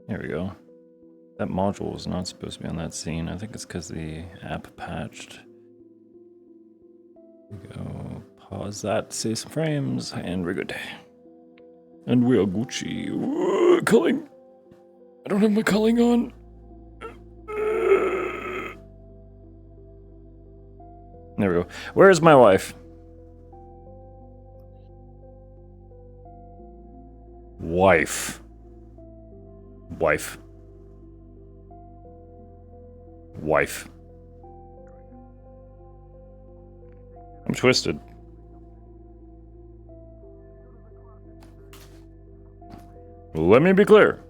There we go. That module was not supposed to be on that scene. I think it's because the app patched. There we go. Pause that, save some frames, and we're good. And we are Gucci. Whoa, culling. I don't have my culling on. There we go. Where's my wife? Wife. I'm twisted. Let me be clear.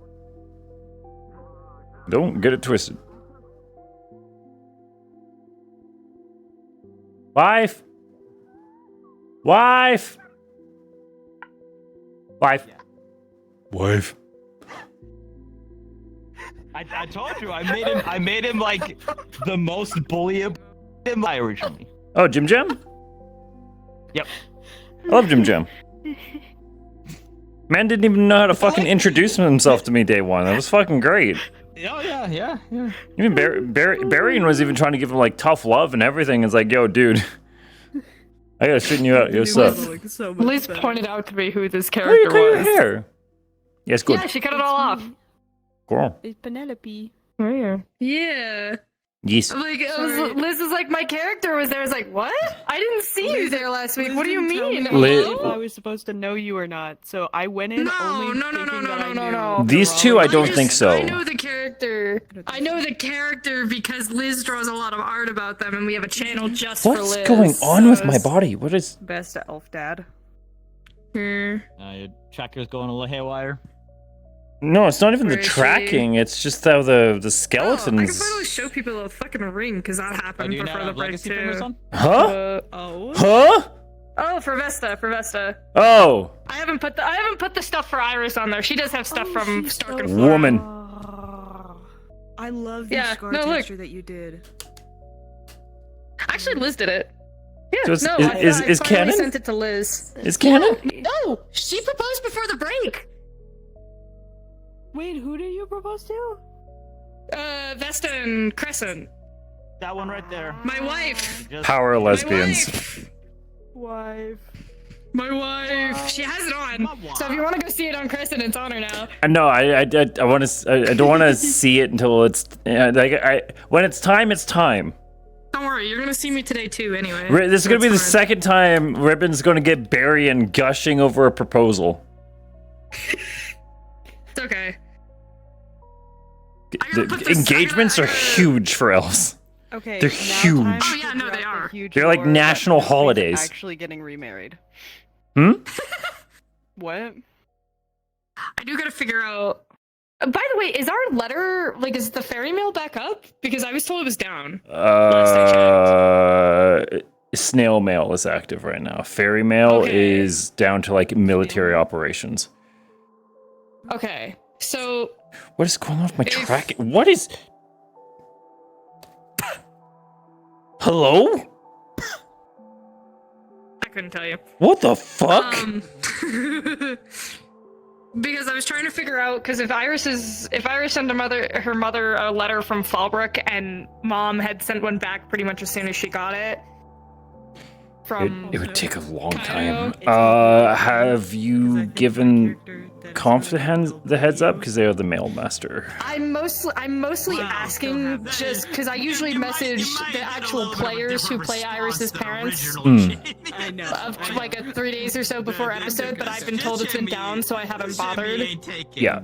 Don't get it twisted. Wife. Wife. I told you, I made him like the most bullyable originally. Oh, Jim Jam? Yep. I love Jim Jam. Man didn't even know how to fucking introduce himself to me day one. That was fucking great. Oh yeah. Even Berion was even trying to give him like tough love and everything. It's like, yo, dude, I gotta straighten you out. Yo, what's up? Liz pointed out to me who this Why you character cut your was. hair? Yes, good. Yeah, she cut it all off. Cool. It's Penelope. Yeah. Yes. Liz is like, my character was there. I was like, what? I didn't see you there last week. What do you mean? If I was supposed to know you or not, so I went in only thinking that I knew. These two, I don't think so. I know the character. I know the character because Liz draws a lot of art about them, and we have a channel just for Liz. What's going on with my body? What is... Best elf dad. Hmm. Your tracker's going a little haywire. No, it's not even Where the is tracking. It's just how the Oh, skeletons... I can finally show people a fucking ring, because that happened Do you for now Further have Break legacy from your too. son? Huh? Oh. Huh? Oh, for Vesta. Oh. I haven't put the stuff for Iris on there. She does have stuff from Stark and so Woman. I love the Yeah, scar no, look. texture that you did. Actually, Liz did it. Yeah, So it's- no, is I finally canon? sent it to Liz. Is canon? No, she proposed before the break. Wait, who did you propose to? Vesta and Crescent. That one right there. My wife. Just Power lesbians. Wife. My wife. She has it on. So if you want to go see it on Crescent, it's on her now. No, I want to. I don't want to see it until it's when it's time. It's time. Don't worry, you're gonna see me today too. Anyway. This is gonna be the That's fine. second time Ribbon's gonna get Berion gushing over a proposal. It's okay. The engagements are huge for elves. Okay. They're now huge. time to Oh, yeah, no, figure they out the are. huge They're like lore that national nobody's holidays. Actually getting remarried. Hmm? What? I do gotta figure out. By the way, is our letter is the fairy mail back up? Because I was told it was down. Snail mail is active right now. Fairy mail Okay. is down to like military operations. Okay, so What is going on with my If- tracking? What is? Hello? I couldn't tell you. What the fuck? Because I was trying to figure out, because if Iris sent her mother a letter from Fallbrook, and Mom had sent one back pretty much as soon as she got it. It would take a long time. Have you given Conf the heads up? Because they are the mail master. I'm mostly asking just because I usually message the actual players who play Iris's parents. I know. Like 3 days or so before episode, but I've been told it's been down, so I haven't bothered. Yeah.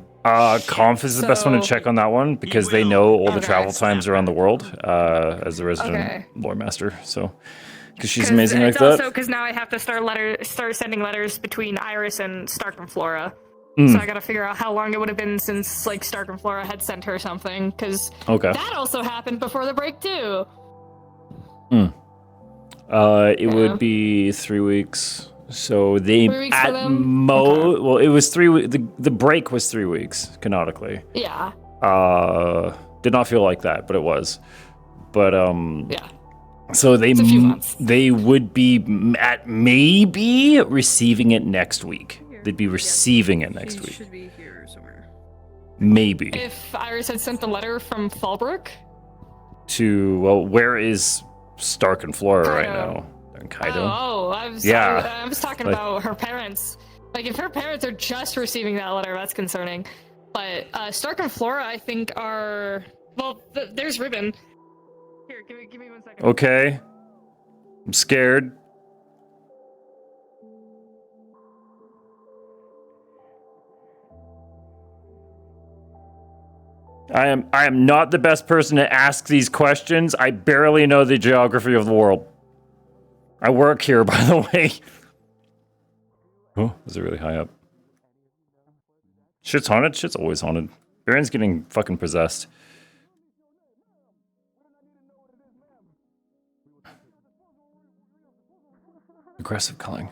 Conf is the best one to check on that one because they know all the travel times around the world as the resident lore master. So. Because she's amazing like that. Also, because now I have to start sending letters between Iris and Stark and Flora. So I gotta figure out how long it would have been since like Stark and Flora had sent her something. Because that also happened before the break too. It would be 3 weeks. So they 3 weeks at well, it was 3 weeks. The break was 3 weeks canonically. Yeah. Did not feel like that, but it was. But yeah. So they would be at maybe receiving it next week. They'd be receiving it next week. Should be here somewhere. Maybe. If Iris had sent the letter from Fallbrook where is Stark and Flora right now? They're in Kaido. I was talking about her parents. Like if her parents are just receiving that letter, that's concerning. But Stark and Flora, I think, are there's Ribbon. Here, give me 1 second. Okay. I'm scared. I am not the best person to ask these questions. I barely know the geography of the world. I work here, by the way. Oh, is it really high up? Shit's haunted? Shit's always haunted. Berion's getting fucking possessed. Aggressive culling.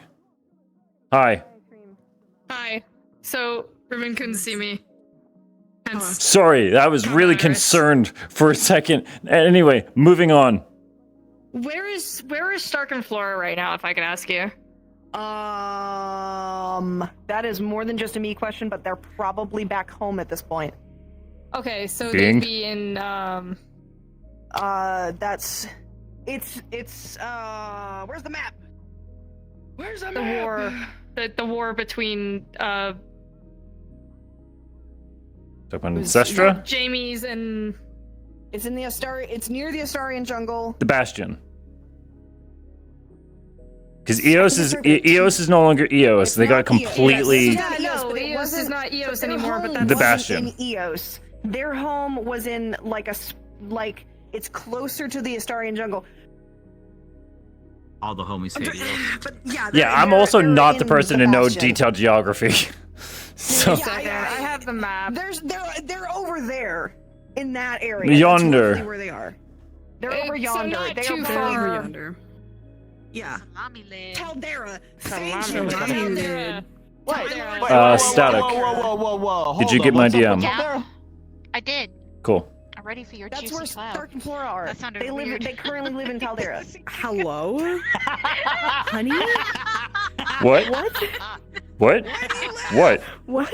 Hi. Hi. So, Ribbon couldn't see me. Hence, Sorry, I was really concerned for a second. Anyway, moving on. Where is Stark and Flora right now, if I could ask you? That is more than just a me question, but they're probably back home at this point. Okay, so Being? they'd be in, where's the map? Where's the war, the war between, Up on Ancestra? Jamie's and... It's in the it's near the Astarian jungle. The Bastion. Because Eos is no longer Eos. They got completely... Eos is not Eos anymore, but that's... The Bastion. In Eos. Their home was in, it's closer to the Astarian jungle. All the homies hate you. But yeah, Yeah, I'm also not the person to know detailed geography. So I have the map. They're over there in that area. Yonder. That's where they are. They're over yonder. So not They too are far. Yonder. Yeah. Caldera. Caldera. Static. Whoa. Did you get my DM? Yeah, I did. Cool. I'm ready for your That's juicy where cloud. Stark and Flora are. That sounded They weird. They currently live in Caldera. Hello? Honey? What? What? What? What? What?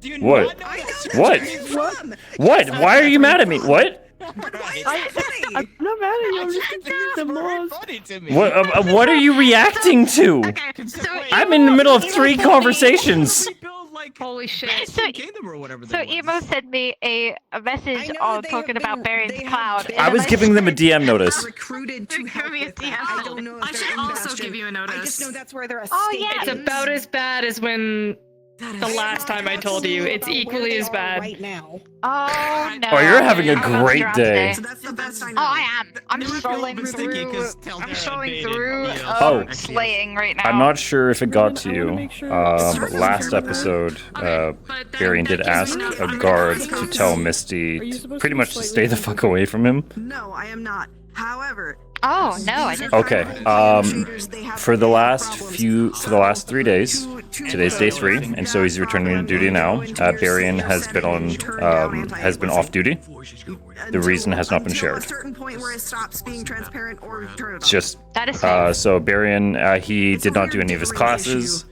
Do you What? not know that's What? where she's from? What? Why are you mad at me? What? I'm not mad at you, I'm just confused. I'm lost. Funny to me. What are you reacting to? Okay, so I'm in the middle of 3 conversations. Holy shit. So, Kingdom or whatever so that was. Emo sent me a message I know on they talking have about been- Berion's they have cloud. been- and I then was giving them a DM notice. Recruited to Give help me a with DM. that. I don't know if I they're should in also Bastion. give you a I notice. just know that's where they're Oh, yeah. It's about as bad as when the last time I told you. It's equally as bad. Right now. Oh no. Oh, you're having a I'm great drunk day. today. So that's the best I know. Oh, I am. I'm Never scrolling feel through. mistaken 'cause Taldera I'm scrolling invaded through. Eos. Oh. Slaying right now. I'm not sure if it got to I wanna you, make sure- but last episode, Berion did ask a guard to tell Misty Are you supposed pretty to much to slightly stay the different? fuck away from him. No, I am not. However, Oh no, I didn't. Okay, for the last 3 days, today's day 3, and so he's returning to duty now. Berion has been off duty. The reason has not been shared. Until a certain point where it stops being transparent or turn it It's just That is safe. so Berion, he did not do any of his classes.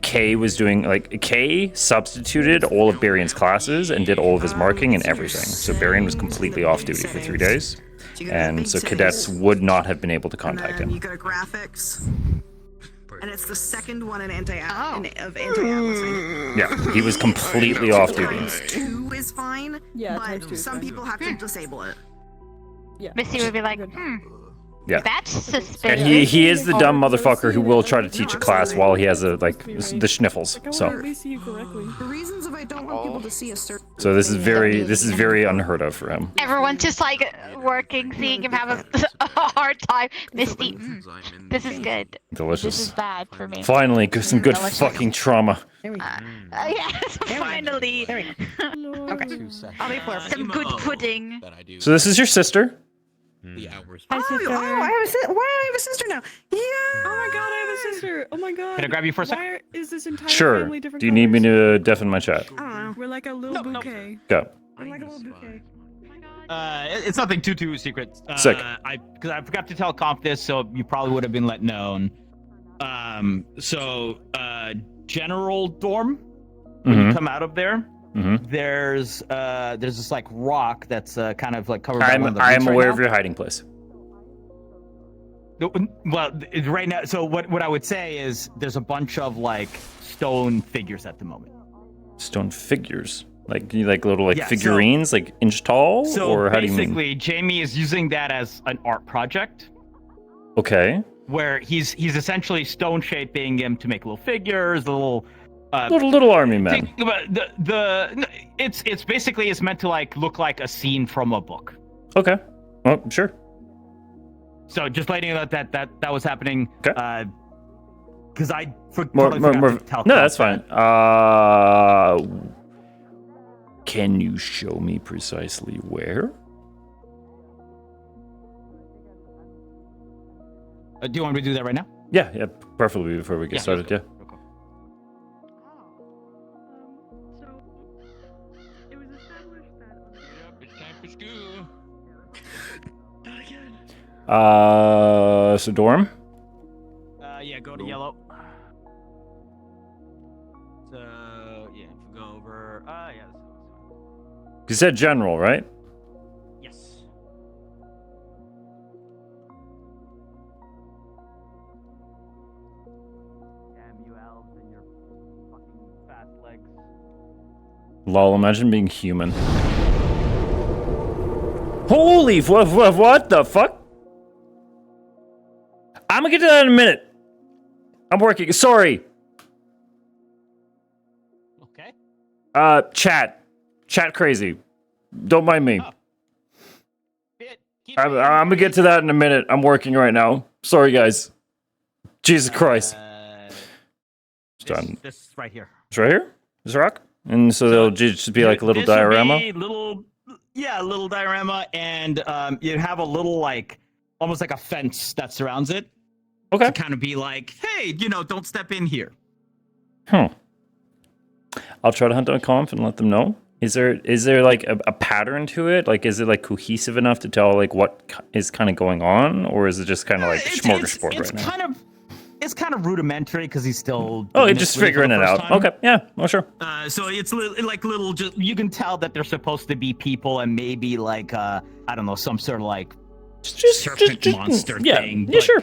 Kay was doing Kay substituted all of Berion's classes and did all of his marking and everything. So Berion was completely off duty for 3 days, and so cadets would not have been able to contact him. You go to graphics, and it's the second one in anti-aliasing. Yeah, he was completely off duty. 2 is fine, Yeah, but some people have to disable it. Yeah. Missy would be like, Yeah. that's And suspicious. he is the dumb motherfucker who will try to teach a class while he has the schniffles. Let So me see you correctly. The reasons if I don't want people to see a certain. so this is very unheard of for him. Everyone's just like working, seeing him have a hard time. Misty, this is good. This Delicious. is bad for me. Finally, some good Delicious. fucking trauma. Yes, finally. Okay. I'll be for Some good pudding. So this is your sister. Hi, Oh, sister. I have a sister now. Yeah. Oh my god, I have a sister. Oh my god. Can I grab you for a sec? Why is this entire Sure. family different Do you need me colors? to deafen my chat? I don't know. We're like a little bouquet. Go. I'm like a little bouquet. It's nothing too secret. Sick. Because I forgot to tell Comp this, so you probably would have been let known. General dorm, when you come out of there, there's this like rock that's kind of like covered by one of the I am roots right aware now. of your hiding place. Well, right now, so what I would say is there's a bunch of like stone figures at the moment. Stone figures, like little Yeah, so- figurines, like inch tall, So or how do you basically, mean? Jamie is using that as an art project Okay. where he's essentially stone shaping them to make little figures, little. Little army men. Think about it's basically it's meant to like look like a scene from a book. Okay. Well, sure. So just letting you know that was happening. Okay. Because I More. totally forgot to tell No, Comp that's fine. that. Can you show me precisely where? Do you want me to do that right now? Yeah, preferably before we get started. Yeah. So, it was established that. It's time for school. So dorm. Yeah, go to yellow. So yeah, if we go over. Yeah. You said general, right? Yes. Damn you elves and your fucking fast legs. Lol, imagine being human. Holy, what the fuck? I'm gonna get to that in a minute. I'm working, sorry. Okay. Chat crazy. Don't mind me. Oh. I'm gonna get to that in a minute. I'm working right now. Sorry, guys. Jesus Christ. It's done. This right here. It's right here? This rock? And so there'll just be like a little This would diorama? be a little diorama, and you have a little like, almost like a fence that surrounds it. Okay. To kind of be like, hey, don't step in here. I'll try to hunt down Conf and let them know. Is there like a pattern to it? Like, is it like cohesive enough to tell like what is kind of going on, or is it just kind of like smorgasbord right now? It's kind of rudimentary because he's still. Oh, just figuring it out. Okay, yeah, well, sure. So it's like little. Just you can tell that they're supposed to be people and maybe like I don't know, some sort of like serpent monster yeah, thing. Yeah, sure.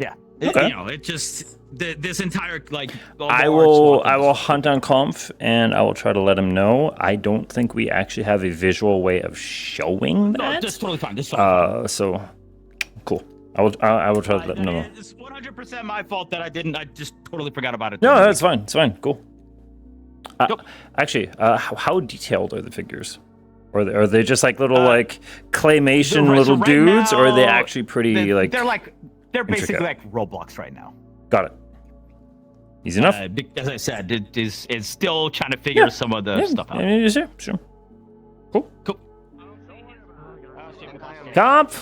Yeah. Okay. It just this entire like. I will hunt on Conf and I will try to let him know. I don't think we actually have a visual way of showing that. No, that's totally fine. That's totally fine. So cool. I will try to let him know. It's 100% my fault that I didn't. I just totally forgot about it. No, that's fine. It's fine. Cool. Nope. Actually, how detailed are the figures? Or are they just like little like claymation little right dudes, or are they now, actually pretty they're basically intricate? like Roblox right now. Got it. Easy enough. As I said, it's still trying to figure some of the stuff out. Yeah, sure. Cool. Cool. Kampf.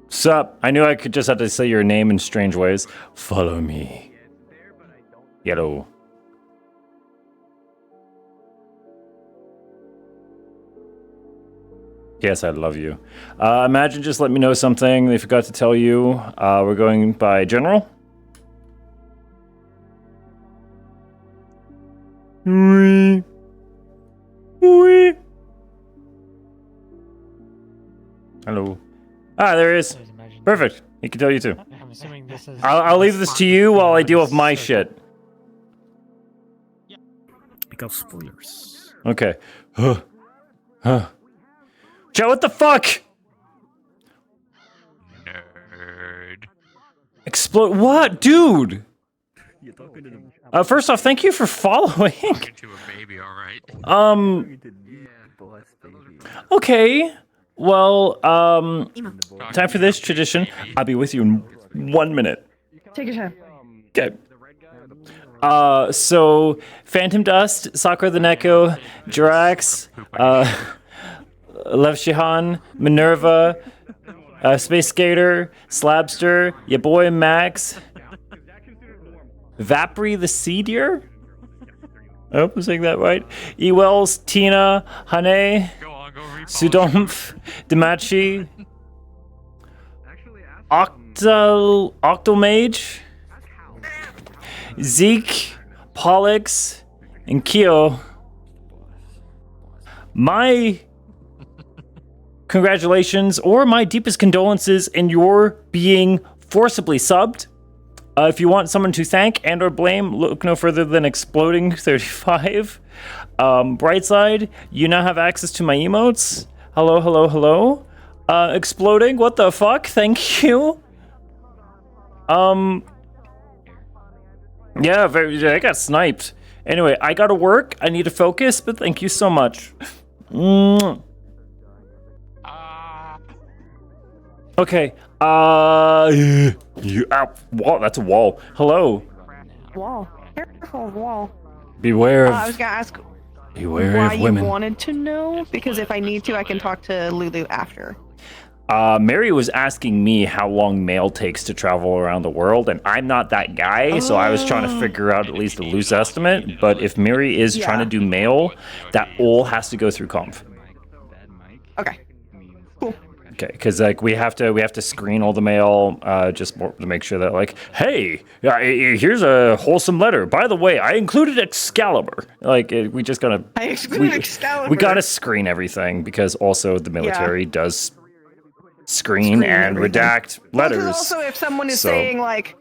Sup? I knew I could just have to say your name in strange ways. Follow me. Yellow. Yes, I love you. Imagine just let me know something they forgot to tell you. We're going by General. Wee. Wee. Hello. Ah, there he is. Perfect. He can tell you too. I'm assuming this is. I'll leave this to you while I deal with my shit. I got spoilers. Okay. Chat, what the fuck? Nerd. Explode. What? Dude! First off, thank you for following. Talking to a baby, alright. Okay. Well, time for this tradition. I'll be with you in 1 minute. Take your time. Okay. So, Phantom Dust, Sakura the Neko, Jirax, Lev Shihan, Minerva, Space Skater, Slabster, your boy Max, Vapri the Sea Deer? I hope I'm saying that right. Ewells, Tina, Hane, Sudomf, Demachi, Octomage, Zeke, Pollux, and Kyo. My congratulations or my deepest condolences in your being forcibly subbed. If you want someone to thank and or blame, look no further than Exploding 35. Brightside, you now have access to my emotes. Hello, hello, hello. Exploding, what the fuck? Thank you. Yeah, I got sniped. Anyway, I gotta work. I need to focus, but thank you so much. Okay. Ow, wall. That's a wall. Hello. Wall. Careful, wall. Beware of. I was gonna ask. Beware why of women. You wanted to know? Because if I need to, I can talk to Lulu after. Mary was asking me how long mail takes to travel around the world, and I'm not that guy, so I was trying to figure out at least a loose estimate. But if Mary is trying to do mail, that all has to go through conf. Okay. Cool. Okay, because like we have to screen all the mail just to make sure that like, hey, here's a wholesome letter. By the way, I included Excalibur. Like we just gotta. I excluded Excalibur. We gotta screen everything because also the military does screen and everything. redact letters. Well, also, if someone is saying like,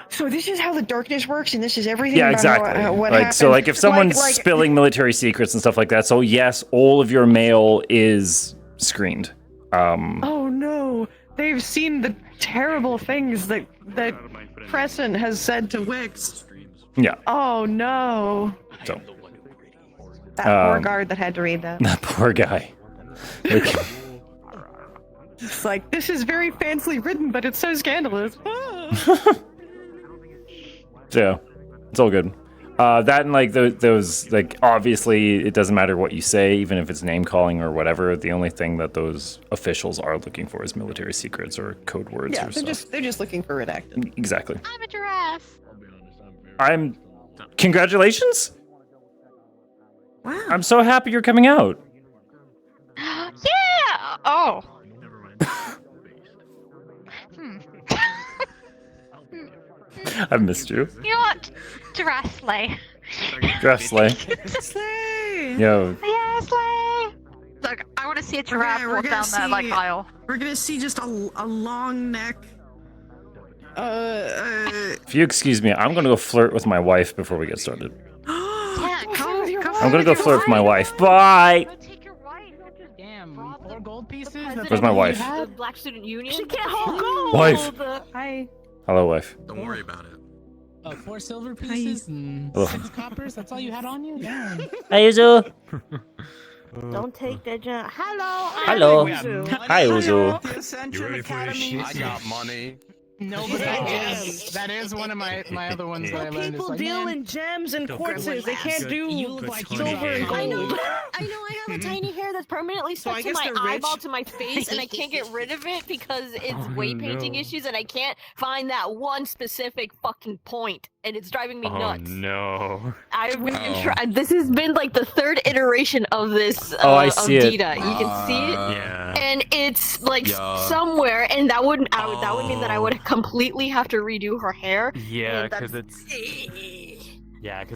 so this is how the darkness works, and this is everything. Yeah, about exactly. What like happened. so, like if someone's spilling military secrets and stuff like that, so yes, all of your mail is screened. Oh no, they've seen the terrible things that Crescent has said to Wix. Yeah. Oh no. So that poor guard that had to read that. That poor guy. It's like, this is very fancily written, but it's so scandalous. Yeah, it's all good. That and like those like obviously it doesn't matter what you say, even if it's name calling or whatever. The only thing that those officials are looking for is military secrets or code words. Yeah, or they're stuff. just looking for redacted. Exactly. I'm a giraffe. Congratulations. Wow. I'm so happy you're coming out. Yeah. Oh. I've missed you. You know what? Giraffe slay. Giraffe slay. Slay. Yo. Yeah, slay. Look, I want to see a giraffe walk down that like aisle. We're gonna see just a long neck. If you excuse me, I'm gonna go flirt with my wife before we get started. Yeah, go. I'm gonna go flirt with my wife. Bye. Take your wife. Damn, 4 gold pieces. Where's my wife? The Black Student Union. She can't hold gold. Wife. Hi. Hello, wife. Don't worry about it. 4 silver pieces and Ugh. 6 coppers. That's all you had on you? Damn. Hey, Uzu. Don't take that jump. Hello. Hello. I'm Uzu. Hi, Uzu. The Ascension Academy. I got money. No, but that is one of my other ones that I learned. People It's like, deal man, in gems and Don't quartzes. They can't do you look like you silver and I know, gold. I know. I have a tiny hair that's permanently So I stuck to guess my they're rich. eyeball to my face, and I can't get rid of it because it's weight painting issues, and I can't find that one specific fucking point, and it's driving me nuts. no. I've been trying. This has been like the third iteration of this. I of see it. Dita. You can see it. Yeah. And it's like somewhere, and that would mean that I would completely have to redo her hair. Yeah, and because that's-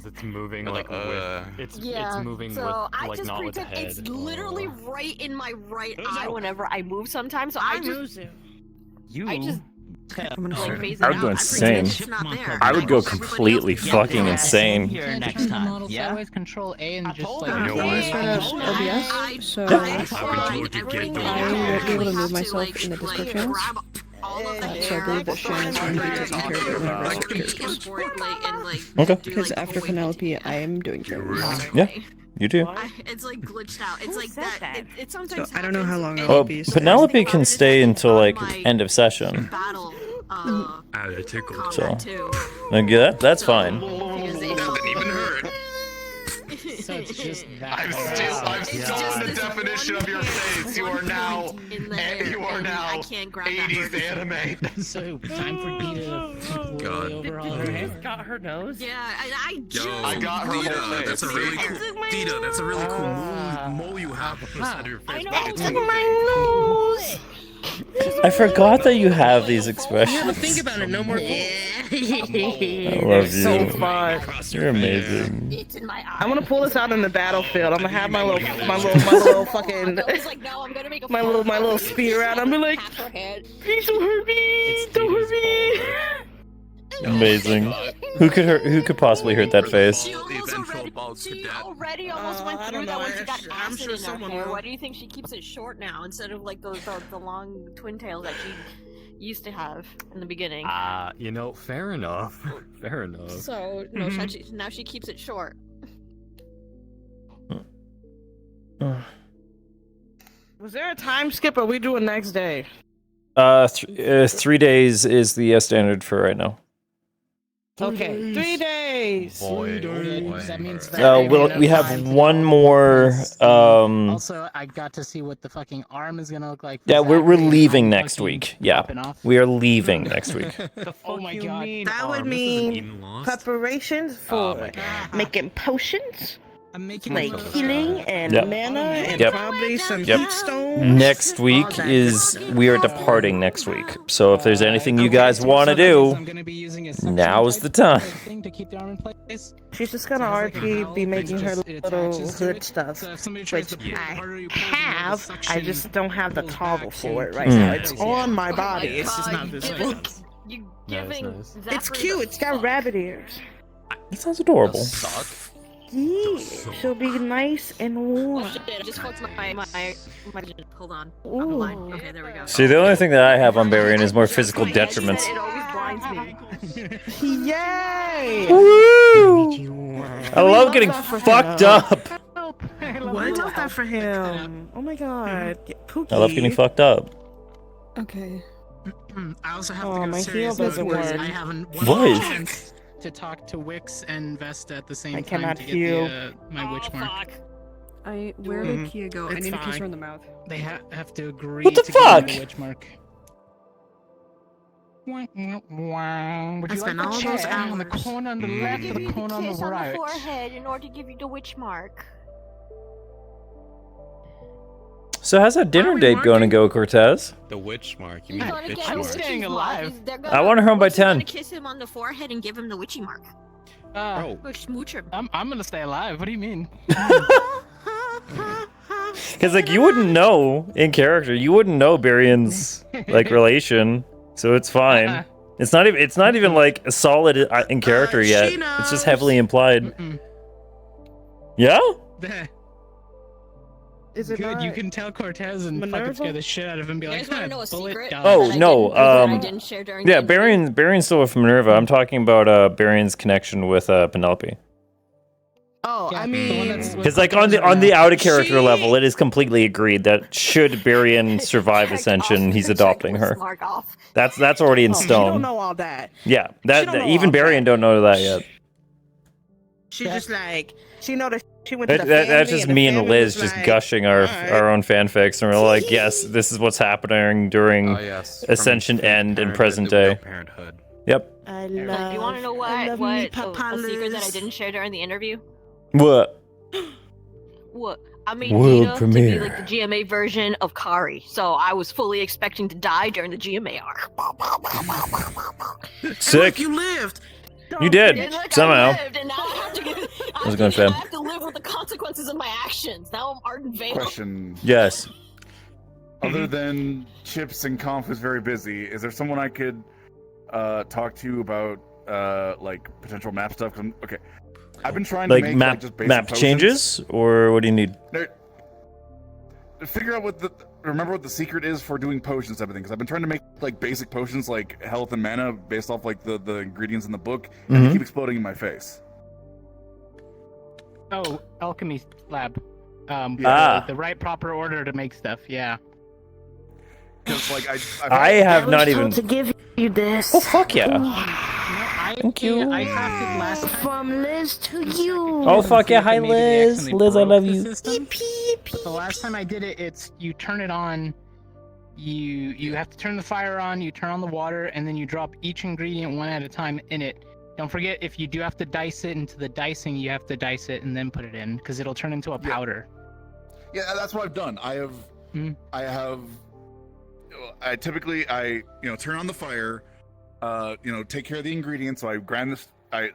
it's moving like with it's moving so with I like just not with the pretend head. it's literally right in my right eye whenever I move sometimes. So I just like phase it I would out. go I insane. pretend it's not there. I would go Everybody completely else- fucking insane. Here next time. Yeah. Sideways control A and just told like. her. You know what? OBS, so I I tried won't everything. be able to move myself in the Discord channels. So I believe that Shannon's going to be taking care of it whenever I switch characters. Okay. Because after Penelope, I am doing things. Yeah, you do. It's like glitched out. It's like that. It sometimes. So I don't know how long Well, I'll be. Penelope can stay until like end of session. Battle. That tickled. So, Too. like, yeah, that's fine. Didn't even hurt. So it's just that. I'm still in the definition of your face. You are now I can't grab that 80s anime. So time for Dita to God. overhaul her hair. Got her nose. Yeah, I I got her Dita, whole face. that's a really cool. Dita, that's a really cool mole you have on the side of your face. I forgot that you have these expressions. Think about it. No more. I love you. So fun. You're amazing. It's in my eye. I'm gonna pull this out in the battlefield. I'm gonna have my little fucking I was like, no, I'm gonna make a my little spear out. I'm gonna be like, half her head. please don't hurt me. Don't hurt me. Amazing. Who could possibly hurt that face? She Already almost went I through don't that know, when she got I'm acid sure in her someone hair. will. Why do you think she keeps it short now instead of like the long twin tails that she used to have in the beginning? You know, fair enough. Fair enough. So no, now she keeps it short. Was there a time skip, or we do it next day? 3 days is the standard for right now. Okay, 3 days. That means that We have one more. Also, I got to see what the fucking arm is gonna look like. for Yeah, we're Zachary. leaving I'm next fucking week. Yeah, popping off. we are leaving next week. Oh my god. That would mean preparations for making potions, I'm making like healing and Yep. mana, and Yep. probably some Yep. heat stones. Next week we are departing next week. So if there's anything you guys want to do, I'm gonna be using a suction now is type the time. thing to keep the arm in place. She's just gonna So it has, like, a RP valve be that making her just- it little attaches to hood it. stuff, So if somebody tries which to pull, the I harder you pull, the more the have. I suction just don't have the pulls toggle back for and it right Mm. now. It's Yeah. on my body. Oh my It's just God, not you visible. You giving nice. Zachary It's cute. the It's got fuck. rabbit ears. That sounds adorable. Yeah, she'll be nice and warm. Oh, shit, I just fucked my Hold on. Ooh. I'm blind. Okay, there we go. See, the only thing that I have on Berion is more physical detriments. It always blinds me. Yay! Woo! I love getting fucked up. What? I love that for him. Oh my god. Pookie. I love getting fucked up. Okay. I also have Oh, to go my serious heel doesn't because work. I haven't What? chance to talk to Wix and Vesta at the same I time cannot to get heal. my witch mark. Where did Kia go? I need to kiss her in the mouth. They have to agree What the to give me fuck? the witch mark. Would I you spent like all the those chair on the hours. corner on the left or the corner on Kiss the on the right? forehead in order to give you the witch mark. So how's that dinner date going to go, Cortez? The witch mark. You He's mean gonna bitch get I'm the mark? witch's staying mark. alive. They're I want her home by What's he gonna 10. kiss him on the forehead and give him the witchy mark. Uh, Or smooch him. I'm gonna stay alive. What do you mean? Because like you wouldn't know in character, you wouldn't know Berion's like relation, so it's fine. It's not even like solid in character She yet. It's just knows. heavily implied. Mm-mm. Yeah. Is it Good, not? you can tell Cortez and fucking Minerva? scare the shit out of him and be You like, guys wanna "Huh, know a bullet secret? dodge." Oh, that I no, didn't- that I um, didn't share during Yeah, D&D? Berion's still with Minerva. I'm talking about Berion's connection with Penelope. Oh, Yeah, I the one mean, that's with Because like Cortez on right the now. out of character She- level, it is completely agreed that should Berion survive Check Ascension, off- he's check adopting witch her. Mark off. That's already in She stone. don't know all that. Yeah, She don't know even all Berion don't know that yet. She just like she know that she went to the That's family just the me and family Liz was just like, gushing our "Alright." our own fanfics, and we're like, yes, this is what's happening during yes, Ascension from End and Parenthood present to Real day. Parenthood. Yep. I Do you want to know I what love me, a secret that I Liz. didn't share during the interview? What? What? I made World Dita to be like the GMA version of Kari, so I was fully expecting to die during the GMA arc. Sick. You lived. You did And look, somehow. I lived, and now I have to was going fam. I have to live with the consequences of my actions. Now I'm Arden Vale. Question. Yes. Other than Chips and Conf is very busy, is there someone I could talk to about like potential map stuff? Okay, I've been trying Like to make map like, just basic map potions. changes, or what do you need? Figure out remember what the secret is for doing potions and everything, because I've been trying to make like basic potions like health and mana based off like the ingredients in the book, and they keep exploding in my face. Oh, alchemy lab. The right proper order to make stuff. Yeah. Because like I have not even. to give you this. Oh fuck yeah! Thank you. I crafted last time. From Liz to you. Oh fuck yeah! Hi Liz. Liz, I love you. But the last time I did it, it's you turn it on. You have to turn the fire on. You turn on the water, and then you drop each ingredient one at a time in it. Don't forget, if you do have to dice it into the dicing, you have to dice it and then put it in, because it'll turn into a powder. Yeah, that's what I've done. I typically turn on the fire, take care of the ingredients. So I grind this. I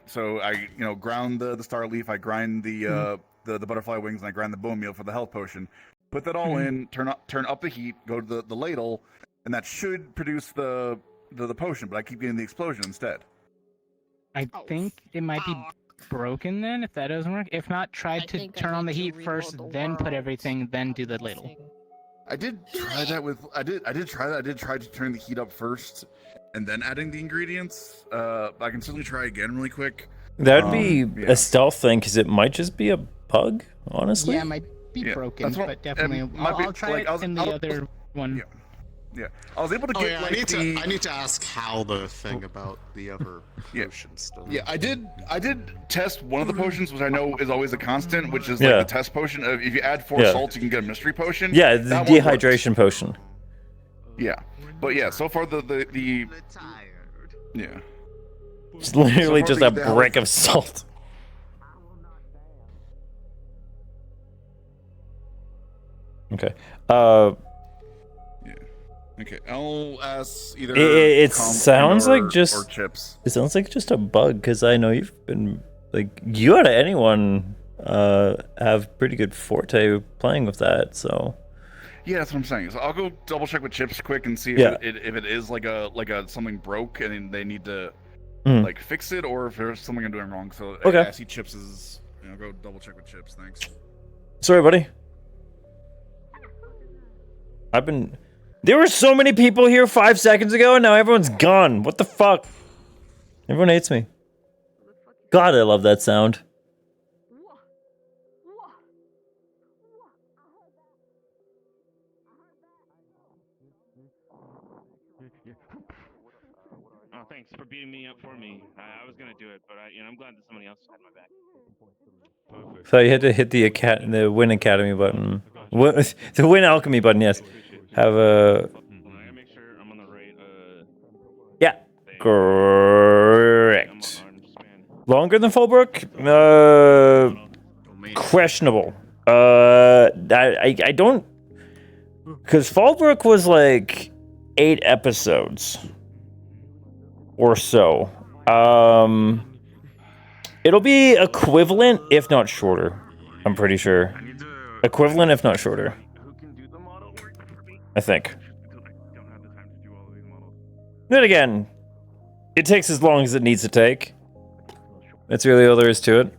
ground the star leaf. I grind the butterfly wings, and I grind the bone meal for the health potion. Put that all in. Turn up the heat. Go to the ladle, and that should produce the potion. But I keep getting the explosion instead. I think it might be broken then, if that doesn't work. If not, try to turn on the heat first, then put everything, then do the ladle. I did try that with. I did try that. I did try to turn the heat up first, and then adding the ingredients. I can certainly try again really quick. That'd be a stealth thing, because it might just be a bug, honestly. Yeah, it might be broken, but definitely. I'll try it in the other one. Yeah, I was able to get. I need to ask Hal the thing about the other potion stuff. Yeah, I did test one of the potions, which I know is always a constant, which is like the test potion. If you add 4 salts, you can get a mystery potion. Yeah, the dehydration potion. Yeah, but yeah, so far the It's literally just a brick of salt. Okay. Okay, I'll ask either. It sounds like just. Or Chips. It sounds like just a bug, because I know you've been like you out of anyone have pretty good forte playing with that. So. Yeah, that's what I'm saying. So I'll go double check with Chips quick and see if it is like a something broke and they need to like fix it, or if there's something I'm doing wrong. So I see Chips is. I'll go double check with Chips. Thanks. Sorry, buddy. There were so many people here 5 seconds ago, and now everyone's gone. What the fuck? Everyone hates me. God, I love that sound. Oh, thanks for beating me up for me. I was gonna do it, but I'm glad that somebody else had my back. Perfect. So you had to hit the Win Academy button. The Win Alchemy button, yes. Have a... Yeah, correct. Longer than Fallbrook? Questionable. I don't... Because Fallbrook was like 8 episodes. Or so. It'll be equivalent, if not shorter. I'm pretty sure. Equivalent, if not shorter. I think. Then again, it takes as long as it needs to take. That's really all there is to it.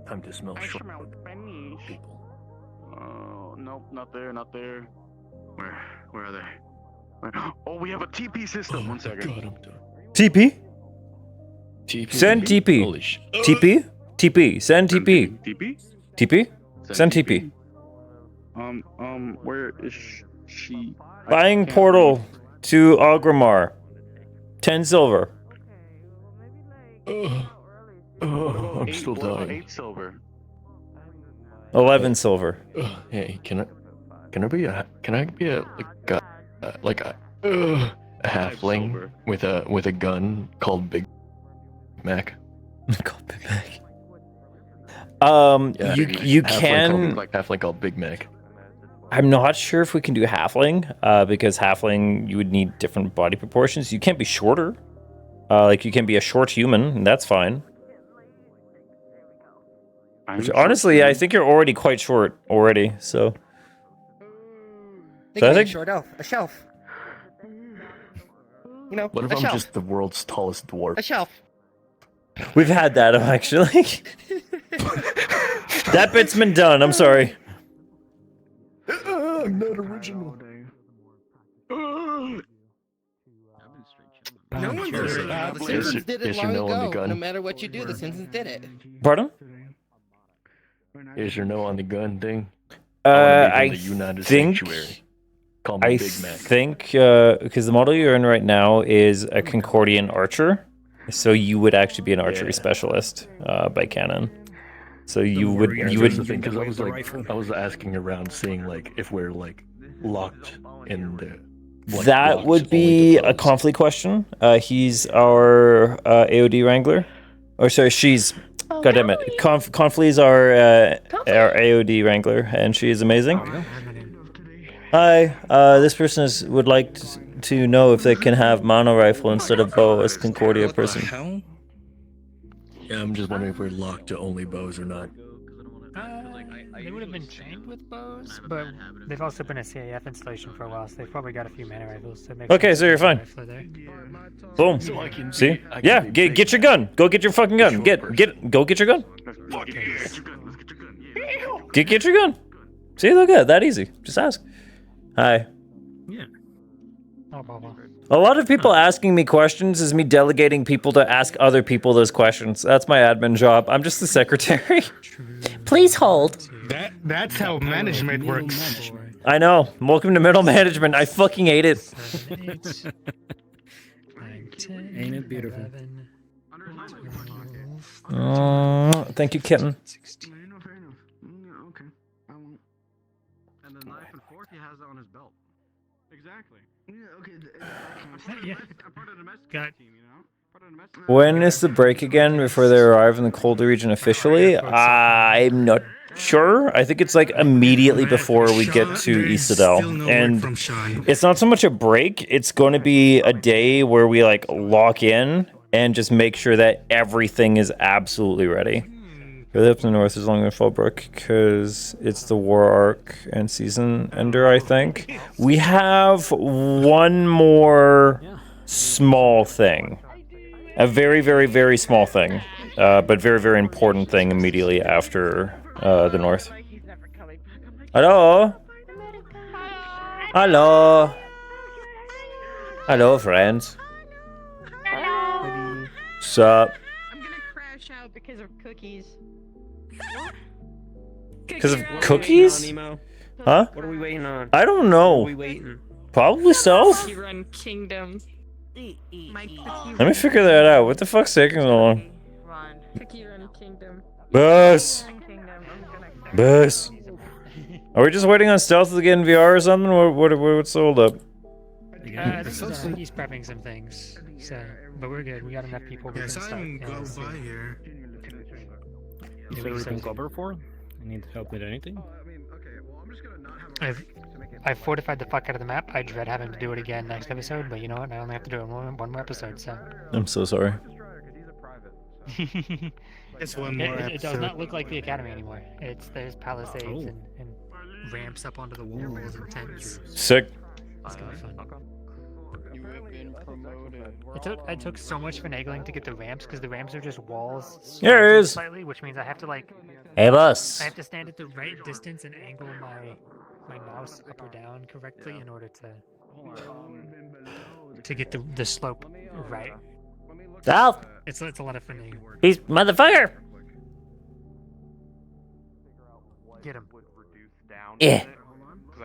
Time to smell short people. Oh, nope, not there, not there. Where are they? Oh, we have a TP system. 1 second. TP? TP? Send TP. Holy shit. TP? TP. Send TP. TP? TP? Send TP. Where is Buying portal to Agramar. 10 silver. I'm still dying. 8 silver. 11 silver. Hey, can I be a halfling with a gun called Big Mac? Called Big Mac. Yeah, you can halfling called Big Mac. I'm not sure if we can do halfling, because halfling you would need different body proportions. You can't be shorter. Like you can be a short human, and that's fine. Which, honestly, I think you're already quite short already. So. I think a short elf, a shelf. You know, What if a I'm shelf. just the world's tallest dwarf? A shelf. We've had that actually. That bit's been done. I'm sorry. I'm not original. No one did it. The Simpsons did it long ago. No matter what you do, the Simpsons did it. Pardon? Is your no on the gun thing? I the United think. Sanctuary. Call me I Big Mac. think because the model you're in right now is a Concordian archer, so you would actually be an archery specialist by canon. So you would because I was asking around, seeing like if we're like locked in the. Like, that would be a conflict question. He's our AOD wrangler, or sorry, she's. God damn it, Conflict is our AOD wrangler, and she is amazing. Hi, this person would like to know if they can have mono rifle instead of bow as Concordia person. Yeah, I'm just wondering if we're locked to only bows or not. They would have been trained with bows, but they've also been a CAF installation for a while, so they've probably got a few mana rifles. So Okay, so you're fine. Boom. See? Yeah, get your gun. Go get your fucking gun. Go get your gun. Get your gun. See, look at that easy. Just ask. Hi. Yeah. A lot of people asking me questions is me delegating people to ask other people those questions. That's my admin job. I'm just the secretary. Please hold. That's how management works. I know. Welcome to middle management. I fucking hate it. Ain't it beautiful? Thank you, kitten. And the knife and fork, he has that on his belt. Exactly. Yeah, okay. Yeah. Got. When is the break again before they arrive in the colder region officially? I'm not sure. I think it's like immediately before we get to Eastadel. And it's not so much a break, it's going to be a day where we like lock in and just make sure that everything is absolutely ready. Really up to the north is along the Fallbrook because it's the war arc and season ender, I think. We have one more small thing. A very, very, very small thing. But very, very important thing immediately after the north. Hello? Hello? Hello, friends. Hello. Sup? I'm gonna crash out because of cookies. Because of cookies? Huh? What are we waiting on? I don't know. What are we waiting? Probably stealth? Cookie Run Kingdom. Let me figure that out. What the fuck's taking so long? Cookie Run Kingdom. Bus! Bus! Are we just waiting on stealth to get in VR or something? What's the hold up? He's prepping some things, so but we're good. We got enough people. Yes, I'm go by here. Is there anything cover for? I need help with anything? I've fortified the fuck out of the map. I dread having to do it again next episode, but you know what? I only have to do it one more episode, so. I'm so sorry. It's one more episode. It does not look like the academy anymore. There's palisades and ramps up onto the walls and tents. Sick. It's gonna be fun. It took so much finagling to get the ramps because the ramps are just walls. There it is. Slightly, which means I have to like. Hey, boss. I have to stand at the right distance and angle my mouse up or down correctly in order to get the slope right. South. It's a lot of finagling. He's motherfucker. Get him. Yeah.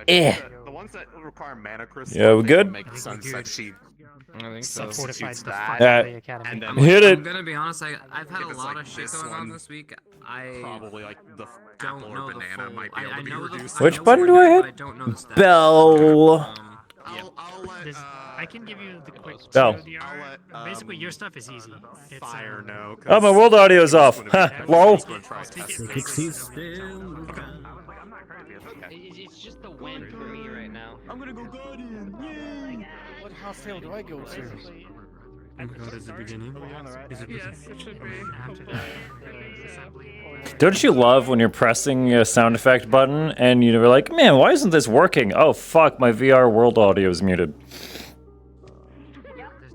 Yeah. ones that require mana crystals. Yeah, we good? Make sunset sheet. I think so. Fortified the Alright. fuck out of the academy. And then Hit it. I'm gonna be honest. I've had a it's lot like of shit this going on one, this week. I probably like the don't apple know or the banana full. might be able I to be know reduced. Which button do I hit? I don't know the stats. Bell. I can give you the quick Bell. TLDR. Basically, your stuff is easy. It's, Fire no. Oh, my world audio is off. Ha, lol. It's just the win for me right now. I'm gonna go Guardian. Yay! What house sale do I go to? Oh my god, is it beginning? Is it beginning? Yes, it should be. Don't you love when you're pressing a sound effect button and you're like, man, why isn't this working? Oh, fuck, my VR world audio is muted.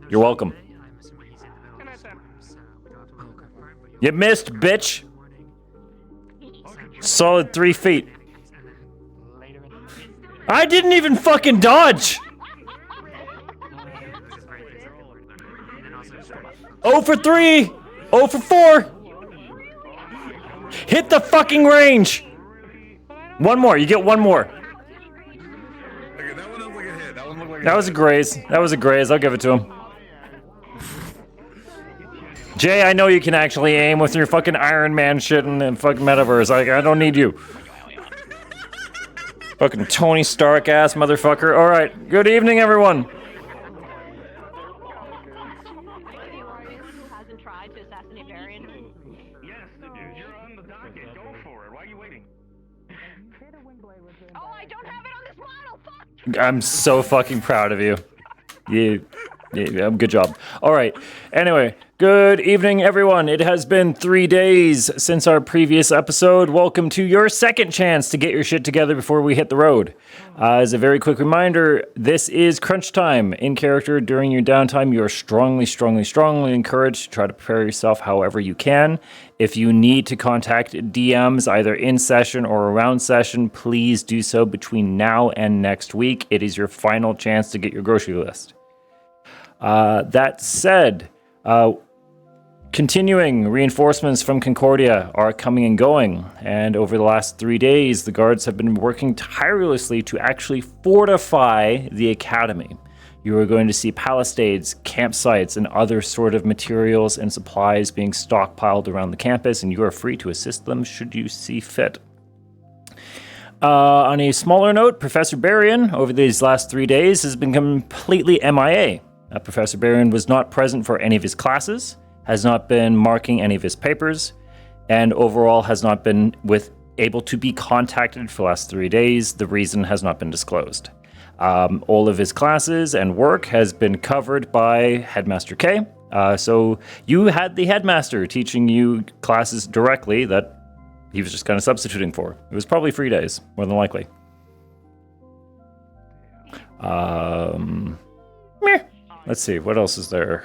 You're welcome. You missed, bitch. Solid 3 feet. I didn't even fucking dodge. 0 for 3. 0 for 4. Hit the fucking range. One more. You get one more. Okay, that one looked like a hit. That one looked like a That was a graze. That was a graze. I'll give it to him. Jay, I know you can actually aim with your fucking Iron Man shit in the fucking metaverse. I don't need you. Fucking Tony Stark ass motherfucker. All right. Good evening, everyone. Hasn't tried to assassinate Berion? Yes, you're on the docket. Go for it. Why are you waiting? Oh, I don't have it on this model. Fuck. I'm so fucking proud of you. Yeah, good job. All right. Anyway, good evening, everyone. It has been 3 days since our previous episode. Welcome to your second chance to get your shit together before we hit the road. As a very quick reminder, this is crunch time. In character, during your downtime, you are strongly encouraged to try to prepare yourself however you can. If you need to contact DMs either in session or around session, please do so between now and next week. It is your final chance to get your grocery list. That said, continuing reinforcements from Concordia are coming and going, and over the last 3 days, the guards have been working tirelessly to actually fortify the academy. You are going to see palisades, campsites, and other sort of materials and supplies being stockpiled around the campus, and you are free to assist them should you see fit. On a smaller note, Professor Berion, over these last 3 days, has been completely MIA. Professor Berion was not present for any of his classes, has not been marking any of his papers, and overall has not been able to be contacted for the last 3 days. The reason has not been disclosed. All of his classes and work has been covered by Headmaster K. So you had the headmaster teaching you classes directly that he was just kind of substituting for. It was probably 3 days, more than likely. Meh. Let's see, what else is there?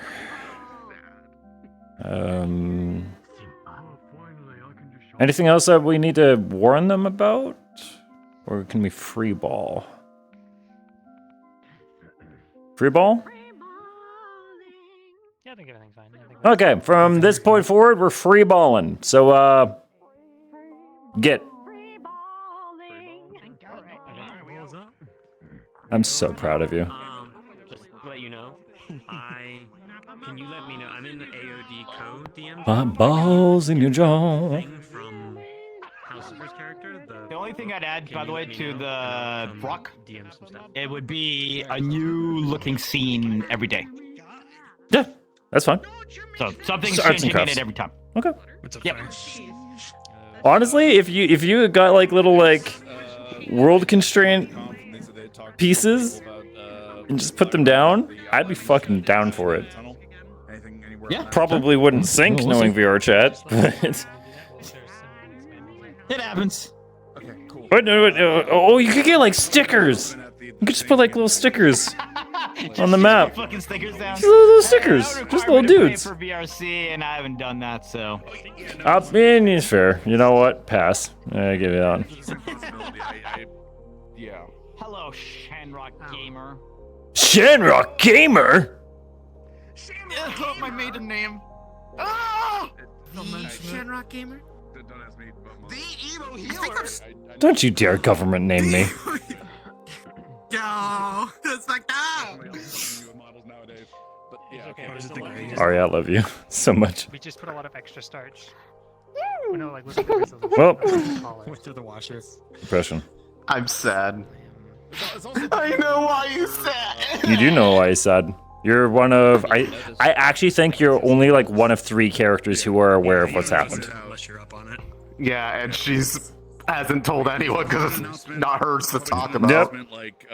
Anything else that we need to warn them about? Or can we free ball? Free ball? Yeah, I think everything's fine. Okay, from this point forward, we're free balling. So, get. I'm so proud of you. Just to let you know, can you let me know? I'm in the AOD code DM. My balls in your jaw. From Housekeeper's character. The only thing I'd add, by the way, to the Brock, DM some stuff. it would be a new looking scene every day. Yeah, that's fine. So something's Arts and changing in crafts. it every time. Okay. Yep. Honestly, if you got like little like world constraint pieces and just put them down, I'd be fucking down for it. Yeah. Probably wouldn't sync We'll knowing see. VR chat, but It happens. oh, you could get like stickers. You could just put like little stickers on the map. Fucking stickers down. Just little stickers, just little dudes. For VRC, and I haven't done that, so. I mean, it's fair. You know what? Pass. I give it on. Yeah. Hello, Shanrock Gamer. Shanrock Gamer. That's not my maiden name. Ah! Shanrock Gamer. Don't ask me. The emo healer. Don't you dare government name me. Yo, that's fucked up. Ari, I love you so much. We just put a lot of extra starch. Oh, no, like with the bristles. Well, Went through the washer. impression. I'm sad. I know why you sad. You do know why he's sad. You're one of I actually think you're only like one of 3 characters who are aware of what's happened. Unless you're up on it. Yeah, and she's hasn't told anyone because it's not hers to talk about. Yep. Like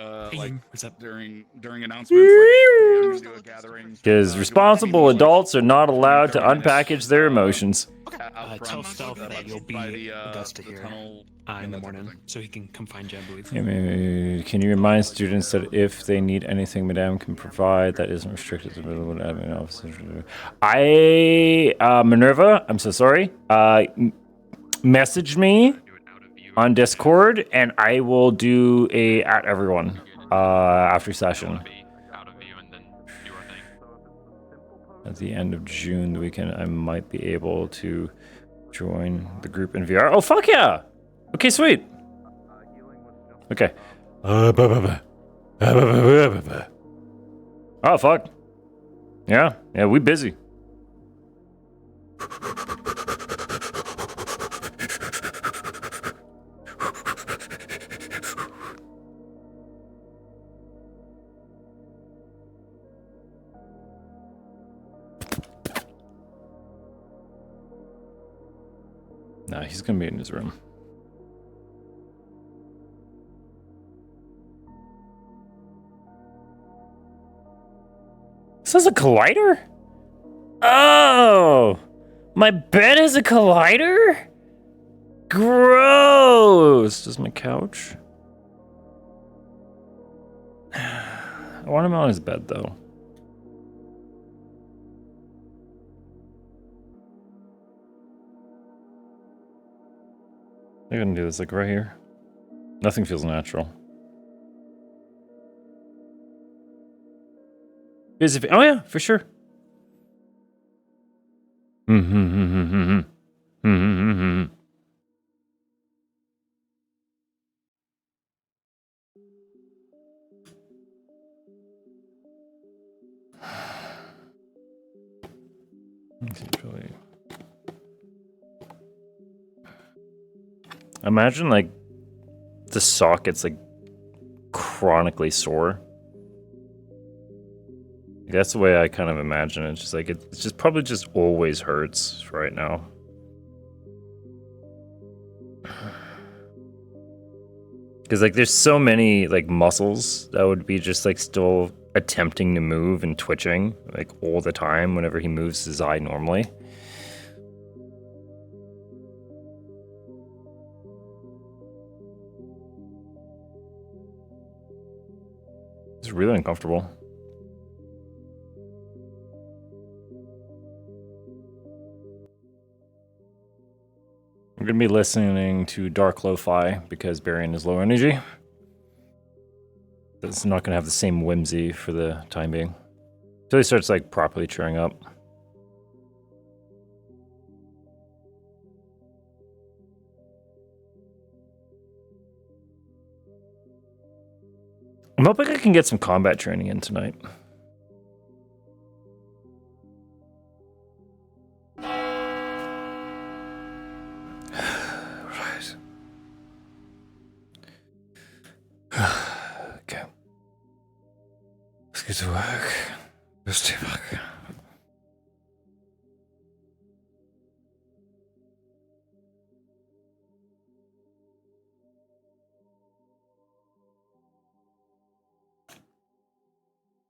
during announcements, like, I'm gonna do a gathering. Because responsible adults are not allowed to unpackage their emotions. Tell Stealth that you'll be Augusta here in the morning, so he can come find Jambu. Can you remind students that if they need anything, Madame can provide that isn't restricted to middle admin officers? Minerva, I'm so sorry. Message me on Discord, and I will do a at everyone after session. At the end of June, the weekend, I might be able to join the group in VR. Oh, fuck yeah! Okay, sweet. Okay. Oh, fuck. Yeah, we busy. Nah, he's gonna be in his room. This is a collider? Oh! My bed is a collider? Gross! Does my couch? I want him on his bed, though. I'm gonna do this like right here. Nothing feels natural. Oh yeah, for sure. Imagine like the socket's like chronically sore. That's the way I kind of imagine it. It's just like it's just probably just always hurts right now. Because like there's so many like muscles that would be just like still attempting to move and twitching like all the time whenever he moves his eye normally. It's really uncomfortable. We're going to be listening to dark lo-fi because Berion is low energy. It's not going to have the same whimsy for the time being. Until he starts like properly cheering up. I'm hoping I can get some combat training in tonight. Right. Okay. Let's get to work. Let's do work.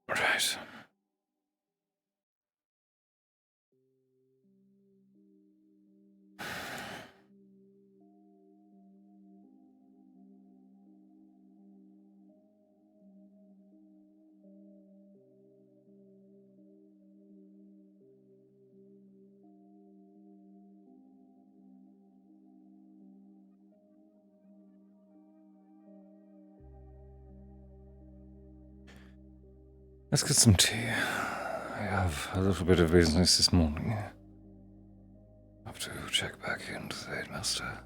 Right. Let's get some tea. I have a little bit of business this morning. I have to check back into the headmaster.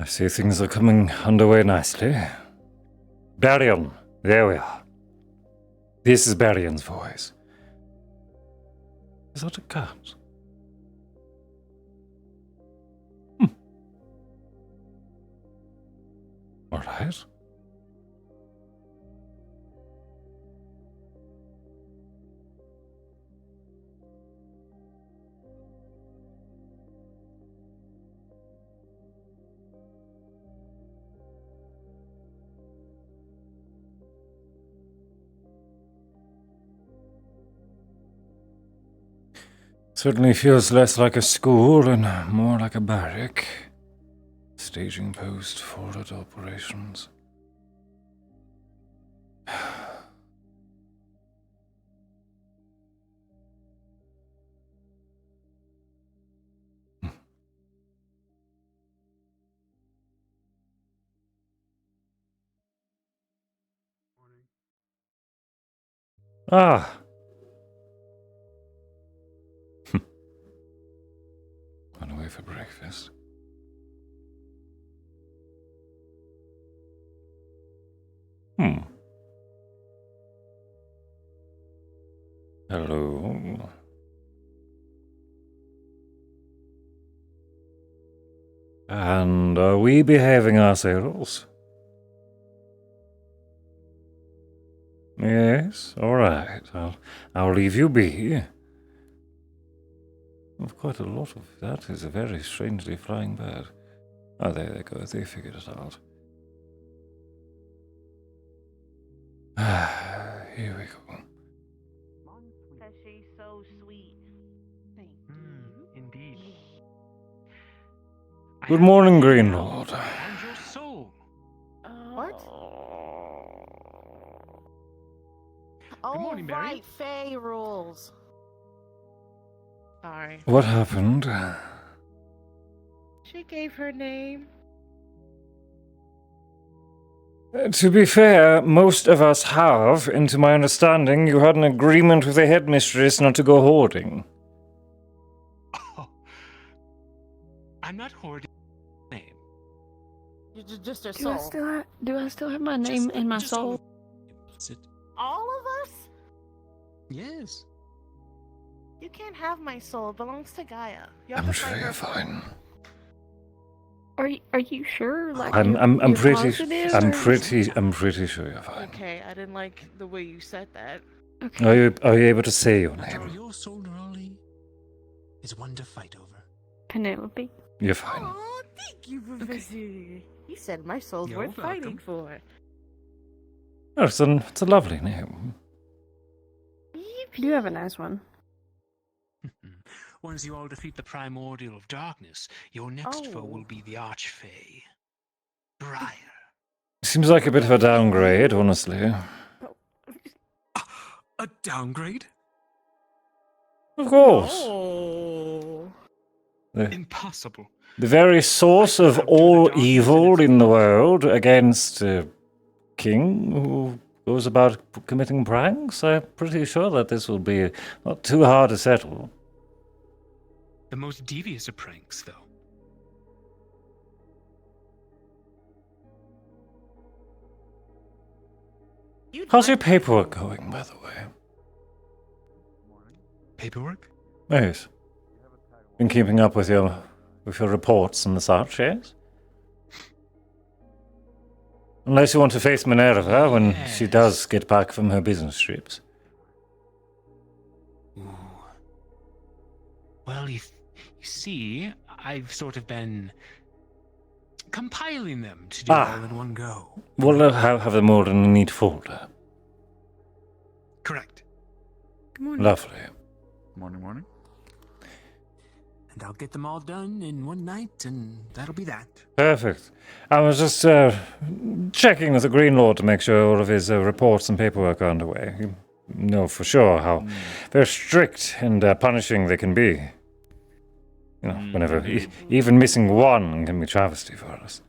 I see things are coming underway nicely. Berion, there we are. This is Berion's voice. Is that a cat? All right. Certainly feels less like a school and more like a barrack. Staging post, forward operations. Ah. On the way for breakfast. Hello. And are we behaving ourselves? Yes, all right. I'll leave you be. I've quite a lot of that. Is a very strangely flying bird. Oh, there they go. They figured it out. Here we go. Because she's so sweet. Thank you. Indeed. Good morning, Green Lord. And your soul. What? Good morning, Mary. Right, Faye rules. Sorry. What happened? She gave her name. To be fair, most of us have, and to my understanding, you had an agreement with the headmistress not to go hoarding. Oh. I'm not hoarding name. You just her Do soul. I still have my name in my soul? All of us? Yes. You can't have my soul. It belongs to Gaia. You have I'm to sure find you're her fine. Are you sure? Like I'm you're pretty positive, I'm or- pretty sure you're fine. Okay, I didn't like the way you said that. Okay. Are you able to say your After all, name? your soul, Raleigh, is one to fight over. Penelope. You're fine. Oh, thank you, Professor. You said my soul's You're worth fighting welcome. for. Oh, it's a lovely name. You have a nice one. Once you all defeat the primordial of darkness, your next foe will be the Archfey. Briar. Seems like a bit of a downgrade, honestly. A downgrade? Of course. Oh. Impossible. The very source of all evil in the world against a king who goes about committing pranks. I'm pretty sure that this will be not too hard to settle. The most devious of pranks, though. How's your paperwork going, by the way? Paperwork? Yes. Been keeping up with your reports and the such, yes? Unless you want to face Minerva when she does get back from her business trips. Ooh. Well, you see, I've sort of been compiling them to do all in one go. We'll have them all in a neat folder. Correct. Good morning. Lovely. Morning. And I'll get them all done in one night, and that'll be that. Perfect. I was just checking with the Green Lord to make sure all of his reports and paperwork are underway. You know for sure how very strict and punishing they can be. You know, whenever even missing one can be travesty for us.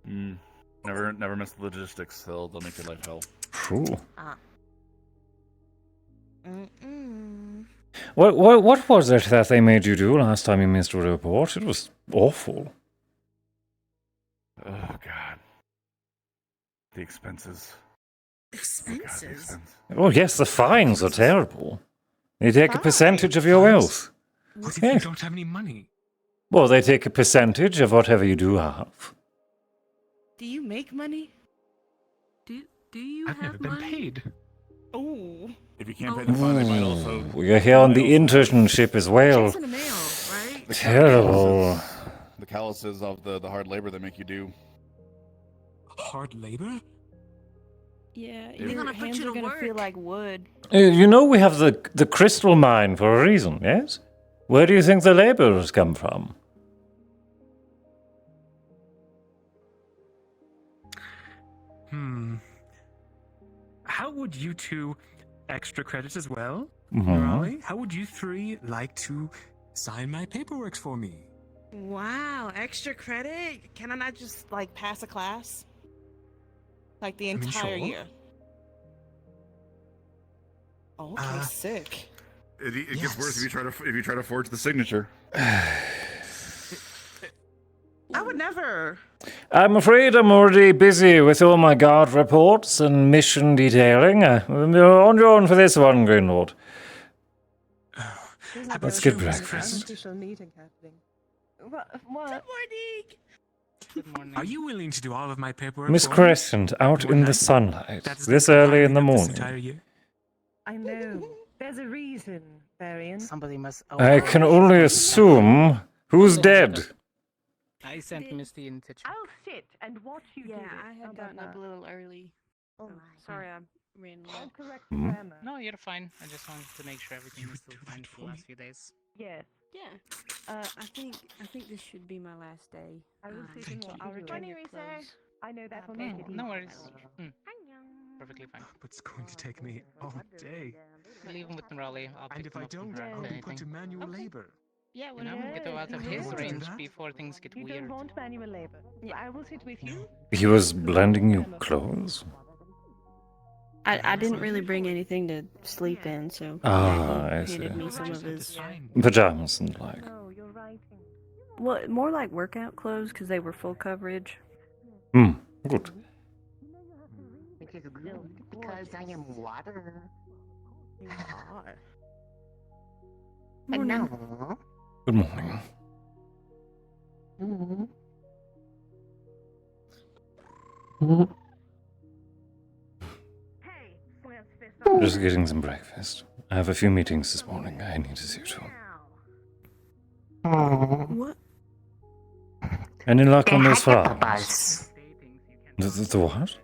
Never miss the logistics. They'll make your life hell. True. Mm-mm. What was it that they made you do last time you missed a report? It was awful. Oh God. The expenses. Expenses? Oh, yes, the fines are terrible. They take a percentage of your wealth. What if you don't have any money? Well, they take a percentage of whatever you do have. Do you make money? Do you I've never been paid. Oh. If you can't pay the fine, they might also. We're here on the internship as well. Checks in the mail, right? Terrible. The calluses of the hard labor they make you do. Hard labor? Yeah, They're your gonna put hands you are to gonna feel work. like wood. You know we have the crystal mine for a reason, yes? Where do you think the laborers come from? How would you two, extra credit as well, Mhm. Raleigh? How would you three like to sign my paperwork for me? Wow, extra credit? Can I not just like pass a class? Like the entire sure. year? Oh, okay, sick. It gets worse if you try to forge the signature. I would never. I'm afraid I'm already busy with all my guard reports and mission detailing. You're on your own for this one, Greenlord. Let's get breakfast. Official meeting happening. What? Good morning. Are you willing to do all of my paperwork? Miss for me? Crescent, out in the sunlight, this early in the morning. I know. There's a reason, Berion. Somebody must. I can only assume who's dead. I sent Misty into chat. I'll sit and watch you do it. I had gotten up a little early. Oh, Sorry, I ran I'll late. correct Hmm? grammar. No, you're fine. I just wanted to make sure everything was still fine for the last few days. Yes. Yeah. I think this should be my last day. I will sit and watch I'll you do return it. your clothes. I know that will No, make it easy. no worries. Perfectly fine. But it's going to take me all day. Leave him with Raleigh. I'll pick And if him I up from don't, her I'll if be put anything. to manual labor. Yeah, You know, whatever. get out of his range before things get You weird. don't want manual labor. I will sit with you. He was lending you clothes? I didn't really bring anything to sleep in, so Ah, he I see. handed me some of his. Pajamas and like. No, you're writing. Well, more like workout clothes because they were full coverage. Good. Which is good because I am water. Morning. No. Good morning. Just getting some breakfast. I have a few meetings this morning. I need to see you too. What? Any luck They on those had the flowers? bus. The what?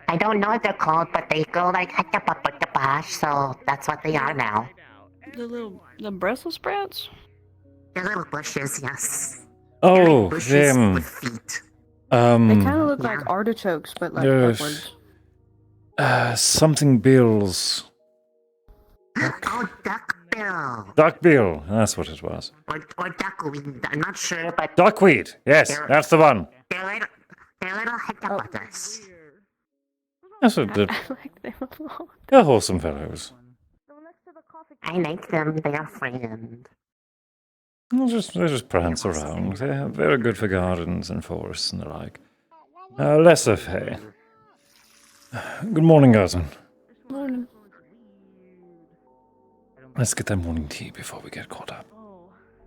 I don't know what they're called, but they go like bash, so that's what they are now. The Brussels sprouts? They're little bushes, yes. Oh, bushes them. with feet. They kind of look Yeah. like artichokes, but like Yes. upwards. Something bills. Oh, duckbill. Duckbill, that's what it was. Or duckweed, I'm not sure, but Duckweed, yes, that's the one. they're little hectapotas. That's what the, I like them a lot. they're wholesome fellows. I like them, they are friends. They just prance around. They're very good for gardens and forests and the like. Lesser Fay. Good morning, Garson. Morning. Let's get that morning tea before we get caught up.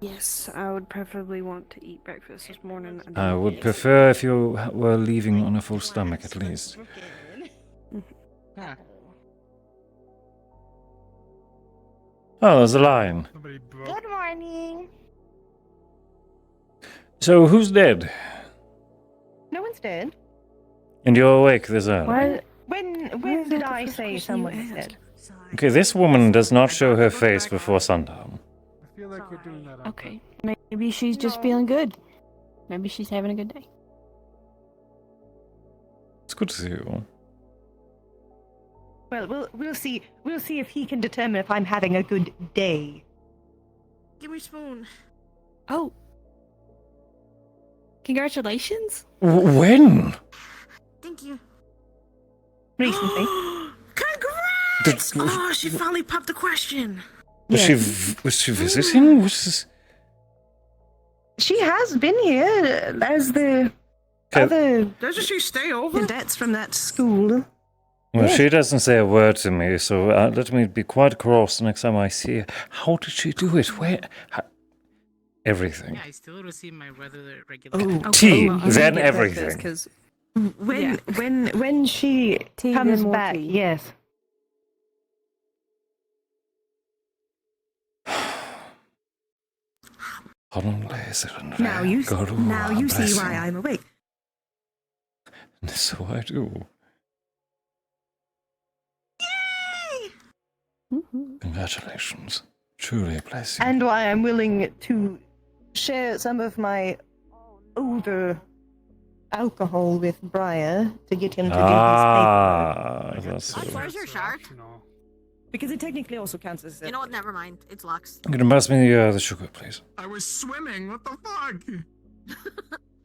Yes, I would preferably want to eat breakfast this morning. I would prefer if you were leaving on a full stomach at least. Huh. Oh, there's a lion. Good morning. So, who's dead? No one's dead. And you're awake this early? Why? When did I say someone is dead? Okay, this woman does not show her face before sundown. I feel like you're doing that. Okay, maybe she's just feeling good. Maybe she's having a good day. It's good to see you. Well, we'll see. We'll see if he can determine if I'm having a good day. Give me a spoon. Oh. Congratulations. When? Thank you. Recently. Congrats! Oh, she finally popped the question. Was she visiting? Was this... She has been here as the other Doesn't she stay over? cadets from that school. Well, Yes. she doesn't say a word to me, so let me be quite cross next time I see her. How did she do it? Where? Everything. Yeah, I still receive my regular. Tea, then everything. Because when she comes back, yes. Now you see why I'm awake. So I do. Congratulations. Truly a blessing. And why I'm willing to share some of my older alcohol with Briar to get him to do his paperwork. That's Where's your shark? Because it technically also counts as. You know what? Never mind. It's Lux. You can pass me the sugar, please. I was swimming. What the fuck?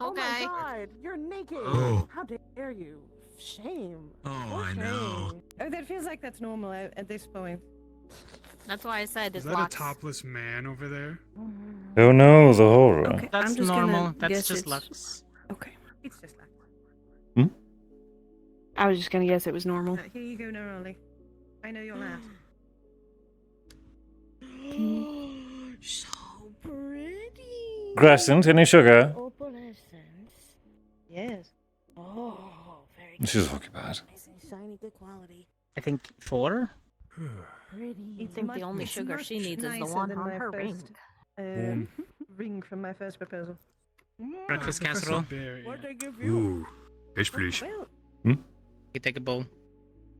Okay. Oh my god, you're naked. Oh. How dare you? Shame. Oh, I know. Oh, that feels like that's normal at this point. That's why I said Is it's that Lux. a topless man over there? Oh no, the horror. Okay, That's I'm just normal. gonna That's guess just it's- Lux. Okay, it's just Lux. I was just gonna guess it was normal. Here you go, Neroli. I know you're not. So pretty. Crescent, any sugar? Opalescence. Yes. Oh, very She's occupied. nice and shiny, good quality. I think 4. Pretty. You think the only sugar she needs is the one on her ring. Ring from my first proposal. Breakfast casserole. What they give you? Ooh. Yes, please. You take a bowl.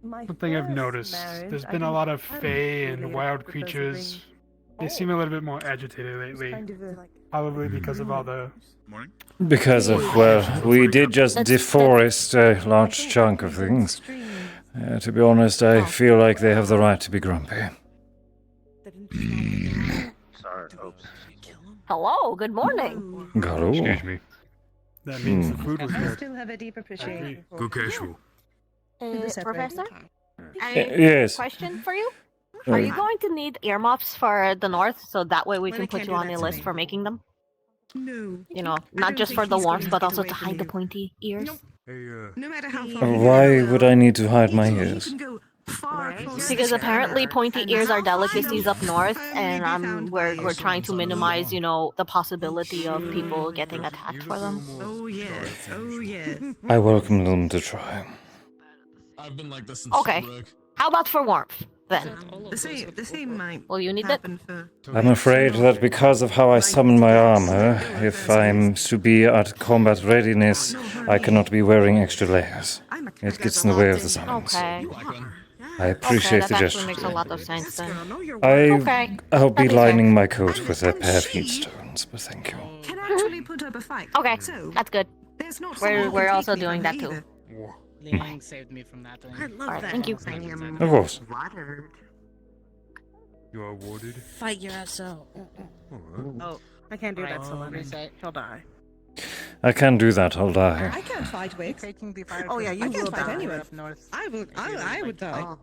My One thing I've first noticed, marriage, there's I been a didn't- lot of I don't fae and really wild propose a creatures. ring. They seem a little bit more agitated It's lately. kind of a- Probably because of all the... Morning. Because of, well, we did just deforest a large chunk of things. To be honest, I feel like they have the right to be grumpy. Sorry, oops. Hello. Good morning. Hello. Excuse me. That means the food was I good. still have a deep appreciation for Good casual. Professor, Yes. question for you. Are you going to need earmuffs for the north so that way we can put you on a list for making them? No. You know, not just for the warmth, but also to hide the pointy ears. No matter how far. Why would I need to hide my ears? Because apparently pointy ears are delicacies up north, and we're trying to minimize, you know, the possibility of people getting attacked for them. Oh yes. Oh yes. I welcome them to try. I've been like this since Okay. How about for warmth then? The same might Will you need it? happen for. I'm afraid that because of how I summon my armor, if I'm to be at combat readiness, I cannot be wearing extra layers. It gets in the way of the summons. Okay. I appreciate that the actually gesture. makes a lot of sense then. I'll be That'd be lining fair. my coat with a pair of heat stones, but thank you. Can actually put up a fight. Okay, that's good. There's not We're also doing that too. Ling saved me from that. I love Alright, that. thank you. Of course. You are warded. Fight your ass out. Oh, I can't do that, Selene. He'll die. I can do that, I'll die. I can't fight Wix. Taking the fire Oh yeah, you I will can't fight die. anyone. up north. I would die.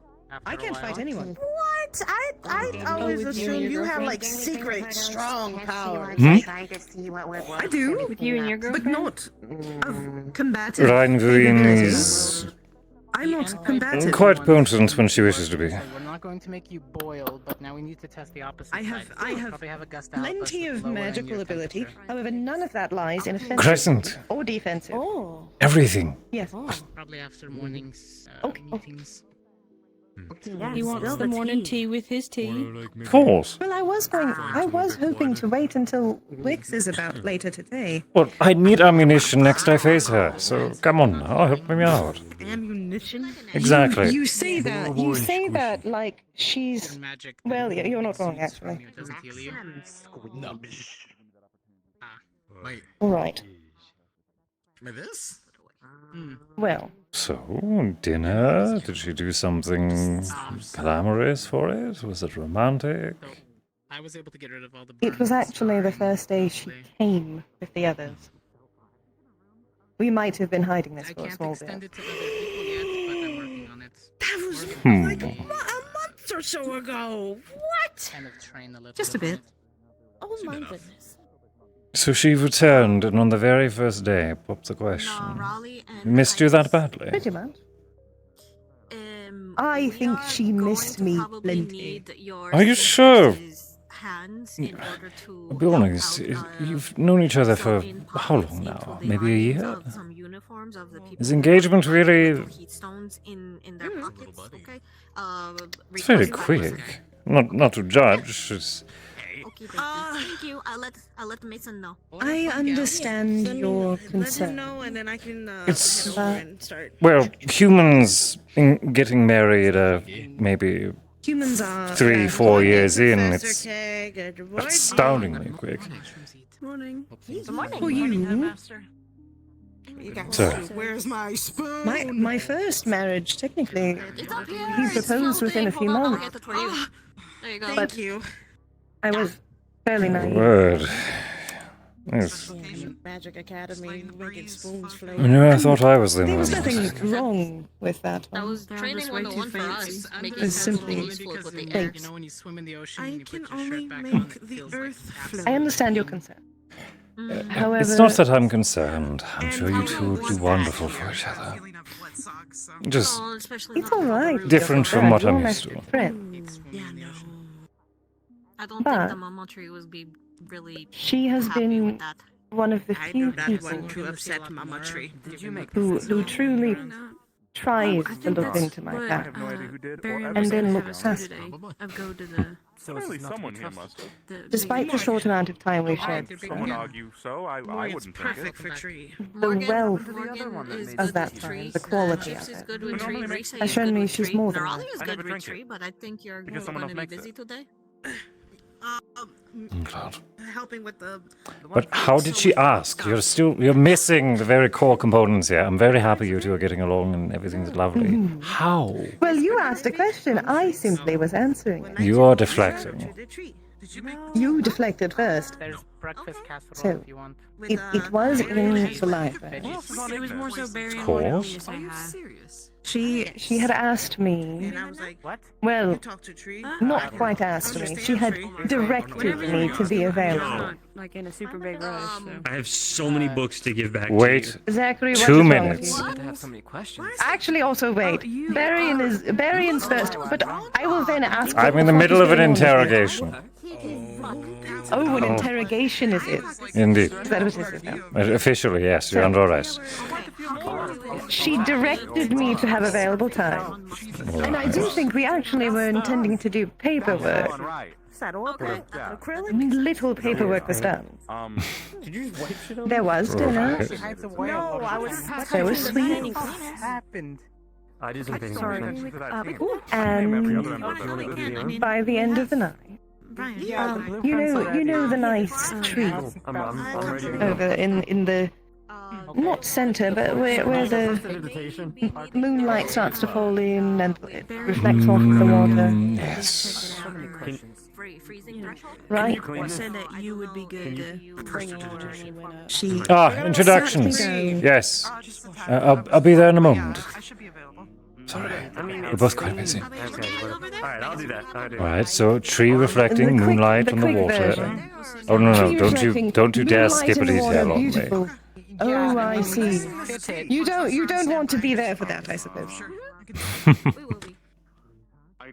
I can't fight anyone. What? I always assume you have like secret strong powers. I do. With you and your But girlfriend? not of combative. Reinveen is I'm not combative. quite potent when she wishes to be. So we're not going to make you boil, but now we need to test the opposite. I have Probably have a gust out, plenty but of lowering magical your ability. temperature. However, none of that lies in offensive Crescent. or defensive. Oh. Everything. Yes. Probably after morning's meetings. He wants the morning tea with his tea. Of course. Well, I was hoping to wait until Wix is about later today. Well, I need ammunition next I face her, so come on now, help me out. Ammunition? Exactly. You say that. You say that like she's. Well, you're not wrong actually. It doesn't heal you. No. Wait. All right. With this? Well. So, dinner? Did she do something glamorous for it? Was it romantic? I was able to get rid of all the It was actually the first day she came with the others. We might have been hiding this for a small extend bit. it to other people yet, but I'm working on it. That was like a month or so ago. What? Kind of train a little Just a bit. Oh my goodness. So she returned, and on the very first day, popped the question. Missed you that badly? Pretty much. I think she missed me plenty. Are you sure? I'll be honest, you've known each other for how long now? Maybe a year? Is engagement really... It's very quick. Not to judge, it's... Thank you. I'll let Mason know. I understand your concern. And then I can It's... start. Well, humans getting married maybe... Humans are 3-4 years in, Professor it's Keg, astoundingly quick. Morning. Good for you. Sorry. Where's my spoon? My first marriage, technically, he proposed within a few months. There you go. But Thank you. I was fairly naive. Word. Yes. Magic Academy, making spoons float. I knew I thought I was the There was one. nothing wrong with that one. That was training 101 for us. Making It's simply things float with the fake. air. You know when you swim in the ocean, I you can put your only shirt back make on. the earth float. I understand your concern. However, It's not that I'm concerned. I'm sure you two do wonderful for each other. Just it's all right. different from what I'm used to. Friends. I don't But think the mama tree would be really she has happy been with that. one of the I few do not people want to upset Mama Tree. who truly tries to look into my past and then look past it. I'll go to the. Surely someone here must have. Despite the short amount of time we've shared, Some would argue so. I wouldn't think Perfect it. for Tree. the wealth Morgan is of good that with time, trees. the quality Chips of is it, good with tree. Risa has is shown good me with she's tree. more than Nerali that. is I good never with drink tree, it. but I think you're Because going someone to else be makes busy it. today. I'm glad. Helping with the. But how did she ask? You're missing the very core components here. I'm very happy you two are getting along and everything's lovely. How? Well, you asked a question. I simply was answering it. You are deflecting. You deflected first. There's breakfast casserole So, if you want. it was in the library. It was more so Berion Course. wanted me to say hi. She had asked me. And I was like, What? Well, talk to Tree. not quite asked me. She had directed me to be available. Like in a super big rush. So. I have so many books to give back Wait. to you. Zachary, what 2 is wrong with minutes. you? I have so many questions. Actually, also wait. Barion's first, but I will then ask. I'm in the middle of an interrogation. Oh, an interrogation is it? Indeed. Is that what it is now? Officially, yes, you're under arrest. She directed me to have available time. And I do think we actually were intending to do paperwork. Little paperwork was done. Did you wipe shit on There was dinner. No, I was. There was sweets. Happened. I didn't pay attention. And by the end of the night, you know the nice tree I'm ready to go. over in the not center, but where the moonlight starts to fall in and it reflects off the water. Yes. Right? You said that you would be good to bring in She Introductions. Yes. I'll be there in a moment. Sorry. We're both quite busy. Okay, alright, I'll do that. Alright, so tree reflecting, moonlight on the water. Oh no, don't you dare skip a detail on me. Oh, I see. You don't want to be there for that, I suppose.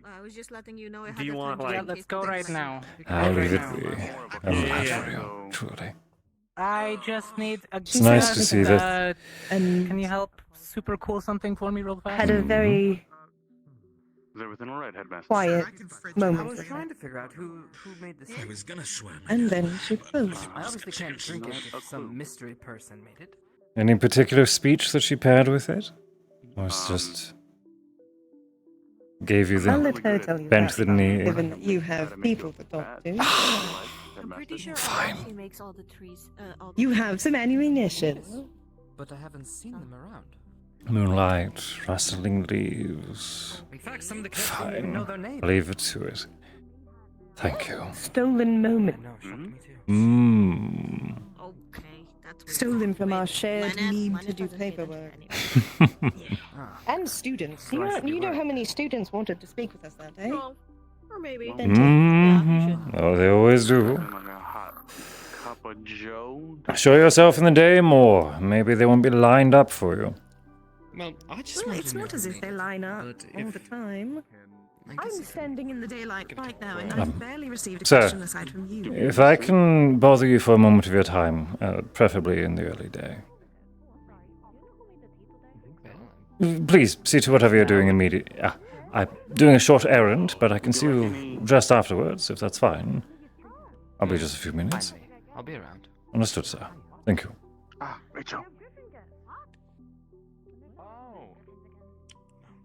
I was just letting you know. Do you want like? Yeah, let's go right now. I'll leave it be. I'm glad for you, truly. I just need a. It's nice to see that. Can you help super cool something for me real fast? Had a very Is everything alright, Headmaster? quiet I moment was with trying her. to figure out who made this. I was gonna swim. And then she proposed. I obviously can't drink it if some mystery person made it. Any particular speech that she paired with it? Or it's just gave you I'll let her tell the you bent that, the knee? given that you have people to talk to. I'm pretty sure he makes all the trees. You have some ammunition. But I haven't seen them around. Moonlight, rustling leaves. In fact, some of the cats don't even know their name. Leave it to it. Thank you. Stolen moment. Mmm. Stolen from our shared need to do paperwork. And students. You know how many students wanted to speak with us that day? Or maybe. Oh, they always do. for Joe. Show yourself in the day more. Maybe they won't be lined up for you. Well, I just Well, wanted it's to know not as if they line up but all the time. I'm standing in the daylight right now, and I've Um, barely received a Sir, question aside from you. if I can bother you for a moment of your time, preferably in the early day. Please, see to whatever you're doing immediately. I'm doing a short errand, but I can see you just afterwards, if that's fine. I'll be just a few minutes. I'll be around. Understood, sir. Thank you. Rachel.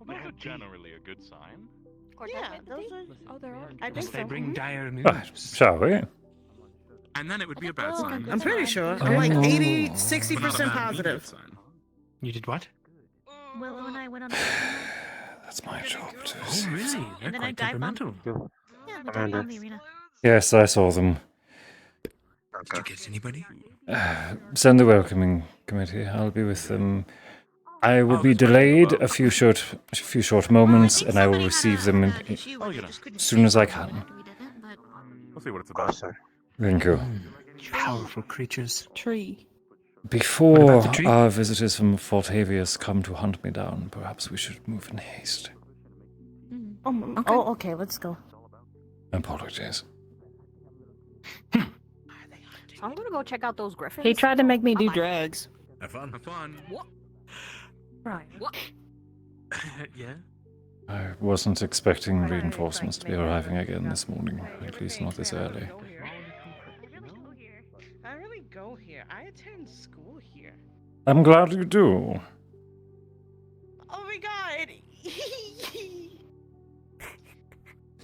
Well, that's generally a good sign. Yeah, those are. Oh, there are. I think Unless they so. bring dire Right, news. shall we? And then it would be a bad sign. I'm pretty sure. I'm like Oh. 80, But 60% not a bad positive. immediate sign. You did what? Willow and I went on That's my job to Oh, see. really? They're and then I quite dive bomb. temperamental. Yeah, we dive bomb the arena. Yes, I saw them. Did you get anybody? Send the welcoming committee. I'll be with them. I will be delayed a few short moments, and I will receive them as soon as I can. We'll see what it's about. Thank you. Powerful creatures. Tree. Before the tree? our visitors from Fort Havius come to hunt me down, perhaps we should move in haste. Okay, let's go. Apologies. I'm gonna go check out those griffins. He tried to make me do drugs. Have fun. Have fun. What? Right. What? Yeah? I wasn't expecting reinforcements to be arriving again this morning, at least not this early. I really go here. I attend school here. I'm glad you do. Oh my god!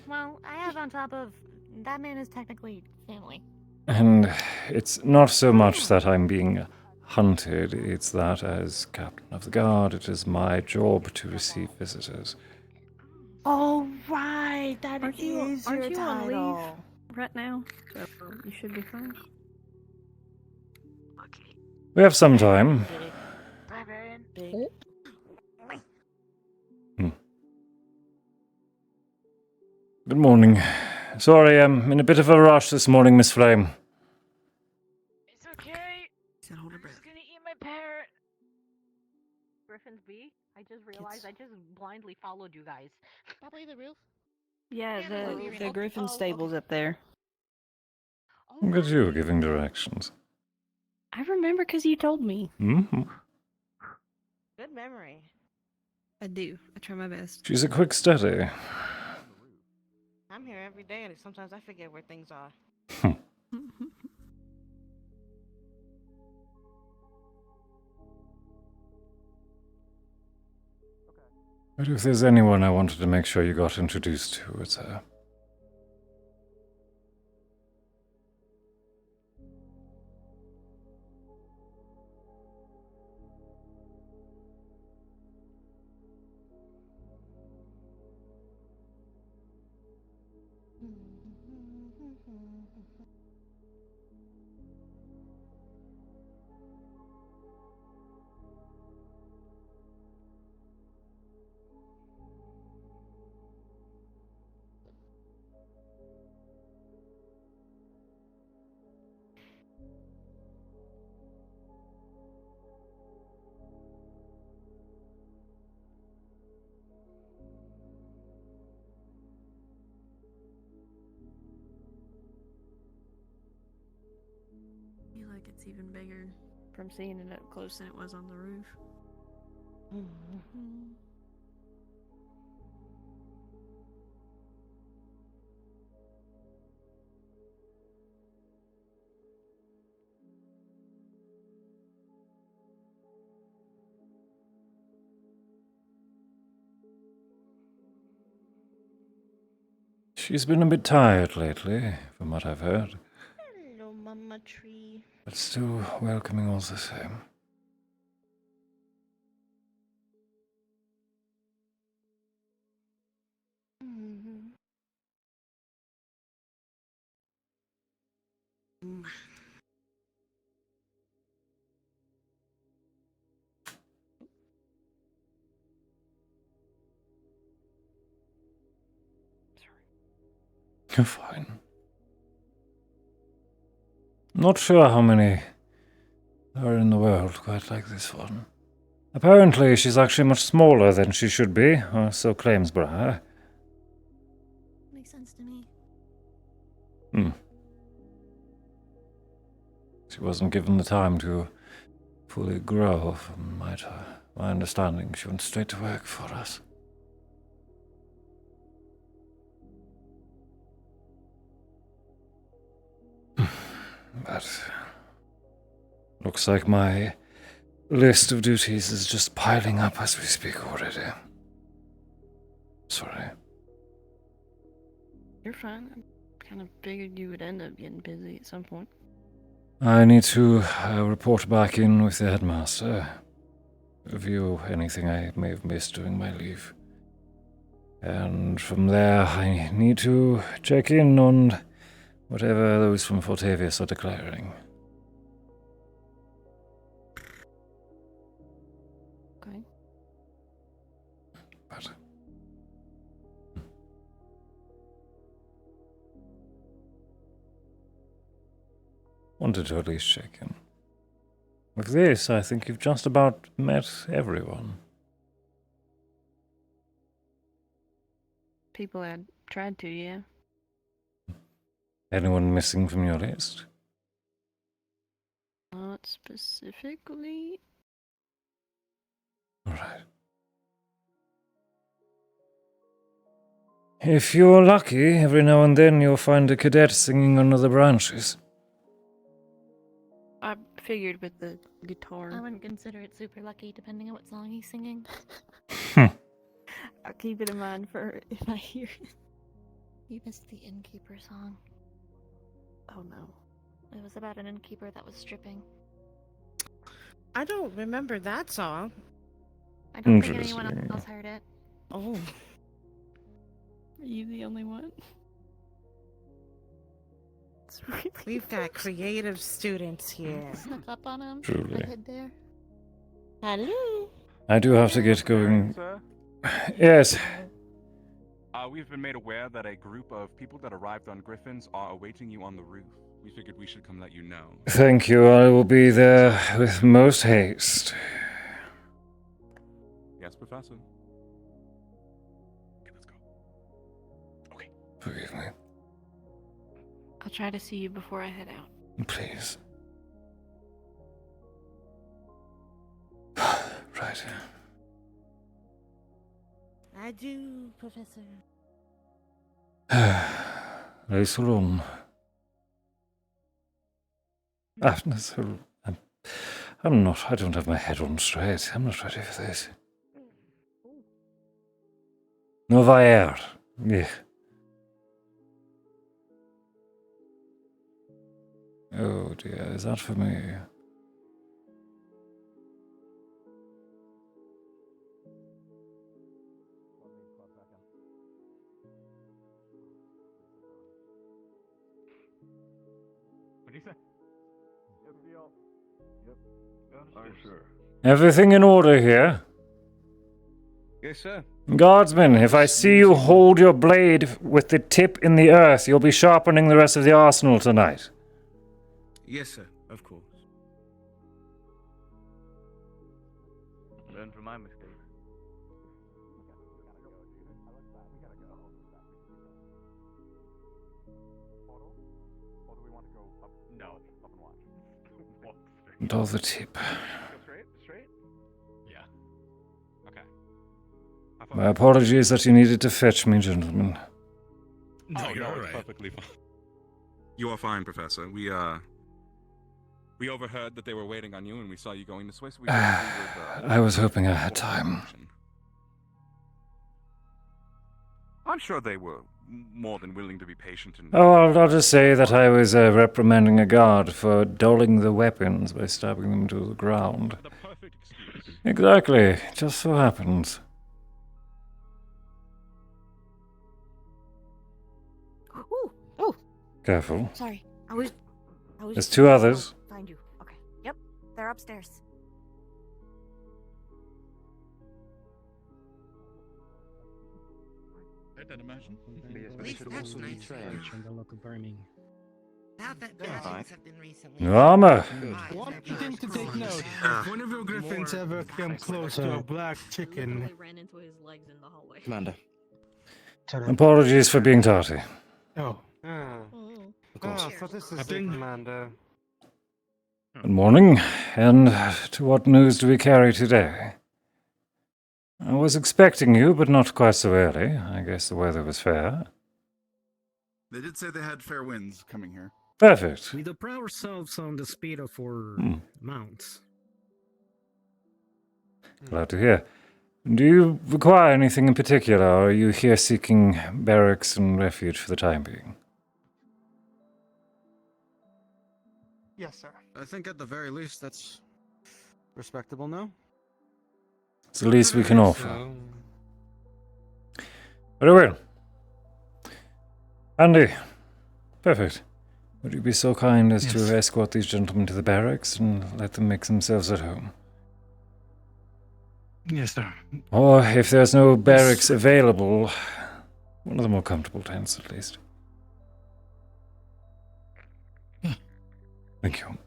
Well, I have on top of that man is technically family. And it's not so much that I'm being hunted, it's that as captain of the guard, it is my job to receive visitors. Oh right, that Aren't is you your on title. leave Right now, so you should be fine. We have some time. Bye, Berion. Good morning. Sorry, I'm in a bit of a rush this morning, Miss Flame. It's okay. I'm just gonna eat my parrot. Griffin's B? I just realized I just blindly followed you guys. Probably the roof. Yeah, the Griffin stable's up there. Look at you giving directions. I remember because you told me. Mm-hmm. Good memory. I do. I try my best. She's a quick study. I'm here every day, and sometimes I forget where things are. But if there's anyone I wanted to make sure you got introduced to, it's her. I feel like it's even bigger from seeing it up close than it was on the roof. She's been a bit tired lately, from what I've heard. Hello, Mama Tree. But still welcoming all the same. You're fine. Not sure how many are in the world quite like this one. Apparently, she's actually much smaller than she should be, or so claims Briar. Makes sense to me. She wasn't given the time to fully grow, from my understanding. She went straight to work for us. But looks like my list of duties is just piling up as we speak already. Sorry. You're fine. I kind of figured you would end up getting busy at some point. I need to report back in with the headmaster. Review anything I may have missed during my leave. And from there, I need to check in on whatever those from Fortavius are declaring. Okay. But wanted to at least check in. With this, I think you've just about met everyone. People had tried to, yeah. Anyone missing from your list? Not specifically. Alright. If you're lucky, every now and then you'll find a cadet singing under the branches. I figured with the guitar. I wouldn't consider it super lucky, depending on what song he's singing. I'll keep it in mind for if I hear it. You missed the innkeeper song. Oh no. It was about an innkeeper that was stripping. I don't remember that song. I don't think anyone else heard it. Oh. Are you the only one? Really We've got creative students here. Snuck up on him. Truly. I hid there. Hello. I do have to get going. Yes. We've been made aware that a group of people that arrived on Griffins are awaiting you on the roof. We figured we should come let you know. Thank you. I will be there with most haste. Yes, Professor. Okay, let's go. Okay. Forgive me. I'll try to see you before I head out. Please. Right. I do, Professor. Lay så lång. I'm not, I don't have my head on straight. I'm not ready for this. Nova air. Yeah. Oh dear, is that for me? What do you say? Aye, sir. Everything in order here? Yes, sir. Guardsmen, if I see you hold your blade with the tip in the earth, you'll be sharpening the rest of the arsenal tonight. Yes, sir. Of course. Learn from my mistakes. No. And all the tip. Straight? Yeah. Okay. My apologies that you needed to fetch me, gentlemen. No, you're all right. Perfectly fine. You are fine, Professor. We overheard that they were waiting on you, and we saw you going this way, so we I was hoping I had time. I'm sure they were more than willing to be patient and... Oh, I'll just say that I was reprimanding a guard for dulling the weapons by stabbing them to the ground. The perfect excuse. Exactly. Just so happens. Ooh, oh. Careful. Sorry. I was There's two others. Find you. Okay. Yep. They're upstairs. I can imagine. At least that's nice. And the local burning. That doubt that bad things have been recently. Armor. One thing to take note: if one of your griffins ever came close to a black chicken, Ran into his legs in the hallway. Commander. Apologies for being tardy. Oh. Of course. So this is the commander. Good morning, and to what news do we carry today? I was expecting you, but not quite so early. I guess the weather was fair. They did say they had fair winds coming here. Perfect. We do pride ourselves on the speed of our mounts. Glad to hear. Do you require anything in particular, or are you here seeking barracks and refuge for the time being? Yes, sir. I think at the very least that's respectable, no? It's the least we can offer. Very well. Andy, perfect. Would you be so kind as to escort these gentlemen to the barracks and let them make themselves at home? Yes, sir. Or if there's no barracks available, one of the more comfortable tents at least. Thank you.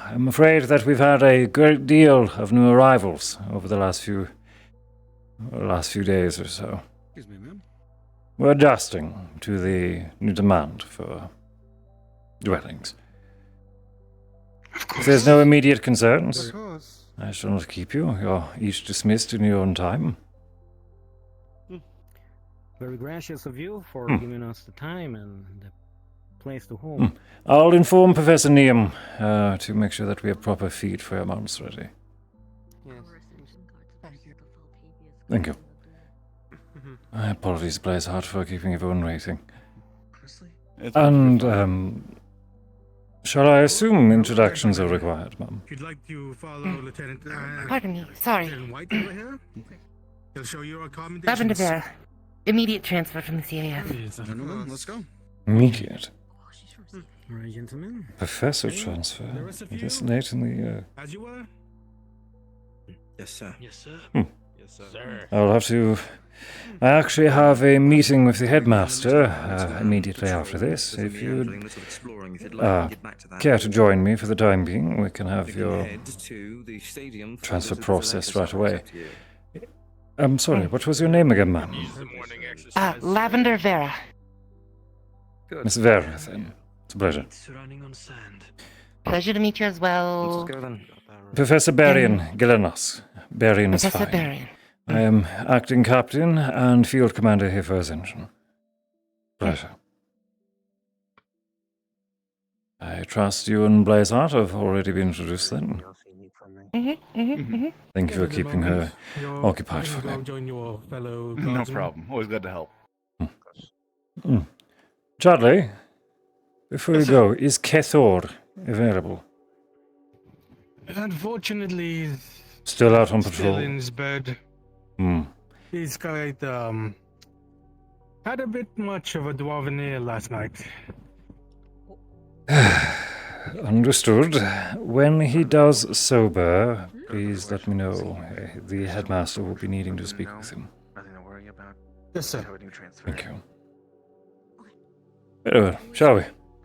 I'm afraid that we've had a great deal of new arrivals over the last few days or so. Excuse me, ma'am. We're adjusting to the new demand for dwellings. If there's no immediate concerns, I shall not keep you. You're each dismissed in your own time. Very gracious of you for giving us the time and the place to hold. I'll inform Professor Neum to make sure that we have proper feed for your mounts ready. Yes. Thank you. My apologies, Blazeheart, for keeping everyone waiting. And, shall I assume introductions are required, Mum? If you'd like to follow Lieutenant... Pardon me, sorry. Lieutenant White over here, he'll show you our commendations. Lavender Bear. Immediate transfer from the CAF. Gentlemen, let's go. Immediate. Right, gentlemen. Professor transfer? This late in the... As you were? Yes, sir. Yes, sir. Yes, sir. I'll have to... I actually have a meeting with the headmaster immediately after this. If you'd care to join me for the time being, we can have your transfer processed right away. I'm sorry, what was your name again, ma'am? Lavender Vera. Miss Vera, then. It's a pleasure. Pleasure to meet you as well. Let's go then. Professor Berion Gillenos. Berion is Professor fine. Berion. I am acting captain and field commander here for Ascension. Pleasure. I trust you and Blazeheart have already been introduced then. Thank you for keeping her occupied for me. No problem. Always glad to help. Chadley, before you go, is Kethor available? Unfortunately, Still out on still patrol? in his bed. He's quite, had a bit much of a dwarven ale last night. Understood. When he does sober, please let me know. The headmaster will be needing to speak with him. Nothing to worry about. Yes, sir. Thank you. Very well, shall we?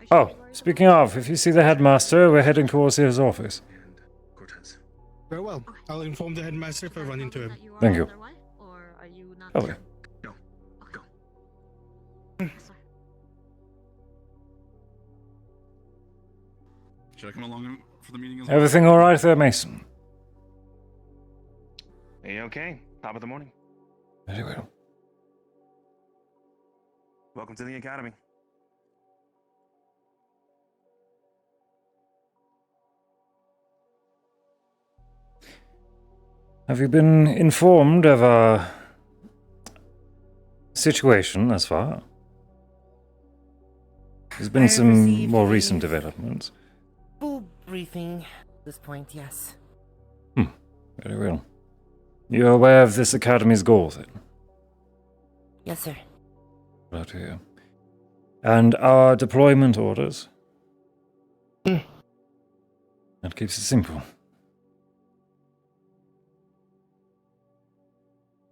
Oh, speaking of, if you see the headmaster, we're heading towards his office. Very well. I'll inform the headmaster if I run into him. Thank you. Okay. Should I come along for the meeting as well? Everything all right there, Mason? Okay. Top of the morning. Very well. Welcome to the academy. Have you been informed of our situation thus far? There's been some more recent developments. Full briefing at this point, yes. Very well. You're aware of this academy's goals, then? Yes, sir. Glad to hear. And our deployment orders? That keeps it simple.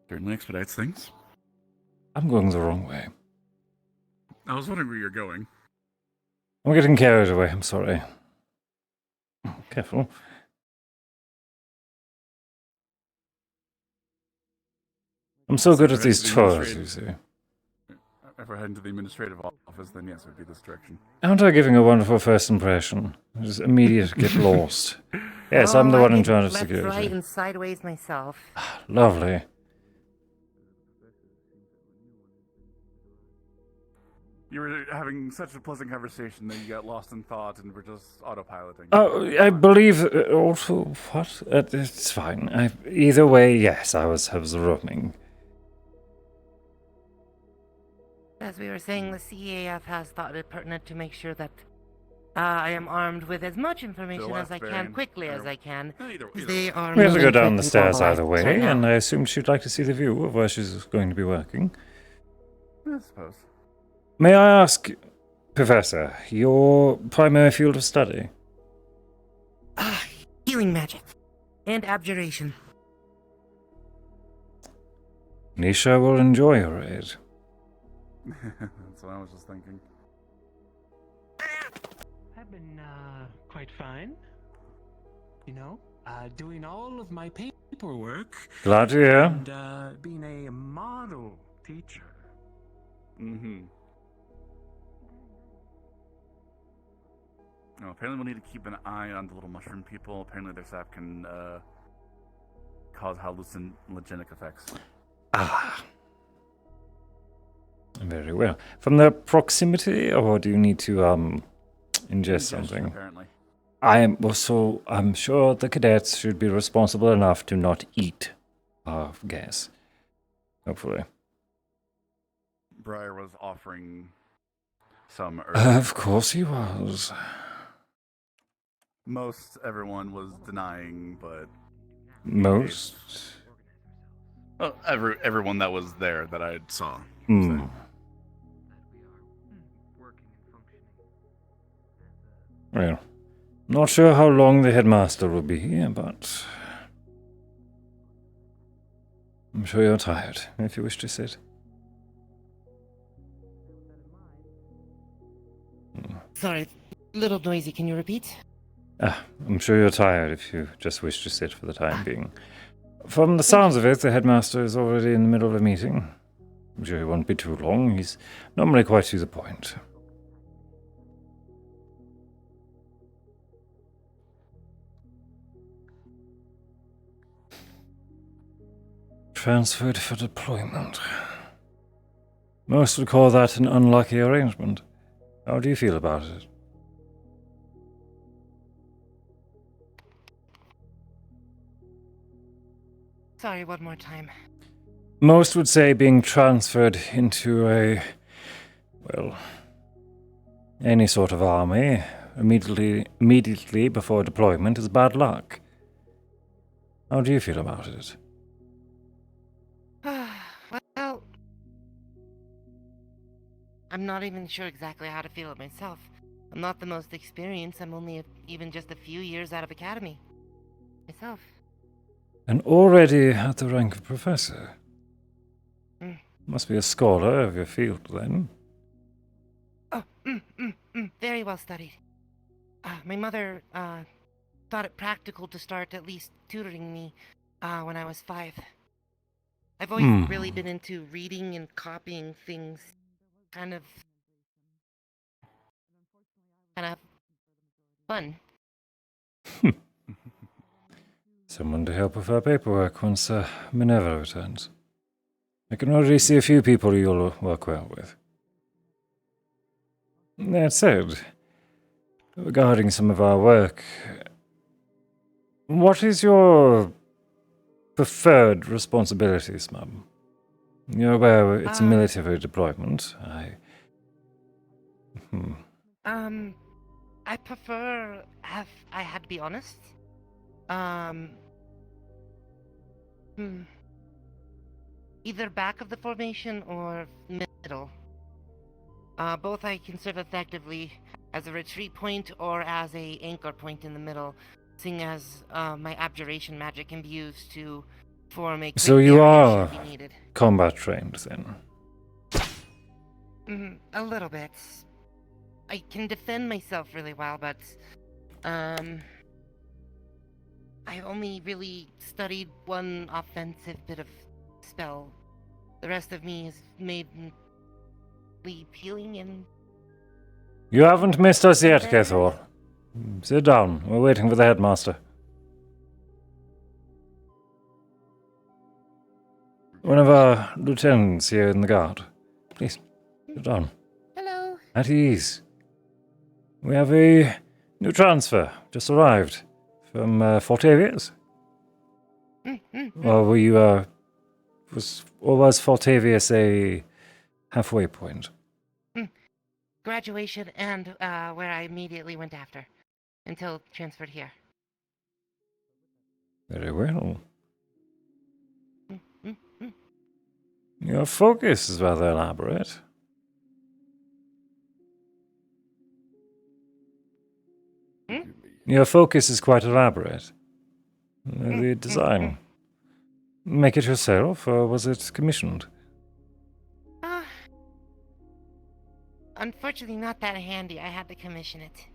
Certainly expedites things. I'm going the wrong way. I was wondering where you're going. I'm getting carried away, I'm sorry. Careful. I'm so good at these tours, you see. If we're heading to the administrative office, then yes, it would be this direction. Aren't I giving a wonderful first impression? Just immediate get lost. Yes, I'm the one in charge of left, security. right, and sideways myself. Lovely. You were having such a pleasant conversation that you got lost in thought and were just autopiloting. Oh, I believe also what? It's fine. Either way, yes, I was roaming. As we were saying, the CAF has thought it pertinent to make sure that I am armed with as much information as I can, quickly as I can. They are. We have to go down the stairs either right way, now. and I assume she'd like to see the view of where she's going to be working. I suppose. May I ask, Professor, your primary field of study? Healing magic and abjuration. Nisha will enjoy your aid. That's what I was just thinking. I've been quite fine. You know, doing all of my paperwork. Glad to hear. And being a model teacher. Mm-hmm. No, apparently we'll need to keep an eye on the little mushroom people. Apparently their sap can cause hallucinogenic effects. Ah. Very well. From their proximity, or do you need to ingest something? Apparently. I'm sure the cadets should be responsible enough to not eat gas. Hopefully. Briar was offering some Of course he was. Most everyone was denying, but most. Well, everyone that was there that I saw. Hmm. Well, not sure how long the headmaster will be here, but I'm sure you're tired, if you wish to sit. Sorry, little noisy. Can you repeat? I'm sure you're tired if you just wish to sit for the time being. From the sounds of it, the headmaster is already in the middle of a meeting. I'm sure he won't be too long. He's normally quite to the point. Transferred for deployment. Most would call that an unlucky arrangement. How do you feel about it? Sorry, one more time. Most would say being transferred into any sort of army immediately before deployment is bad luck. How do you feel about it? Well, I'm not even sure exactly how to feel it myself. I'm not the most experienced. I'm only even just a few years out of academy myself. And already at the rank of professor? Mm. Must be a scholar of your field, then. Oh, very well studied. My mother thought it practical to start at least tutoring me when I was 5. I've always really been into reading and copying things, kind of fun. Someone to help with our paperwork once Minerva returns. I can already see a few people you'll work well with. That said, regarding some of our work, what is your preferred responsibilities, Mum? You're aware it's a military deployment. I prefer, I had to be honest, either back of the formation or middle. Both I can serve effectively as a retreat point or as a anchor point in the middle, seeing as my abjuration magic can be used to form a quick So you barrier are should be needed. combat trained, then? A little bit. I can defend myself really well, but I've only really studied one offensive bit of spell. The rest of me is mainly healing and... You haven't missed us yet, Kethor. Sit down. We're waiting for the headmaster. One of our lieutenants here in the guard. Please, sit down. Hello. At ease. We have a new transfer just arrived from Fortavius. Or were you, was Fortavius a halfway point? Graduation and where I immediately went after, until transferred here. Very well. Your focus is rather elaborate. Your focus is quite elaborate. The design. Make it yourself, or was it commissioned? Unfortunately not that handy. I had to commission it.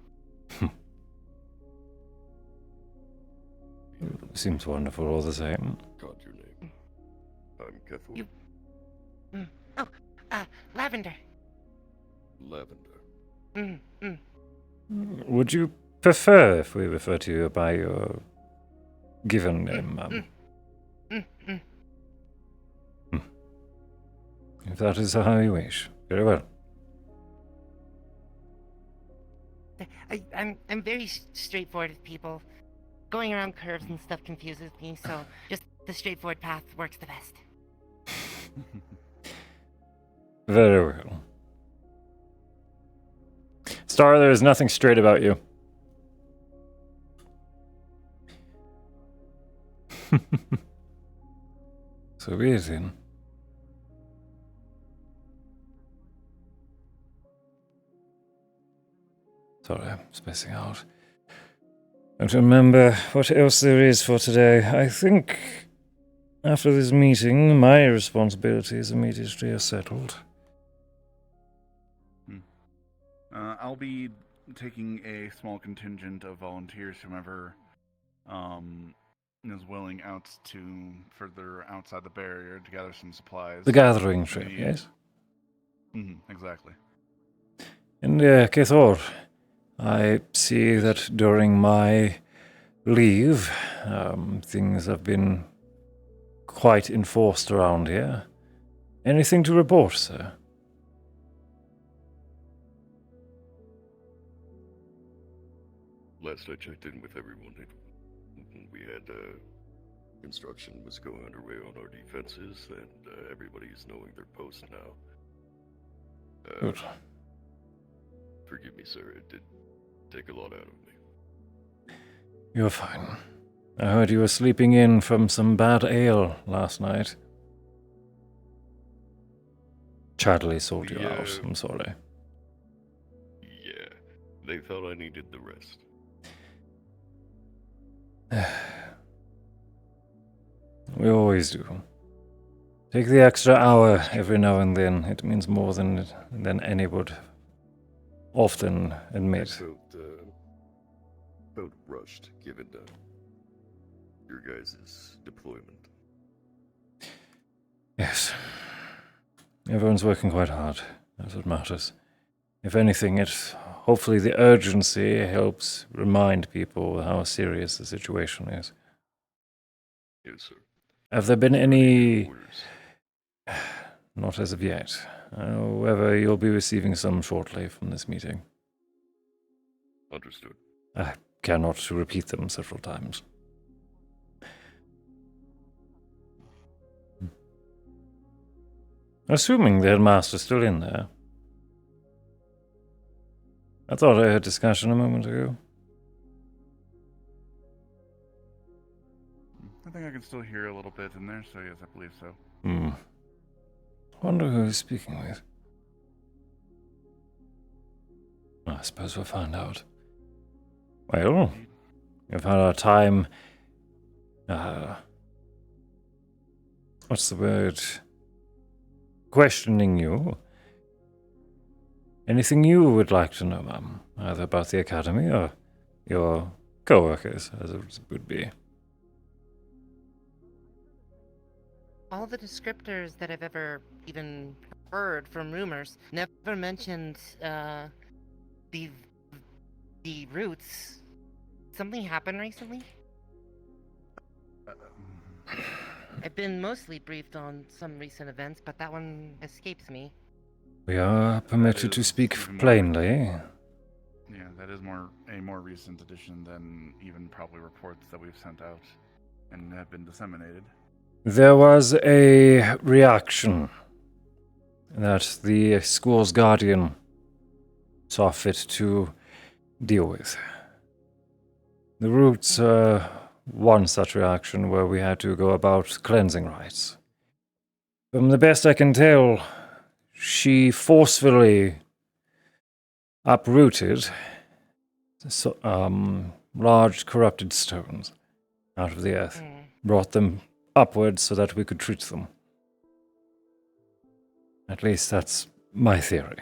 Seems wonderful all the same. Called your name. I'm Kethor. You... Lavender. Lavender. Would you prefer if we refer to you by your given name, If that is how you wish. Very well. I'm very straightforward with people. Going around curves and stuff confuses me, so just the straightforward path works the best. Very well. Star, there is nothing straight about you. So be it then. Sorry, I'm spacing out. Don't remember what else there is for today. I think after this meeting, my responsibilities immediately are settled. I'll be taking a small contingent of volunteers, whomever is willing, out to further outside the barrier to gather some supplies. The gathering trip, yes? Exactly. And Kethor, I see that during my leave, things have been quite enforced around here. Anything to report, sir? Last I checked in with everyone, we had construction was going underway on our defenses, and everybody's knowing their posts now. Good. Forgive me, sir. It did take a lot out of me. You're fine. I heard you were sleeping in from some bad ale last night. Chadley sold you out. I'm sorry. Yeah, they thought I needed the rest. We always do. Take the extra hour every now and then. It means more than any would often admit. I felt rushed given your guys' deployment. Yes. Everyone's working quite hard. That's what matters. If anything, hopefully the urgency helps remind people how serious the situation is. Yes, sir. Have there been any... Not as of yet. However, you'll be receiving some shortly from this meeting. Understood. I cannot repeat them several times. Assuming the headmaster's still in there. I thought I heard discussion a moment ago. I think I can still hear a little bit in there, so yes, I believe so. Wonder who he's speaking with. I suppose we'll find out. Well, we've had our time... what's the word? Questioning you. Anything you would like to know, ma'am? Either about the Academy or your co-workers, as it would be. All the descriptors that I've ever even heard from rumors never mentioned the roots. Something happened recently? I've been mostly briefed on some recent events, but that one escapes me. We are permitted to speak even more plainly. Yeah, that is a more recent addition than even probably reports that we've sent out and have been disseminated. There was a reaction that the school's guardian saw fit to deal with. The roots one such reaction where we had to go about cleansing rites. From the best I can tell, she forcefully uprooted large corrupted stones out of the earth, brought them upwards so that we could treat them. At least that's my theory.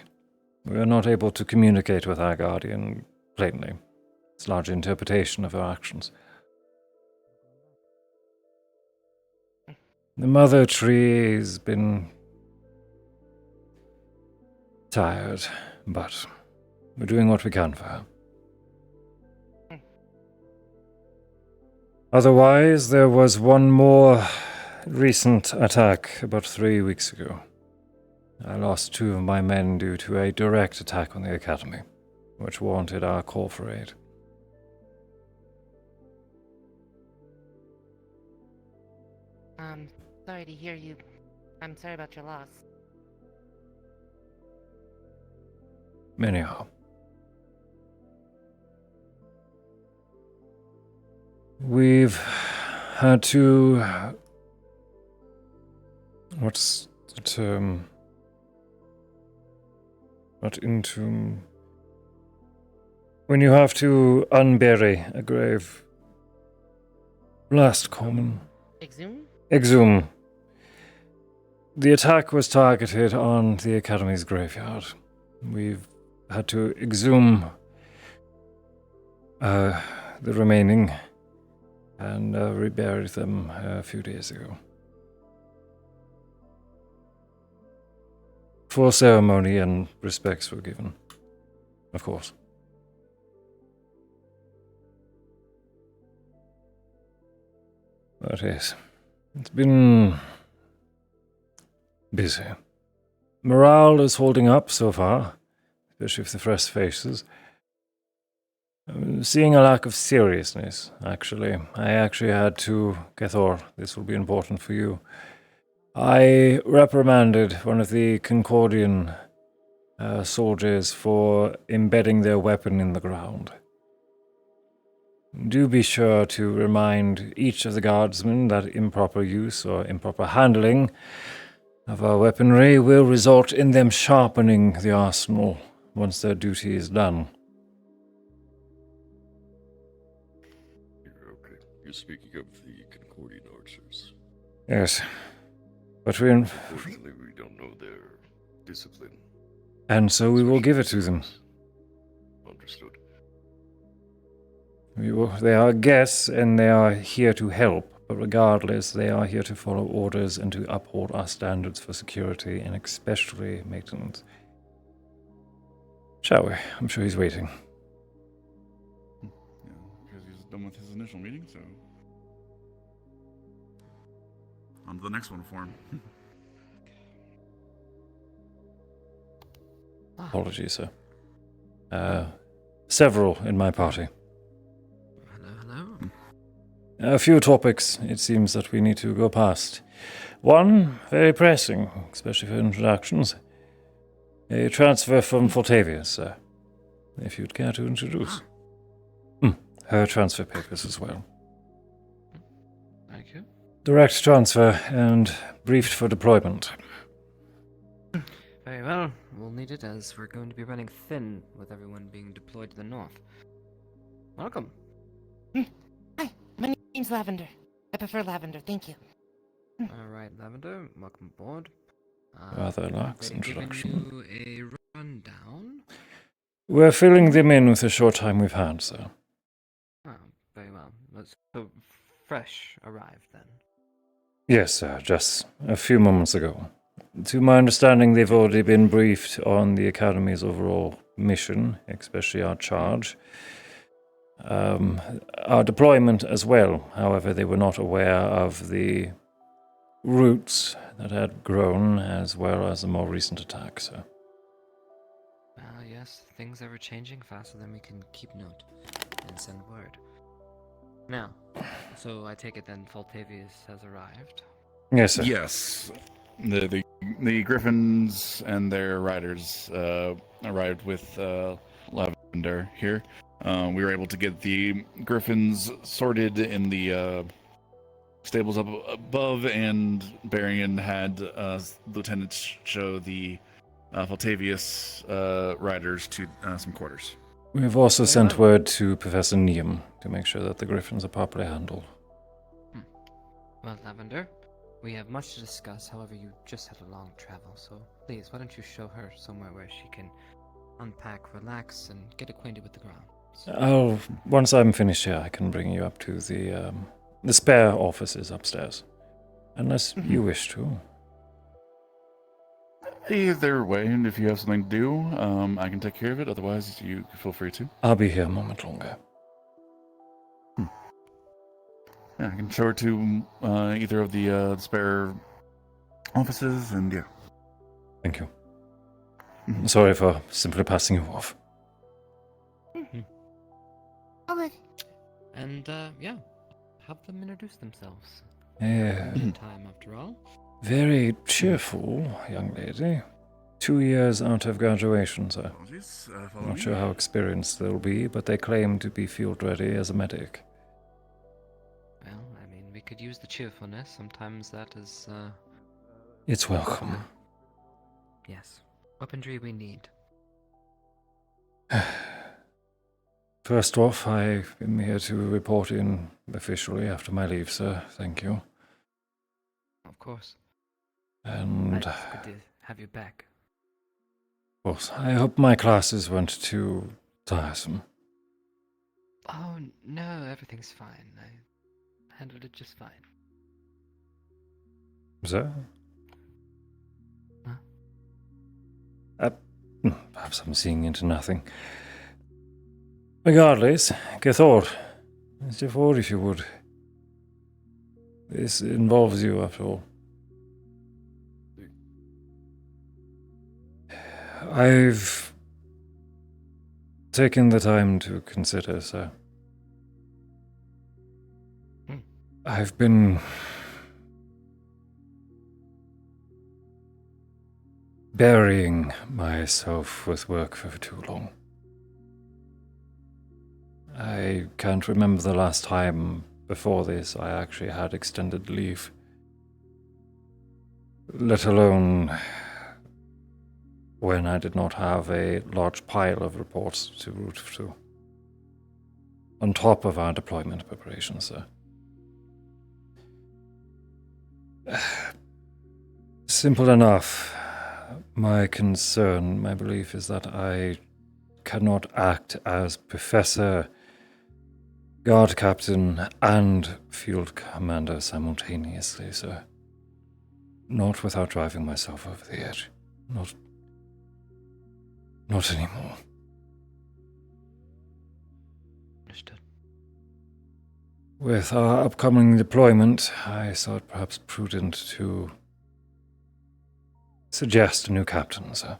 We are not able to communicate with our guardian plainly. It's large interpretation of her actions. The mother tree has been tired, but we're doing what we can for her. Otherwise, there was one more recent attack about 3 weeks ago. I lost 2 of my men due to a direct attack on the Academy, which warranted our call for aid. Sorry to hear you. I'm sorry about your loss. Anyhow. We've had to... What's the term? Not entomb. When you have to unbury a grave. Last common. Exhume? Exhume. The attack was targeted on the Academy's graveyard. We've had to exhume the remaining and rebury them a few days ago. Full ceremony and respects were given, of course. But yes, it's been busy. Morale is holding up so far, especially with the fresh faces. I'm seeing a lack of seriousness, actually. I actually had to... Kethor, this will be important for you. I reprimanded one of the Concordian soldiers for embedding their weapon in the ground. Do be sure to remind each of the guardsmen that improper use or improper handling of our weaponry will result in them sharpening the arsenal once their duty is done. Okay. You're speaking of the Concordian archers. Yes. But we... Unfortunately, we don't know their discipline. And so we will give it to them. Understood. They are guests and they are here to help, but regardless, they are here to follow orders and to uphold our standards for security and especially maintenance. Shall we? I'm sure he's waiting. Yeah, because he's done with his initial meeting, so... On to the next one for him. Apologies, sir. Several in my party. Hello. A few topics, it seems, that we need to go past. One, very pressing, especially for introductions. A transfer from Fortavius, sir. If you'd care to introduce. Her transfer papers as well. Thank you. Direct transfer and briefed for deployment. Very well. We'll need it as we're going to be running thin with everyone being deployed to the north. Welcome. Hi, my name's Lavender. I prefer Lavender, thank you. Alright, Lavender, welcome aboard. Rather lax Giving introduction. you a run down? We're filling them in with the short time we've had, sir. Oh, very well. So fresh arrived then. Yes, sir, just a few moments ago. To my understanding, they've already been briefed on the Academy's overall mission, especially our charge. Our deployment as well. However, they were not aware of the roots that had grown, as well as the more recent attack, sir. Well, yes, things are changing faster than we can keep note and send word. Now, so I take it then Faltavius has arrived? Yes, sir. Yes. The Griffins and their riders arrived with Lavender here. We were able to get the Griffins sorted in the stables up above, and Berion had lieutenants show the Faltavius riders to some quarters. We've also sent word to Professor Neum to make sure that the Griffins are properly handled. Well, Lavender, we have much to discuss. However, you just had a long travel, so please, why don't you show her somewhere where she can unpack, relax, and get acquainted with the ground. Once I'm finished here, I can bring you up to the spare offices upstairs. Unless you wish to. Either way, and if you have something to do, I can take care of it. Otherwise, you feel free to. I'll be here a moment longer. Yeah, I can show her to either of the spare offices, and yeah. Thank you. Sorry for simply passing you off. And, yeah, have them introduce themselves. Yeah. Time, after all. Very cheerful, young lady. 2 years out of graduation, sir. I'm not sure how experienced they'll be, but they claim to be field ready as a medic. Well, I mean, we could use the cheerfulness. Sometimes that is, It's welcome. Yes. Weaponry we need. First off, I've been here to report in officially after my leave, sir. Thank you. Of course. And It's good to have you back. Of course, I hope my classes weren't too tiresome. Oh, no, everything's fine. I handled it just fine. Sir? Huh? Perhaps I'm seeing into nothing. Regardless, Gethord, step forward if you would. This involves you, after all. I've taken the time to consider, sir. I've been burying myself with work for too long. I can't remember the last time before this I actually had extended leave. Let alone when I did not have a large pile of reports to root through. On top of our deployment preparations, sir. Simple enough. My concern, my belief is that I cannot act as professor, guard captain, and field commander simultaneously, sir. Not without driving myself over the edge. Not anymore. Understood. With our upcoming deployment, I thought perhaps prudent to suggest a new captain, sir.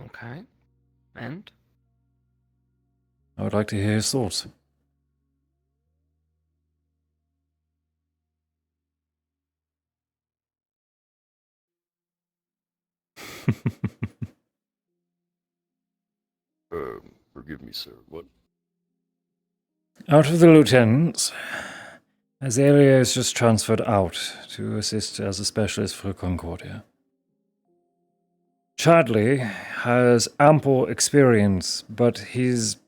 Okay. And? I would like to hear his thoughts. Forgive me, sir. What? Out of the lieutenants, Azalea is just transferred out to assist as a specialist for Concordia. Chadley has ample experience, but his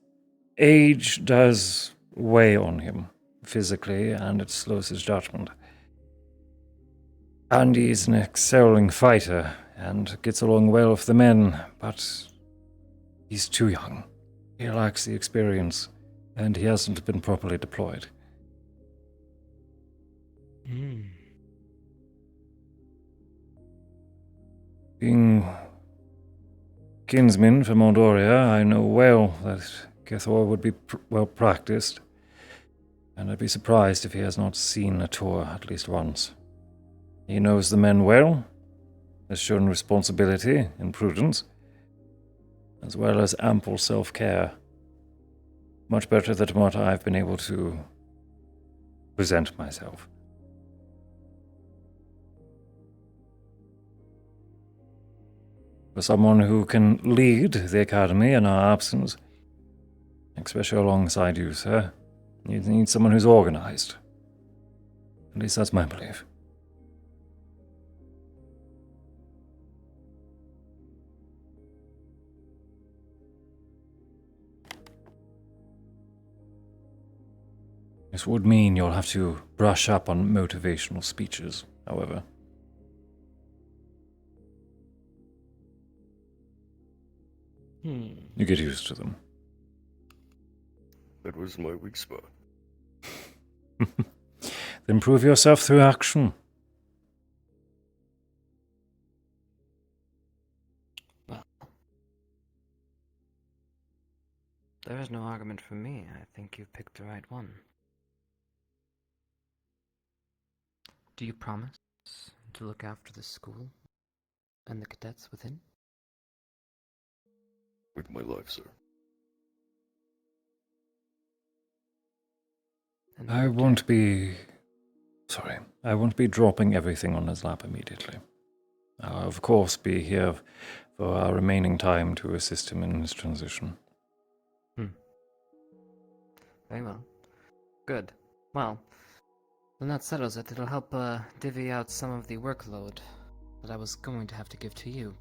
age does weigh on him physically, and it slows his judgment. Andy's an excelling fighter and gets along well with the men, but he's too young. He lacks the experience, and he hasn't been properly deployed. Being kinsman from Mondoria, I know well that Kethor would be well practiced, and I'd be surprised if he has not seen a tour at least once. He knows the men well, has shown responsibility and prudence, as well as ample self-care. Much better than what I've been able to present myself. For someone who can lead the Academy in our absence, especially alongside you, sir, you need someone who's organized. At least that's my belief. This would mean you'll have to brush up on motivational speeches, however. You get used to them. That was my weak spot. Then prove yourself through action. Well, there is no argument for me. I think you picked the right one. Do you promise to look after the school and the cadets within? With my life, sir. I won't be dropping everything on his lap immediately. I'll, of course, be here for our remaining time to assist him in his transition. Very well. Good. Well, then that settles it. It'll help divvy out some of the workload that I was going to have to give to you.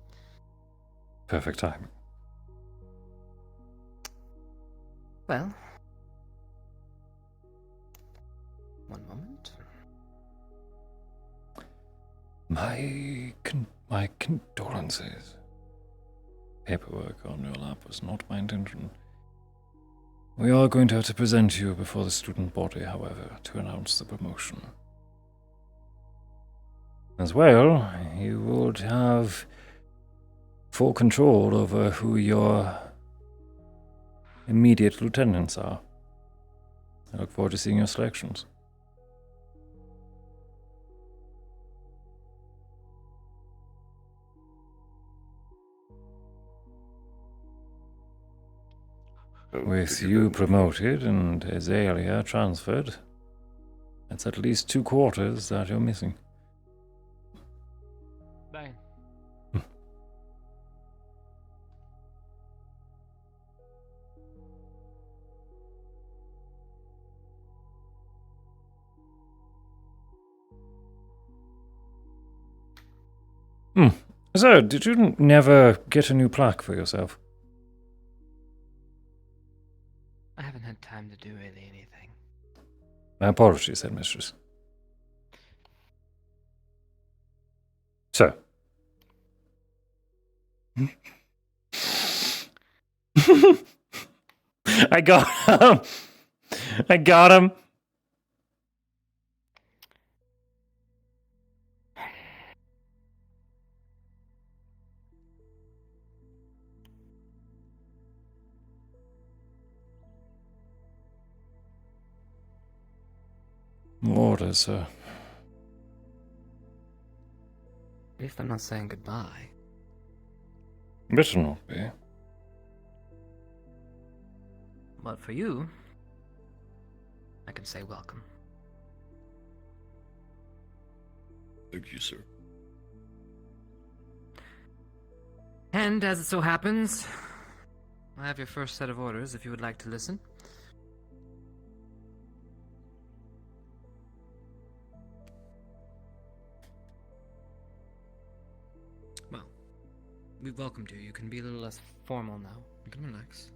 Perfect timing. Well, one moment. My condolences. Paperwork on your lap was not my intention. We are going to have to present you before the student body, however, to announce the promotion. As well, you would have full control over who your immediate lieutenants are. I look forward to seeing your selections. With you promoted and Azalea transferred, that's at least 2 quarters that you're missing. Bang. So, did you never get a new plaque for yourself? I haven't had time to do really anything. My apologies, headmistress. So. I got him! I got him! Orders, sir. At least I'm not saying goodbye. Better not be. But for you, I can say welcome. Thank you, sir. And as it so happens, I have your first set of orders if you would like to listen. Well, we've welcomed you. You can be a little less formal now. You can relax.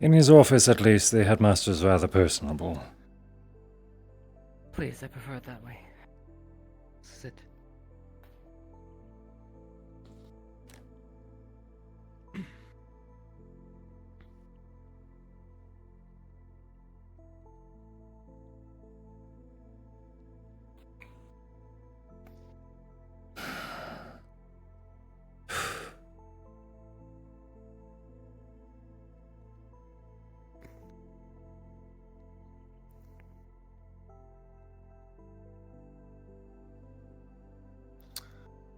In his office, at least, the headmaster's rather personable. Please, I prefer it that way. Sit.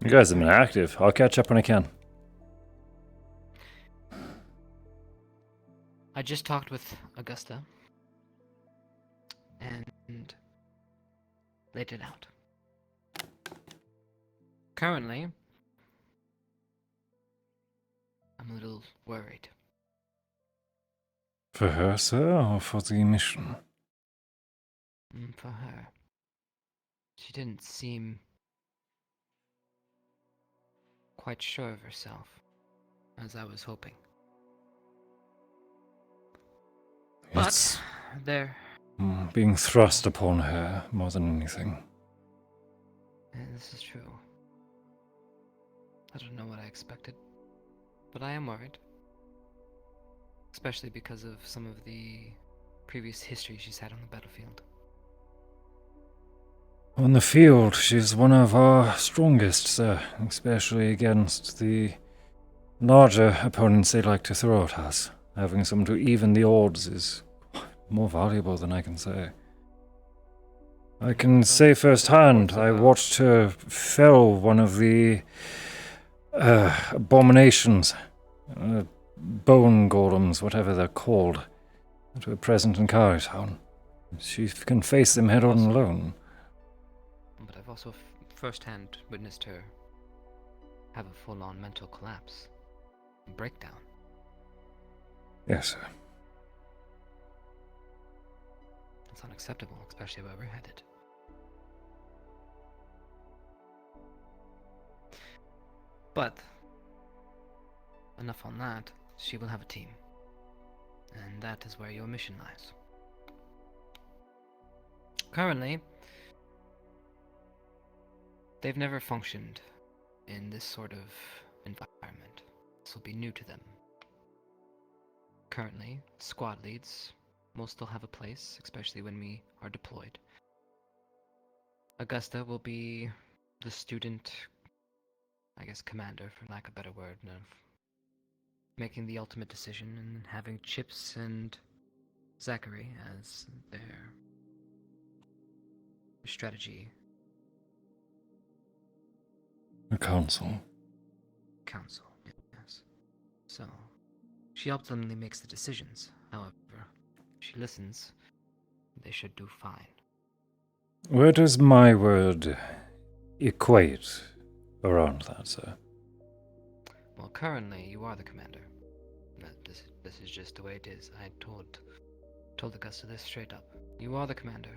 You guys have been active. I'll catch up when I can. I just talked with Augusta and laid it out. Currently, I'm a little worried. For her, sir, or for the mission? For her. She didn't seem quite sure of herself, as I was hoping. It's But there. being thrust upon her more than anything. This is true. I don't know what I expected, but I am worried. Especially because of some of the previous history she's had on the battlefield. On the field, she's one of our strongest, sir, especially against the larger opponents they like to throw at us. Having someone to even the odds is more valuable than I can say. I can say firsthand, I watched her fell one of the abominations, bone golems, whatever they're called, that were present in Carytown. She can face them head on alone. But I've also firsthand witnessed her have a full-on mental collapse, a breakdown. Yes, sir. It's unacceptable, especially where we're headed. But enough on that. She will have a team, and that is where your mission lies. Currently, they've never functioned in this sort of environment. This will be new to them. Currently, squad leads will still have a place, especially when we are deployed. Augusta will be the student, I guess, commander, for lack of a better word, of making the ultimate decision and having Chips and Zachary as their strategy. The council. Council, yes. So, she ultimately makes the decisions. However, if she listens, they should do fine. Where does my word equate around that, sir? Well, currently, you are the commander. This is just the way it is. I told Augusta this straight up. You are the commander.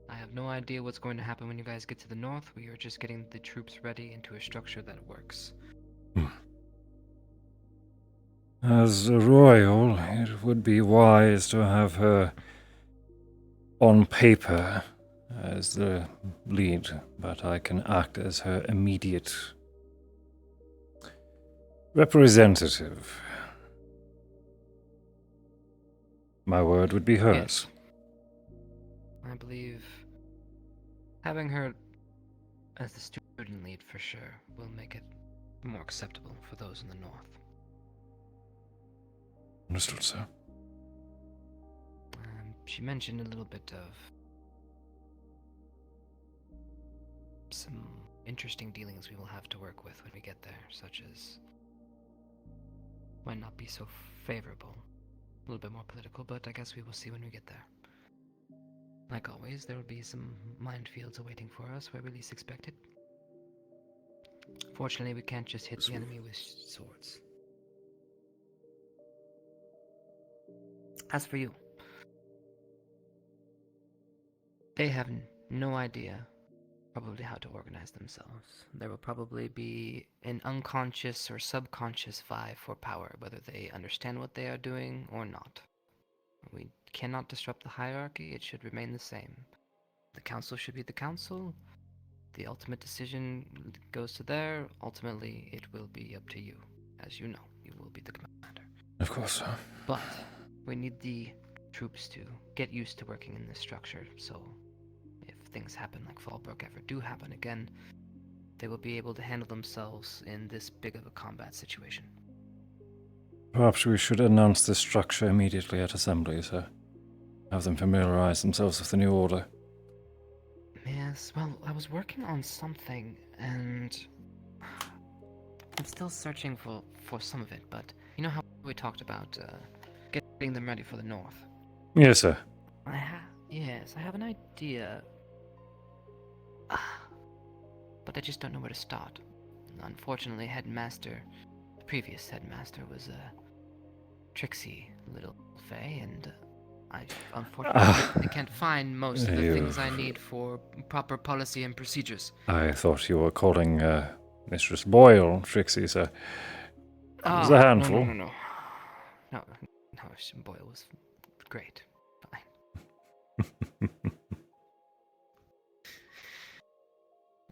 I have no idea what's going to happen when you guys get to the north. We are just getting the troops ready into a structure that works. As a royal, it would be wise to have her on paper as the lead, but I can act as her immediate representative. My word would be hers. Yes. I believe having her as the student lead for sure will make it more acceptable for those in the north. Understood, sir. She mentioned a little bit of some interesting dealings we will have to work with when we get there, such as might not be so favorable. A little bit more political, but I guess we will see when we get there. Like always, there will be some minefields awaiting for us where we least expect it. Fortunately, we can't just hit the enemy with swords. As for you, they have no idea probably how to organize themselves. There will probably be an unconscious or subconscious vie for power, whether they understand what they are doing or not. We cannot disrupt the hierarchy, it should remain the same. the council should be the council. The ultimate decision goes to there. Ultimately, it will be up to you. As you know, you will be the commander. Of course, sir. But we need the troops to get used to working in this structure, so if things happen like Fallbrook ever do happen again, they will be able to handle themselves in this big of a combat situation. Perhaps we should announce this structure immediately at assembly, sir. Have them familiarize themselves with the new order. Yes, well, I was working on something, and I'm still searching for some of it, but you know how we talked about getting them ready for the north? Yes, sir. Yes, I have an idea. But I just don't know where to start. Unfortunately, the previous headmaster was a tricksy little fae, and I unfortunately can't find most of the things I need for proper policy and procedures. I thought you were calling Mistress Boyle Trixie, sir. It was a handful. No, Boyle was great. Fine.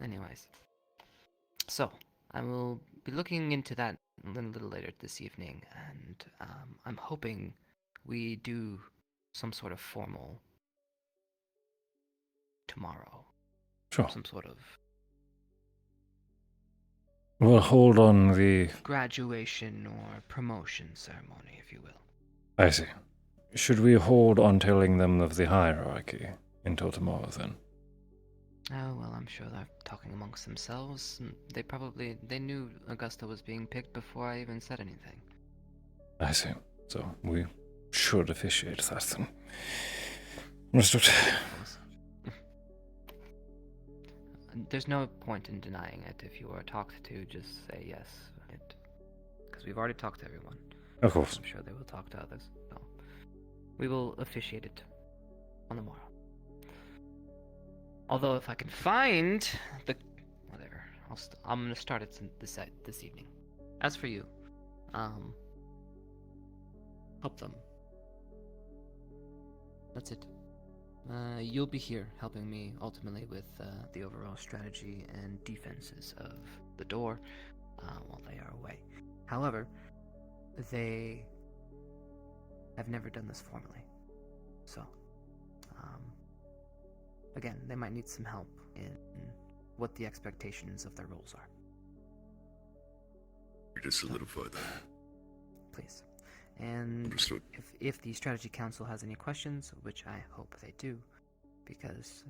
Anyways, so I will be looking into that a little later this evening, and I'm hoping we do some sort of formal tomorrow. Sure. Some sort of We'll hold on the graduation or promotion ceremony, if you will. I see. Should we hold on telling them of the hierarchy until tomorrow, then? Oh, well, I'm sure they're talking amongst themselves. They knew Augusta was being picked before I even said anything. I see. So we should officiate that, then. Understood. There's no point in denying it. If you are talked to, just say yes. Because we've already talked to everyone. Of course. I'm sure they will talk to others. So we will officiate it on the morrow. Although if I can find the... whatever. I'm going to start it this evening. As for you, help them. That's it. You'll be here helping me ultimately with the overall strategy and defenses of the door while they are away. However, they have never done this formally. So, again, they might need some help in what the expectations of their roles are. You just solidify that. Please. And Understood. if the Strategy Council has any questions, which I hope they do, because,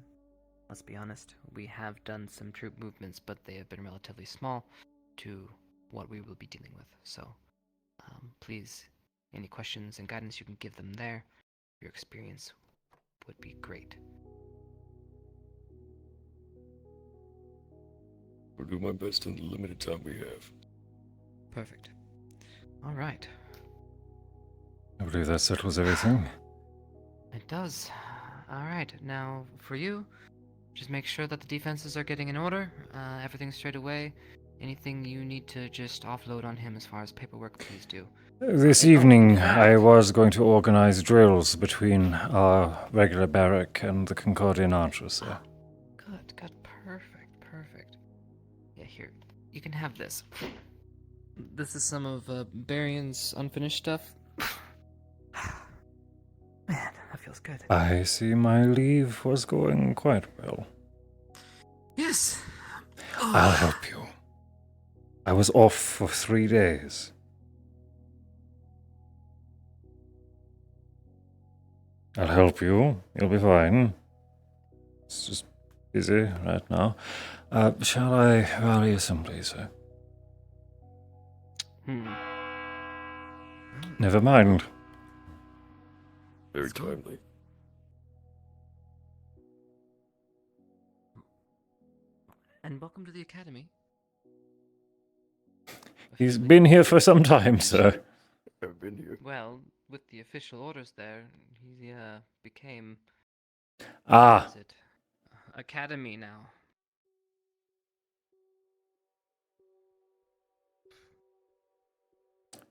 let's be honest, we have done some troop movements, but they have been relatively small to what we will be dealing with. So, please, any questions and guidance you can give them there, your experience would be great. I'll do my best in the limited time we have. Perfect. All right. I believe that settles everything. It does. All right. Now, for you, just make sure that the defenses are getting in order. Everything's straight away. Anything you need to just offload on him as far as paperwork, please do. This evening, I was going to organize drills between our regular barrack and the Concordian Archers, sir. Good. Perfect. Yeah, here. You can have this. This is some of Berion's unfinished stuff. Man, that feels good. I see my leave was going quite well. Yes. I'll help you. I was off for 3 days. I'll help you. You'll be fine. It's just busy right now. Shall I rally assembly, sir? Never mind. Very timely. And welcome to the academy. He's been here for some time, sir. I've been here. Well, with the official orders there, he became... Ah. What is it? Academy now.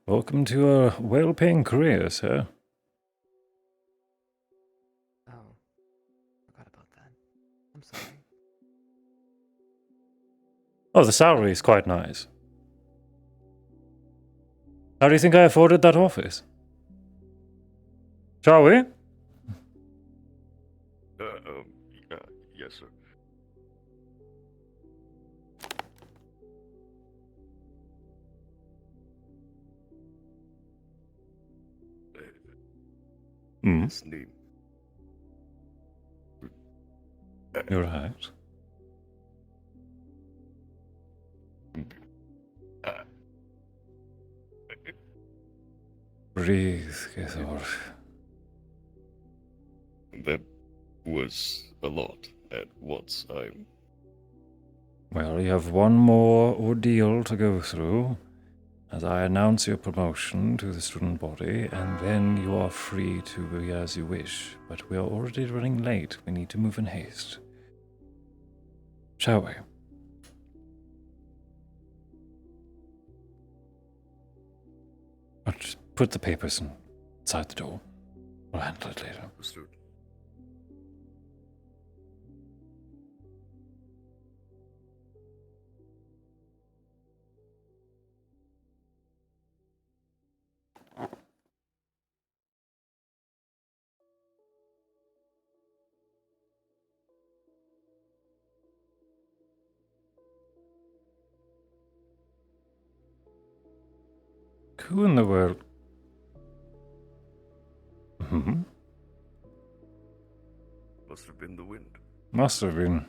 Welcome to a well-paying career, sir. Oh, forgot about that. Oh, the salary is quite nice. How do you think I afforded that office? Shall we? Yes, sir. His name. You're right. Breathe, Gethor. That was a lot at once. Well, you have one more ordeal to go through as I announce your promotion to the student body, and then you are free to be as you wish. But we are already running late. We need to move in haste. Shall we? But put the papers inside the door. We'll handle it later. Understood. Who in the world? Must have been the wind. Must have been.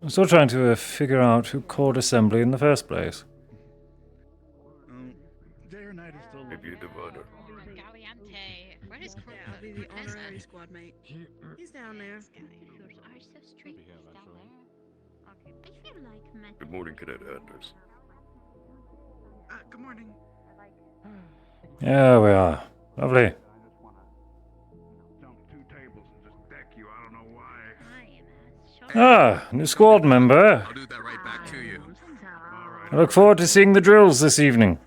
I'm still trying to figure out who called assembly in the first place. Maybe a diviner. Where is I'll be the honorary squad mate. He's down there. Good morning, Cadet Anders. Good morning. Yeah, we are. Lovely. Ah, new squad member. I'll do that right back to you. I look forward to seeing the drills this evening.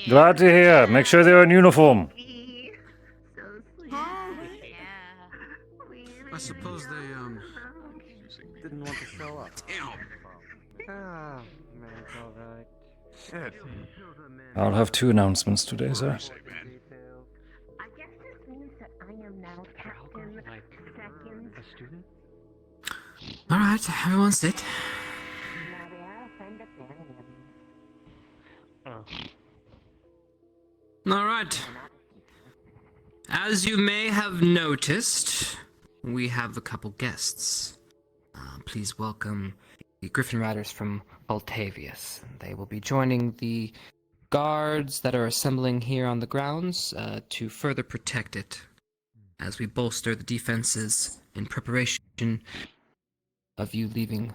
Glad to hear. Make sure they're in uniform. I suppose they Didn't want to show up. Damn. Ah, man, it's alright. I'll have 2 announcements today, sir. Alright, everyone sit. Alright. As you may have noticed, we have a couple guests. Please welcome the Griffin Riders from Altavius. They will be joining the guards that are assembling here on the grounds to further protect it as we bolster the defenses in preparation of you leaving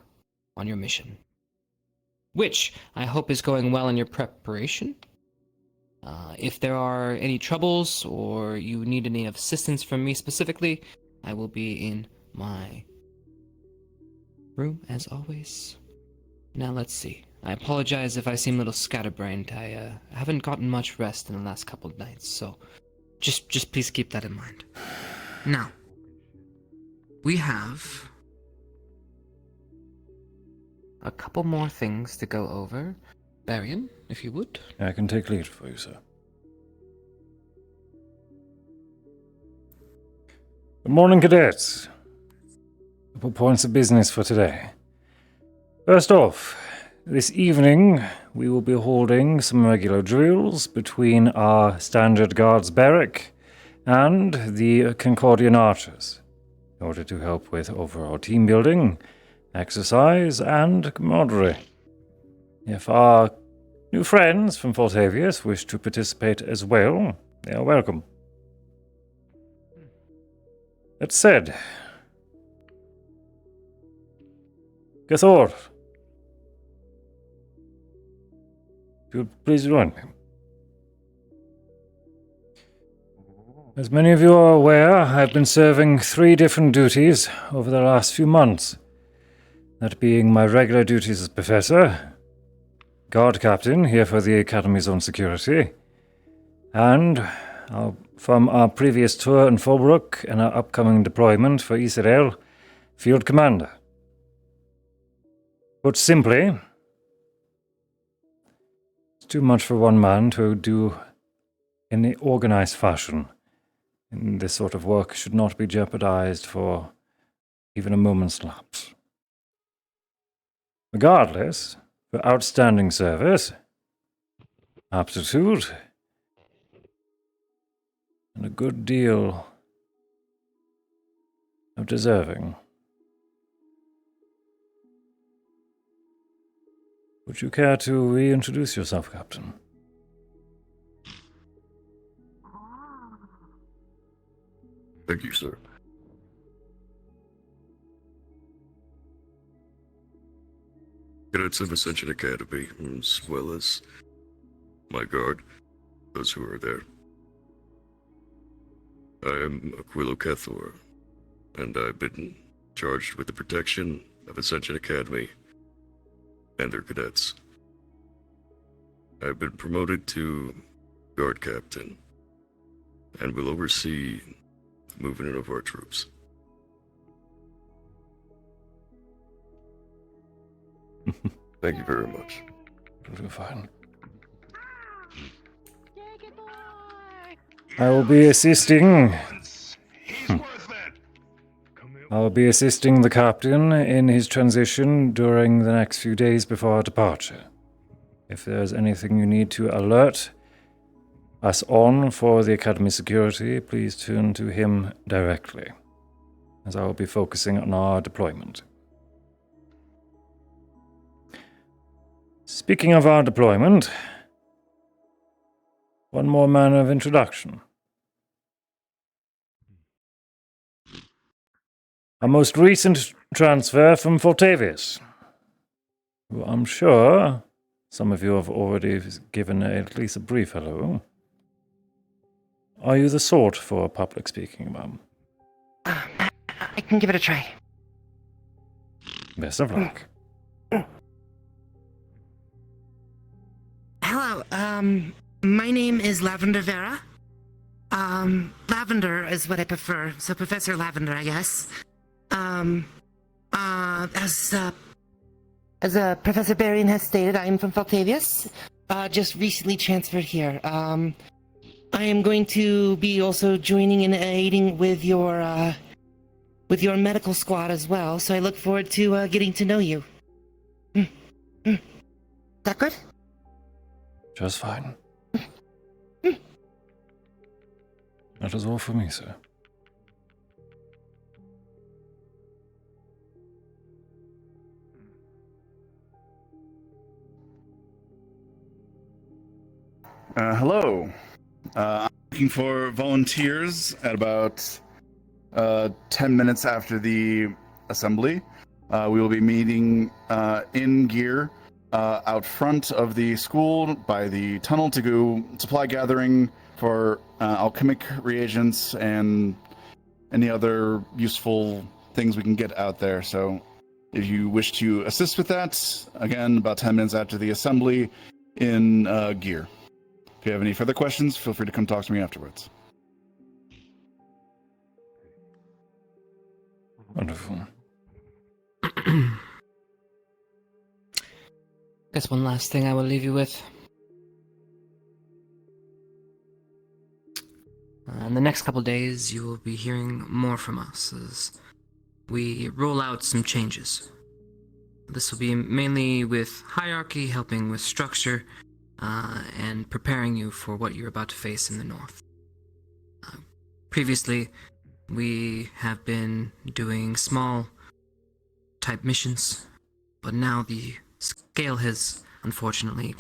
on your mission. Which I hope is going well in your preparation. If there are any troubles or you need any assistance from me specifically, I will be in my room as always. Now let's see. I apologize if I seem a little scatterbrained. I haven't gotten much rest in the last couple of nights, so just please keep that in mind. Now, we have a couple more things to go over. Berion, if you would. I can take lead for you, sir. Good morning, cadets. Couple points of business for today. First off, this evening we will be holding some regular drills between our standard guards barrack and the Concordian Archers in order to help with overall team building, exercise, and camaraderie. If our new friends from Fortavius wish to participate as well, they are welcome. That said, Gethor, if you would please join me. As many of you are aware, I've been serving 3 different duties over the last few months. That being my regular duties as professor, guard captain here for the Academy's own security, and our from our previous tour in Fallbrook and our upcoming deployment for Israel, Field Commander. Put simply, it's too much for one man to do in the organized fashion. And this sort of work should not be jeopardized for even a moment's lapse. Regardless, for outstanding service, aptitude, and a good deal of deserving. Would you care to reintroduce yourself, Captain? Thank you, sir. Cadets of Ascension Academy, as well as my guard, those who are there. I am Aquilo Kethor, and I've been charged with the protection of Ascension Academy and their cadets. I've been promoted to guard captain, and will oversee the movement of our troops. Thank you very much. You're fine. I will be assisting. I will be assisting the captain in his transition during the next few days before our departure. If there's anything you need to alert us on for the Academy security, please turn to him directly, as I will be focusing on our deployment. Speaking of our deployment, one more manner of introduction. Our most recent transfer from Fortavius, who I'm sure some of you have already given at least a brief hello. Are you the sort for public speaking, Mum? I can give it a try. Best of luck. Hello, my name is Lavender Vera. Lavender is what I prefer, so Professor Lavender, I guess. As Professor Berion has stated, I am from Faltavius, just recently transferred here. I am going to be also joining and aiding with your medical squad as well, so I look forward to getting to know you. Is that good? Just fine. That is all for me, sir. Hello. I'm looking for volunteers at about 10 minutes after the assembly. We will be meeting in gear out front of the school by the tunnel to go supply gathering for alchemic reagents and any other useful things we can get out there. So if you wish to assist with that, again, about 10 minutes after the assembly in gear. If you have any further questions, feel free to come talk to me afterwards. Wonderful. Guess one last thing I will leave you with. In the next couple days, you will be hearing more from us as we roll out some changes. This will be mainly with hierarchy, helping with structure, and preparing you for what you're about to face in the north. Previously, we have been doing small type missions, but now the scale has unfortunately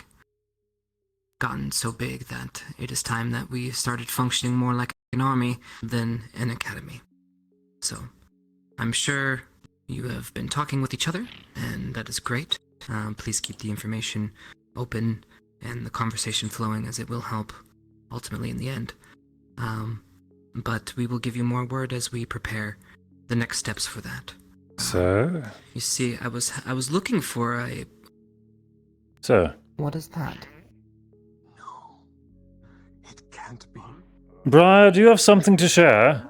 gotten so big that it is time that we started functioning more like an army than an academy. So, I'm sure you have been talking with each other, and that is great. Please keep the information open and the conversation flowing, as it will help ultimately in the end. But we will give you more word as we prepare the next steps for that. Sir? You see, I was looking for a... Sir? What is that? It can't be. Briar, do you have something to share?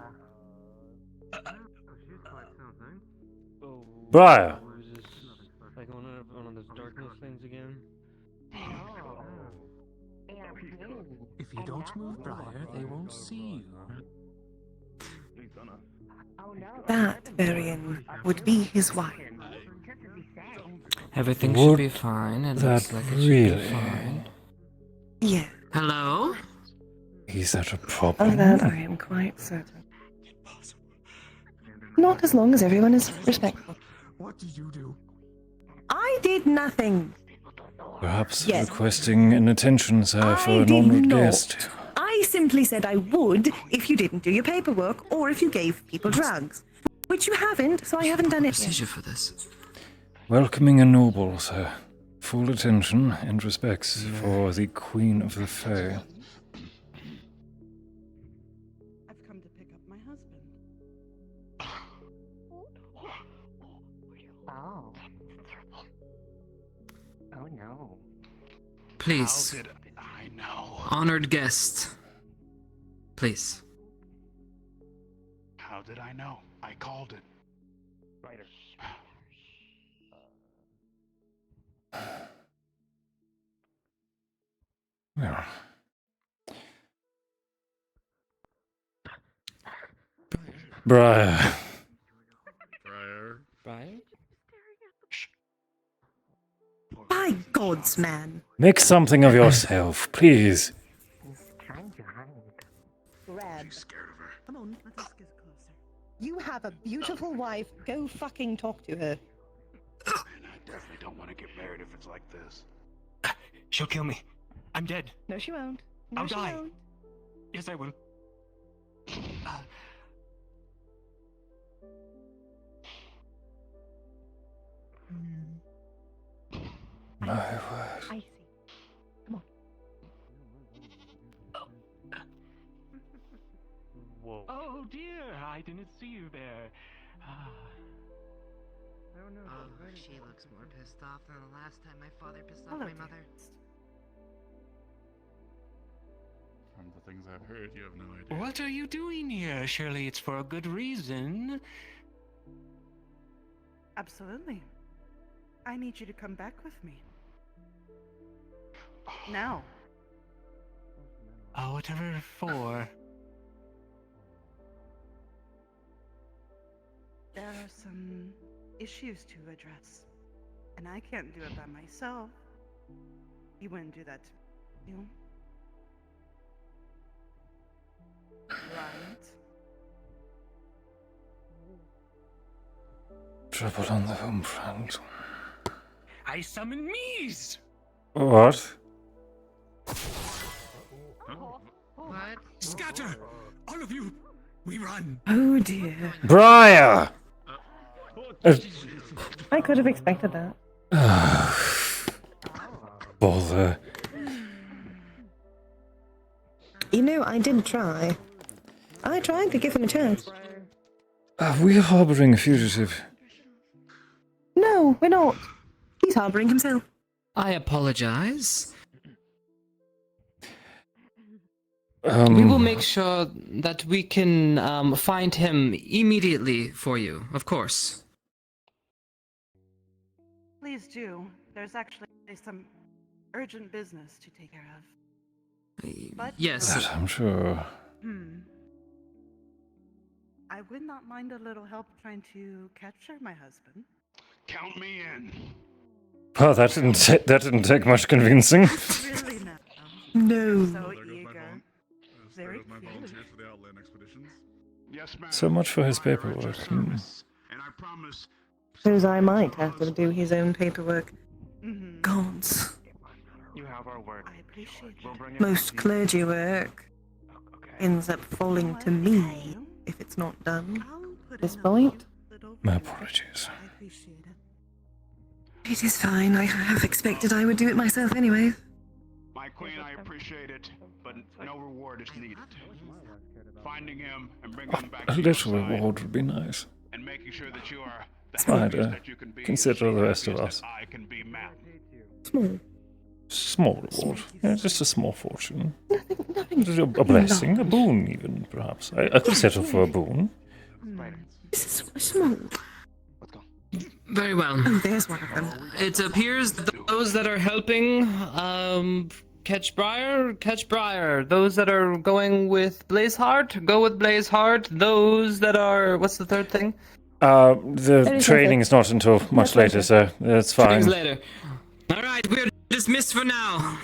Briar. Like one of those darkness things again. If you don't move, Briar, they won't see you. That, Berion, would be his wife. Everything should be fine. It looks like it should really? be fine. Yeah. Hello? Is that a problem? Of that I am quite certain. Not as long as everyone is respectful. What did you do? I did nothing. Perhaps Yes. requesting an attention, sir, for I an did honored not. guest. I simply said I would if you didn't do your paperwork or if you gave people drugs. Which you haven't, so I haven't done it Procedure yet. for this. Welcoming a noble, sir. Full attention and respects for the Queen of the Fae. I've come to pick up my husband. Oh. Oh no. Please. How did I know? Honored guest. Please. How did I know? I called it. Writer. Yeah. Briar. Briar? By gods, man. Make something of yourself, please. Grab. Come on, let's get closer. You have a beautiful wife. Go fucking talk to her. And I definitely don't want to get married if it's like this. She'll kill me. I'm dead. No, she won't. No, I'll she die. won't. Yes, I will. My word. I see. Come on. Whoa. Oh dear, I didn't see you there. Oh, she looks more pissed off than the last time my father pissed off Hello, my dear. mother. From the things I've heard, you have no idea. What are you doing here? Surely it's for a good reason. Absolutely. I need you to come back with me. Now. Whatever for. There are some issues to address. And I can't do it by myself. You wouldn't do that to me. Right? Trouble on the home front. I summon Mies! What? What? Scatter! All of you! We run! Oh dear. Briar! I could have expected that. Bother. You know, I did try. I tried to give him a chance. Are we harboring a fugitive? No, we're not. He's harboring himself. I apologize. We Um, will make sure that we can find him immediately for you, of course. Please do. There's actually some urgent business to take care of. But Yes. That I'm sure. I would not mind a little help trying to capture my husband. Count me in. Well, that didn't take much convincing. Really now. No. So eager. Very my cute. volunteers for the Outland expeditions. Yes, ma'am. So much for his paperwork. And I promise. Suppose I might have to do his own paperwork. Mm-hmm. Gods. You have our word. I appreciate it. We'll bring it Most back to you. clergy work ends up falling to me if it's not done. At this point, My apologies. I appreciate it. it is fine. I have expected I would do it myself anyway. My queen, I appreciate it, but no reward is needed. Finding him and bringing him back A to your little side reward would be nice. and making sure that you are the It's fine happiest to that you can be. consider the rest of happiest us. that I can be, ma'am. Small. Small reward. Yeah, just a small fortune. Nothing. Just a blessing, a boon even, perhaps. I could settle for a boon. This is small. Very well. Oh, there's one of them. It appears that those that are helping catch Briar. Those that are going with Blazeheart, go with Blazeheart. Those that are... What's the third thing? The training is not until much later, so that's fine. Training's later. Alright, we're dismissed for now.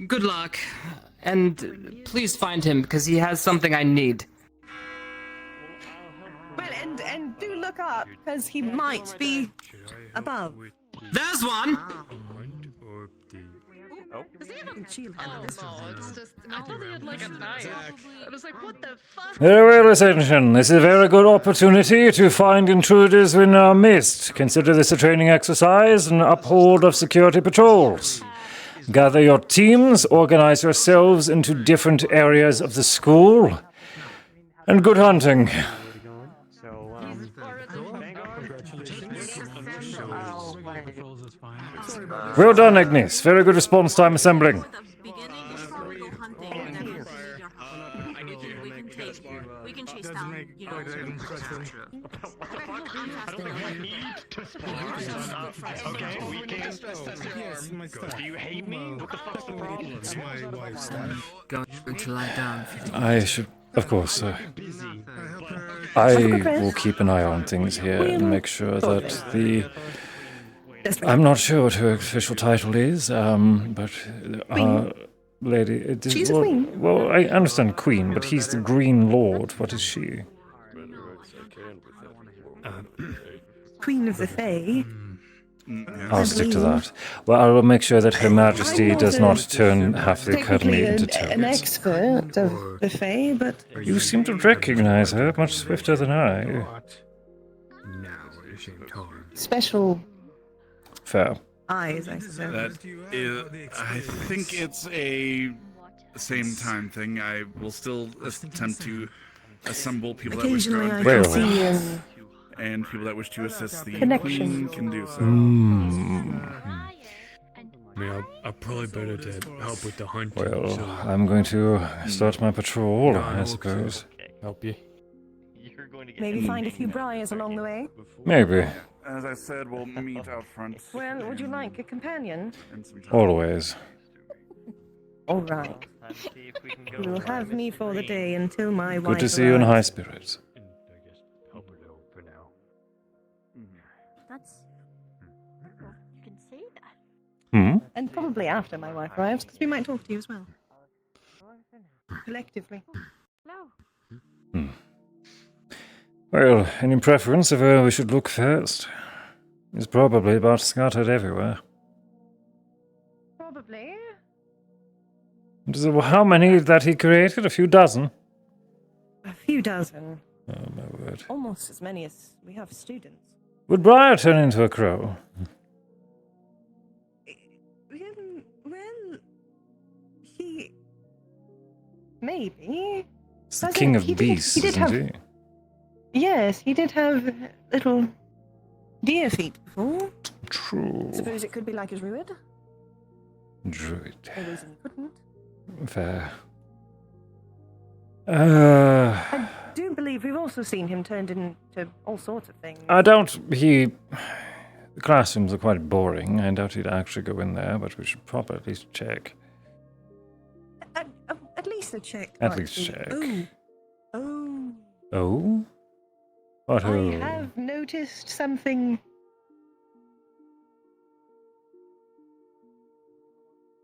Good luck. And please find him, because he has something I need. Well, and do look up, because he might be above. There's one! Does he have a shield? Oh, no, it's just... I thought he had, like, a knife. I was like, what the fuck? Very well, Ascension. This is a very good opportunity to find intruders in our midst. Consider this a training exercise and uphold of security patrols. Gather your teams, organize yourselves into different areas of the school, and good hunting. Well done, Ignis. Very good response time assembling. We can chase down, you know. Okay, we can. Do you hate me? What the fuck's the problem? It's my wife's stuff. Going to lie down. I should, of course, I will keep an eye on things here and make sure that the... I'm not sure what her official title is, but lady... She's a queen. Well, I understand queen, but he's the Green Lord. What is she? Queen of the Fae. I'll stick to that. Well, I will make sure that Her Majesty does not turn half the Academy into an toads. expert of the Fae, but... You seem to recognize her much swifter than I. Special Fair. eyes, I suppose. That is, I think it's a same time thing. I will still attempt to assemble people that wish to Occasionally I run can see and people that wish to assist the connection. queen can do so. I mean, I'll probably better to help with the hunt. Well, I'm going to start my patrol, I suppose. Help you. Maybe find a few briars along the way. Maybe. As I said, we'll meet out front. Well, would you like a companion? Always. All right. You'll have me for the day until my wife Good to see you in high arrives. spirits. That's... You can say that. Hmm? And probably after my wife arrives, because we might talk to you as well. Collectively. No. Well, any preference of where we should look first? It's probably about scattered everywhere. Probably. How many that he created? A few dozen? A few dozen. Oh, my word. Almost as many as we have students. Would Briar turn into a crow? Well, he... Maybe. It's the king of beasts, isn't he? Yes, he did have little deer feet before. True. Suppose it could be like his druid. Druid. No reason he couldn't. Fair. I do believe we've also seen him turned into all sorts of things. I doubt he... The classrooms are quite boring. I doubt he'd actually go in there, but we should probably at least check. At least a check. At might least be- check. Oh. Oh? What I oh? have noticed something.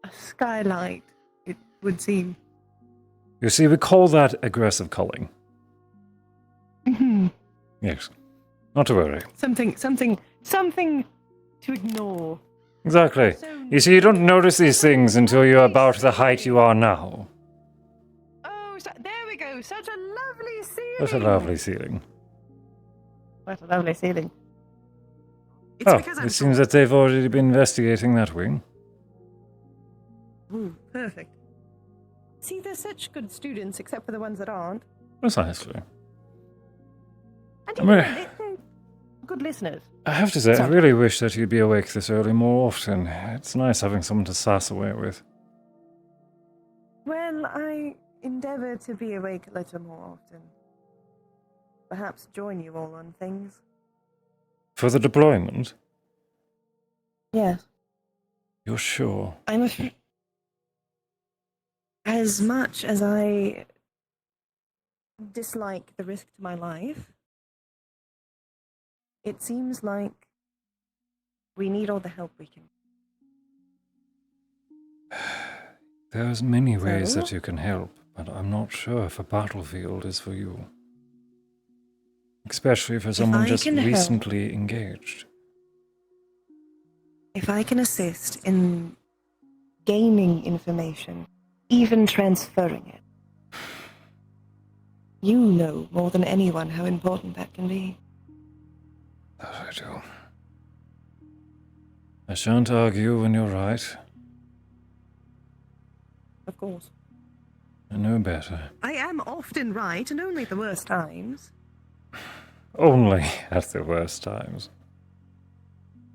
A skylight, it would seem. You see, we call that aggressive culling. Mhm. Yes. Not to worry. Something to ignore. Exactly. You see, you don't notice these things until you're about the height you are now. Oh, there we go. Such a lovely ceiling. What a lovely ceiling. What a lovely ceiling. It seems that they've already been investigating that wing. Ooh, perfect. See, they're such good students, except for the ones that aren't. Precisely. And I mean- good listeners. I have to say, I Sorry. really wish that you'd be awake this early more often. It's nice having someone to sass away with. Well, I endeavour to be awake a little more often. Perhaps join you all on things. For the deployment? Yes. You're sure? I'm afraid. As much as I dislike the risk to my life, it seems like we need all the help we can. There's many ways So? that you can help, but I'm not sure if a battlefield is for you. Especially for someone I just can help- recently engaged. If I can assist in gaining information, even transferring it, you know more than anyone how important that can be. That I do. I shan't argue when you're right. Of course. I know better. I am often right, and only at the worst times. Only at the worst times.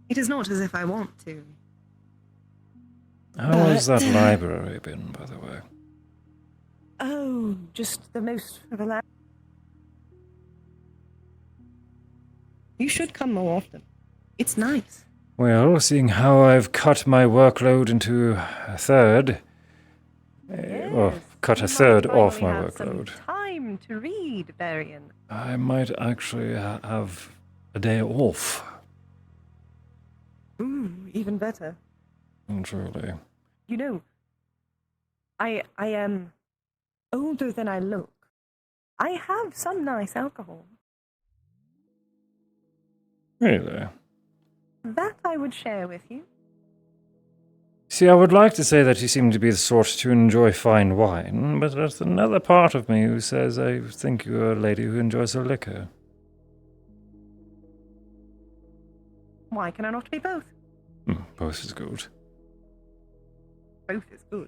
It is not as if I want to. How has that library been, by the way? Oh, just the most relaxed. You should come more often. It's nice. Well, seeing how I've cut my workload into a third, well, cut a third off my workload, Time to read, Berion. I might actually have a day off. Ooh, even better. Truly. You know, I am older than I look. I have some nice alcohol. Really? That I would share with you. See, I would like to say that you seem to be the sort to enjoy fine wine, but there's another part of me who says I think you're a lady who enjoys her liquor. Why can I not be both? Both is good. Both is good.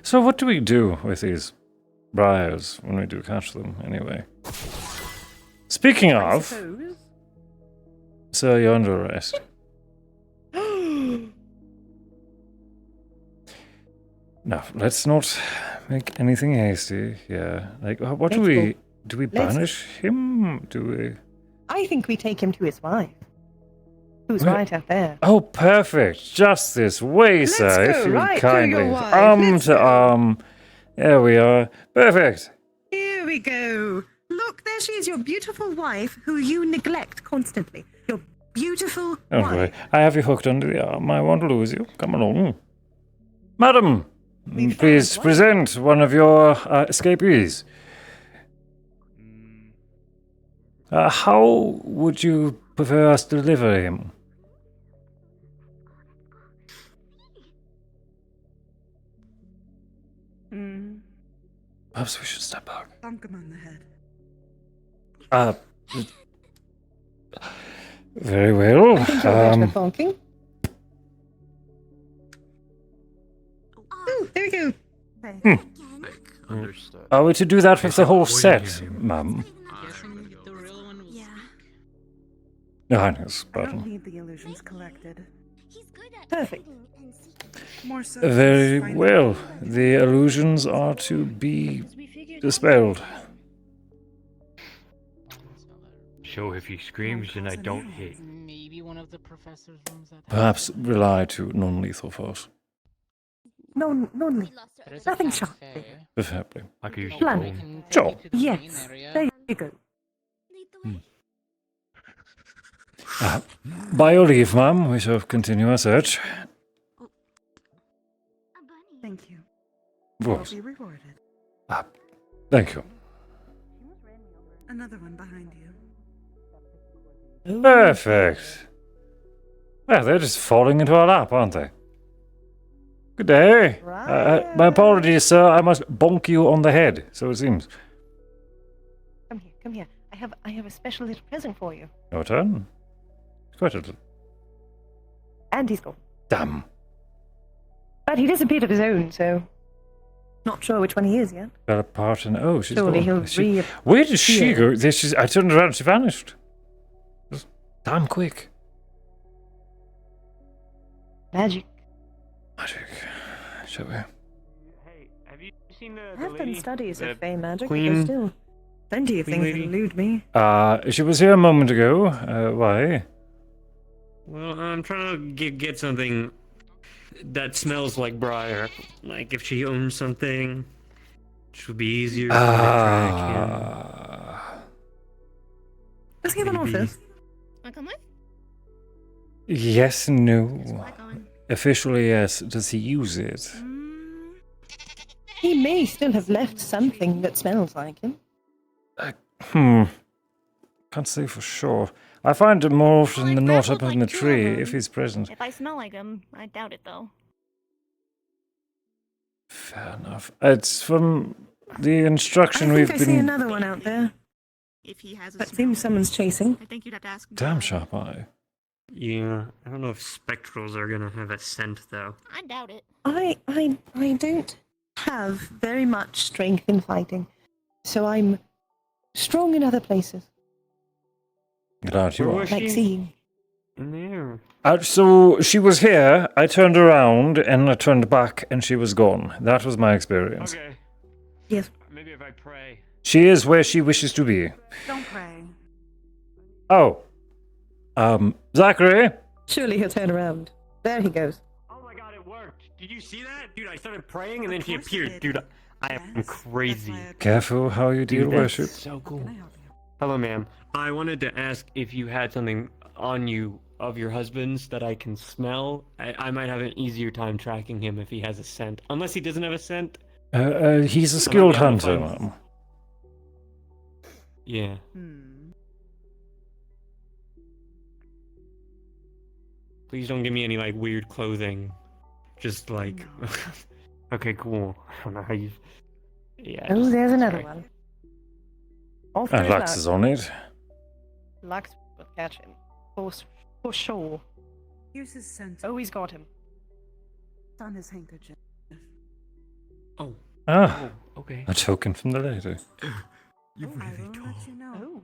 So what do we do with these briars when we do catch them, anyway? Speaking of, Suppose. sir, you're under arrest. Now, let's not make anything hasty here. Like, what do we... Do we banish him? Do we... I think we take him to his wife, who's right out there. Oh, perfect. Just this way, sir, go if you right would to kindly. your wife. Let's To arm. There we are. Perfect. Here we go. Look, there she is, your beautiful wife, who you neglect constantly. Your beautiful Don't wife. worry. I have you hooked under the arm. I won't lose you. Come along. Madam, please present one of your escapees. How would you prefer us to deliver him? Perhaps we should step back. Thunk him on the head. Very well. Bonking. Oh, there we go. Understood. Are we to do that with the whole set, ma'am? Your Highness, I don't pardon. need the illusions collected. Perfect. More so. Very find well. The illusions are to be dispelled. So if he screams, then I don't hit. Maybe one of the professor's rooms that Perhaps rely to non-lethal force. Non-lethal. Nothing sharp. Preferably. I could use the Plan. bone. Sure. Yes, there you go. By your leave, ma'am, we shall continue our search. Thank you. Of course. You'll be rewarded. Thank you. Another one behind you. Perfect. Well, they're just falling into our lap, aren't they? Good day. My apologies, sir. I must bonk you on the head, so it seems. Come here, come here. I have a special little present for you. Your turn. Quite a little. And he's gone. Damn. But he disappeared of his own, so Not sure which one he is yet. Fell apart and oh, she's Surely gone. he'll Where did she reappear. go? I turned around, she vanished. It was damn quick. Magic. Shall we? Hey, have you seen the I have done lady? studies The of Fey magic, but queen- there's still plenty of queen things lady? that elude me. She was here a moment ago. Why? Well, I'm trying to get something that smells like Briar. Like if she owns something, it would be easier for me to track him. Let's give an Maybe. office. Wanna come with? Yes and no. Officially, yes. Does he use it? He may still have left something that smells like him. Can't say for sure. I find it more often than not up in the tree if he's present. If I smell like him, I doubt it though. Fair enough. It's from the instruction I we've think I see been. another one out there. If he has a That seems someone's chasing. I think you'd have to ask him. Damn sharp eye. Yeah, I don't know if spectrals are gonna have a scent though. I doubt it. I don't have very much strength in fighting, so I'm strong in other places, Glad you Where are. was like she? seeing. In there. So she was here, I turned around, and I turned back, and she was gone. That was my experience. Okay. Yes. Maybe if I pray. She is where she wishes to be. Don't pray. Oh. Zachary? Surely he'll turn around. There he goes. Oh my god, it worked. Did you see that? Dude, I started praying and then she appeared. Dude, I am crazy. Careful how you deal Dude, that's worship. so cool. Hello, ma'am. I wanted to ask if you had something on you of your husband's that I can smell. I might have an easier time tracking him if he has a scent. Unless he doesn't have a scent. He's a skilled hunter, ma'am. Yeah. Please don't give me any like weird clothing. Just like okay, cool. I don't know how you yeah. Oh, just- there's another sorry. one. Off goes Lux is on it. Lux will catch him. For sure. Here's his scent. Oh, he's got him. It's on his handkerchief. Oh. Ah. Oh, okay. A token from the lady. You really tall. You know.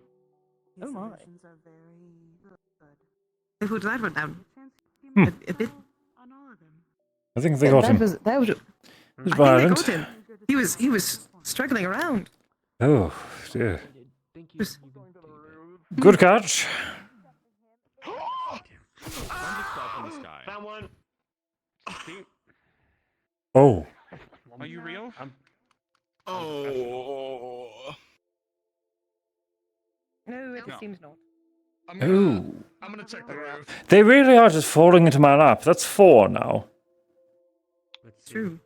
Oh my. Are very good. I put that one down. A bit. On all of them. I think they got him. That was. It was I think they violent. got him. He was struggling around. Oh, dear. Good catch. Found one. Oh. Are you real? Oh. No, it seems not. I'm gonna check the roof. They really are just falling into my lap. That's 4 now. True.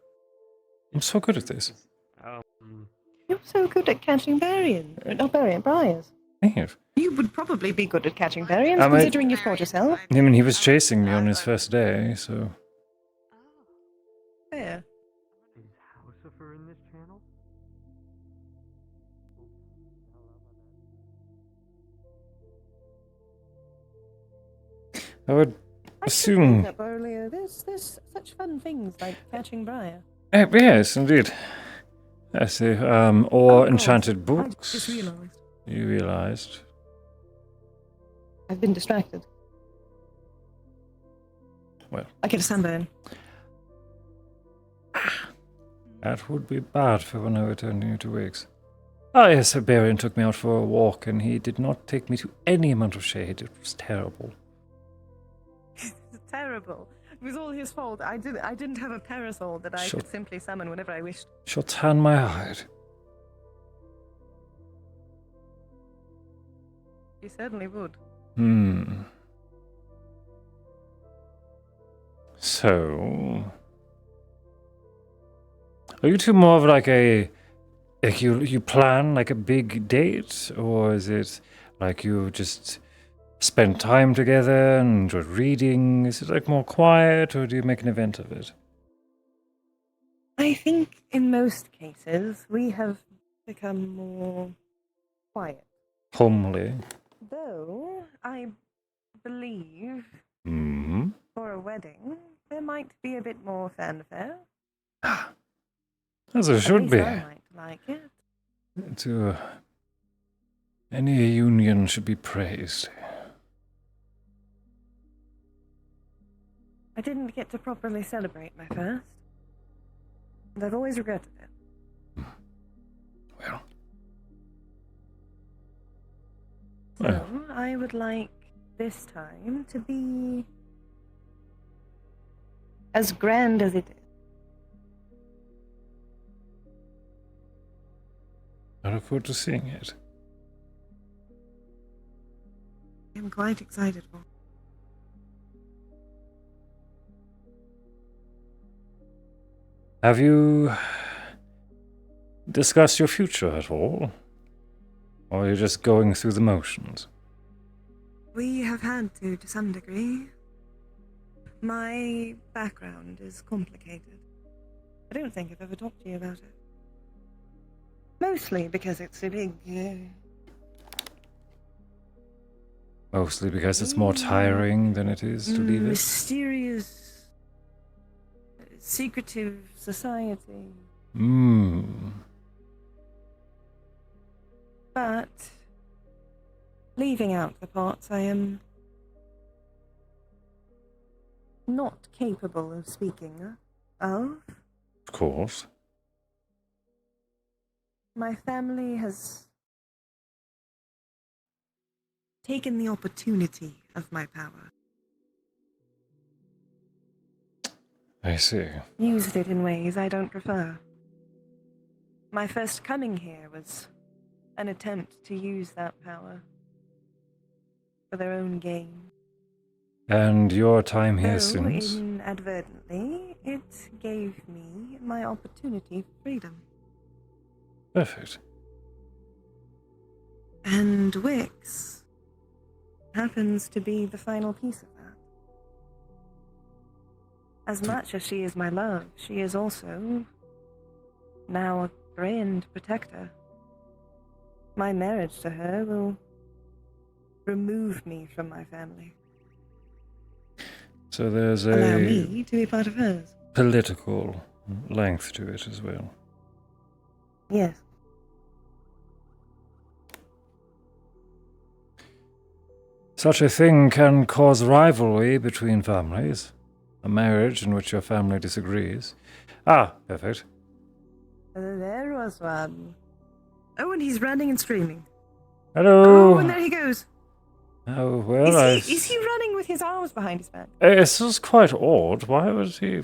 I'm so good at this. You're so good at catching Berion. Not Berion, Briars. Thank You would probably be good at catching Berions, I might- considering you've fought yourself. I mean, he was chasing me on his first day, so. Fair. Lucifer in this channel? I would assume. Up earlier, there's such fun things like catching Briar. Yes, indeed. I see. Or enchanted I books. just realised. You realized. I've been distracted. Well. I get a sunburn. That would be bad for when I returned in 2 weeks. Ah, yes, Berion took me out for a walk, and he did not take me to any amount of shade. It was terrible. It's terrible. It was all his fault. I didn't have a parasol that I Sure. could simply summon whenever I wished. Shall tan my hide. You certainly would. So, are you two more of like you plan like a big date, or is it like you just spend time together and enjoy reading? Is it like more quiet, or do you make an event of it? I think in most cases we have become more quiet. Homely. Though I believe Hmm. for a wedding there might be a bit more fanfare. As it At should least be. I might like it. Any union should be praised. I didn't get to properly celebrate my first, and I've always regretted it. So, I would like this time to be as grand as it is. I look forward to seeing it. I'm quite excited for it. Have you discussed your future at all? Or are you just going through the motions? We have had to some degree. My background is complicated. I don't think I've ever talked to you about it. Mostly because it's a big... Mostly because it's more tiring than it is to leave it? mysterious, secretive society. But, leaving out the parts I am not capable of speaking of. Of course. My family has taken the opportunity of my power. I see. Used it in ways I don't prefer. My first coming here was an attempt to use that power for their own gain. And your time here Though, since? inadvertently, it gave me my opportunity for freedom. Perfect. And Wix happens to be the final piece of that. As much as she is my love, she is also now a grand protector. My marriage to her will remove me from my family. So there's Allow a me to be part of hers. political length to it as well. Yes. Such a thing can cause rivalry between families. A marriage in which your family disagrees. Ah, perfect. There was one. Oh, and he's running and screaming. Hello. Oh, and there he goes. Oh, well, Is he running with his arms behind his back? This is quite odd. Why would he...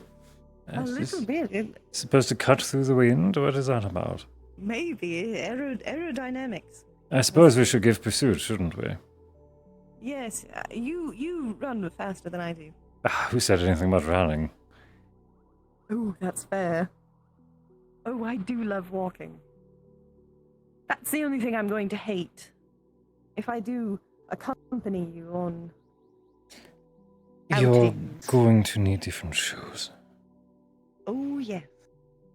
A little bit. Supposed to cut through the wind? What is that about? Maybe. Aerodynamics. I suppose we should give pursuit, shouldn't we? Yes, you run faster than I do. Who said anything about running? Oh, that's fair. Oh, I do love walking. That's the only thing I'm going to hate. If I do accompany you on You're outings. going to need different shoes. Oh, yes.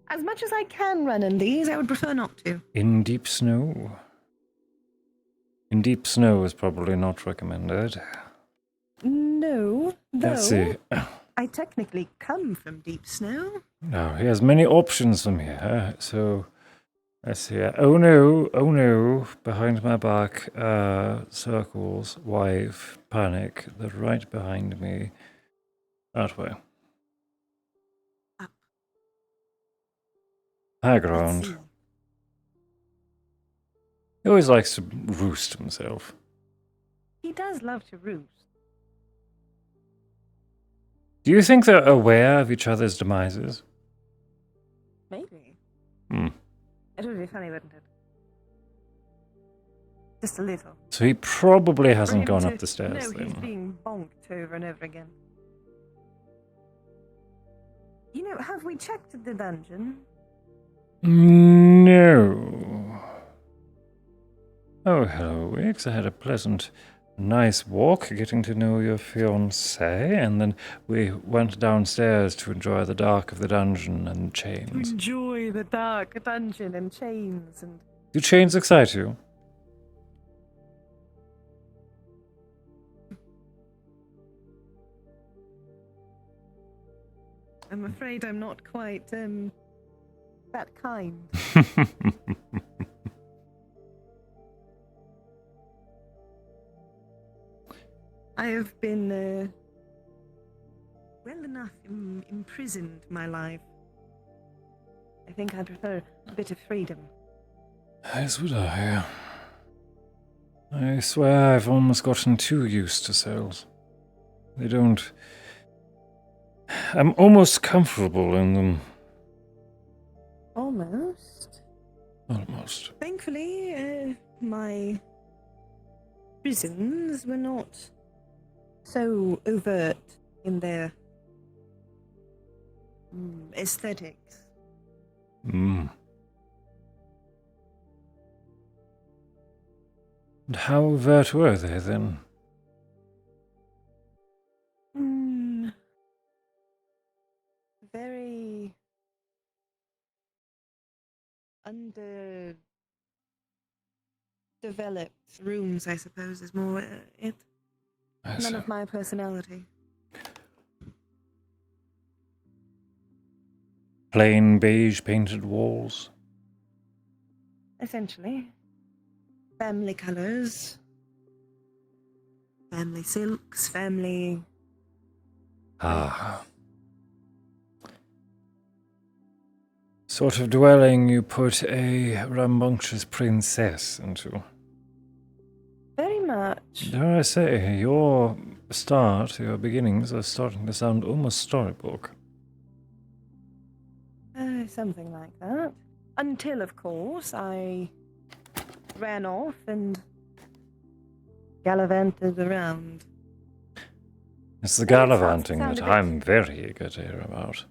As much as I can run in these, I would prefer not to. In deep snow? In deep snow is probably not recommended. No, Let's see. though I technically come from deep snow. No, he has many options from here, so let's see. Oh no, behind my back, circles, wife, panic, the right behind me, that way. Up. High ground. He always likes to roost himself. He does love to roost. Do you think they're aware of each other's demises? Maybe. Hmm. It would be funny, wouldn't it? Just a little. So he probably For hasn't him gone to up the stairs know he's then. being bonked over and over again. You know, have we checked the dungeon? No. Oh, hello, Wix. I had a pleasant, nice walk getting to know your fiancé, and then we went downstairs to enjoy the dark of the dungeon and chains. Enjoy the dark dungeon and chains and... Do chains excite you? I'm afraid I'm not quite, that kind. I have been well enough imprisoned my life. I think I prefer a bit of freedom. As would I. I swear I've almost gotten too used to cells. They don't... I'm almost comfortable in them. Almost. Almost. Thankfully, my prisons were not so overt in their aesthetics. Mm. And how overt were they then? Very underdeveloped rooms, I suppose, is more it. None of my personality. Plain beige painted walls. Essentially. Family colors. Family silks, family... Ah. Sort of dwelling you put a rambunctious princess into. Very much. Dare I say, your beginnings are starting to sound almost storybook. Something like that. Until, of course, I ran off and gallivanted around. It's the gallivanting that I'm very eager to hear about.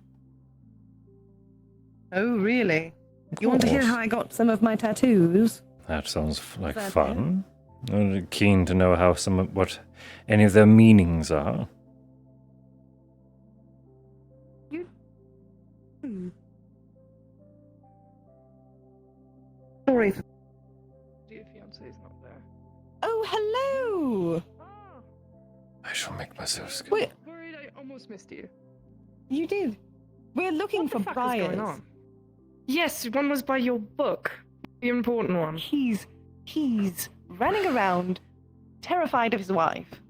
Oh, really? You want to hear how I got some of my tattoos? That sounds like fun. I'm keen to know how what any of their meanings are. Sorry. Your fiance's not there. Oh, hello! I shall make myself scarce. Wait. Worried I almost missed you. You did. We're looking for What briars. is going on? Yes, one was by your book. The important one. He's running around, terrified of his wife.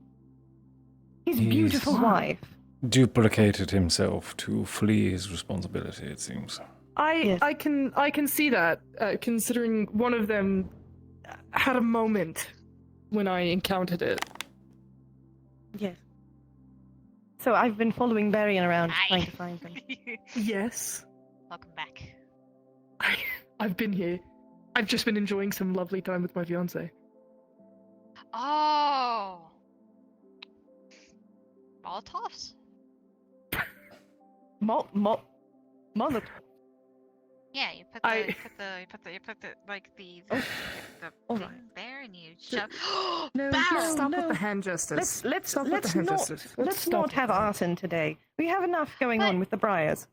His beautiful wife. Duplicated himself to flee his responsibility, it seems. I can see that, considering one of them had a moment when I encountered it. Yes. So I've been following Berion around trying to find them. Yes. Welcome back. I've been here. I've just been enjoying some lovely time with my fiance. Oh. Molotovs? Molotov. Yeah, you put the thing there and you shove. Stop with the hand gestures. Let's Stop with the hand gestures. let's not have arson today. We have enough going on with the briars.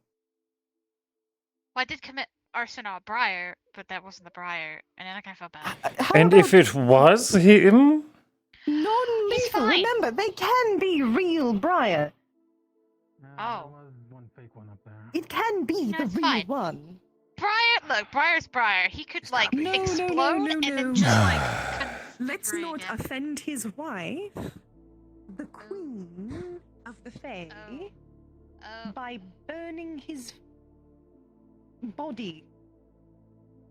Well, I did commit arson on a briar, but that wasn't the briar, and then I kind of felt bad. And if it was him? Non-lethal. Remember, they can be real briar. Oh. One fake one up there. It can be the real one. Briar's Briar. He could explode and then just Let's not offend his wife, the queen of the Fae, by burning his body.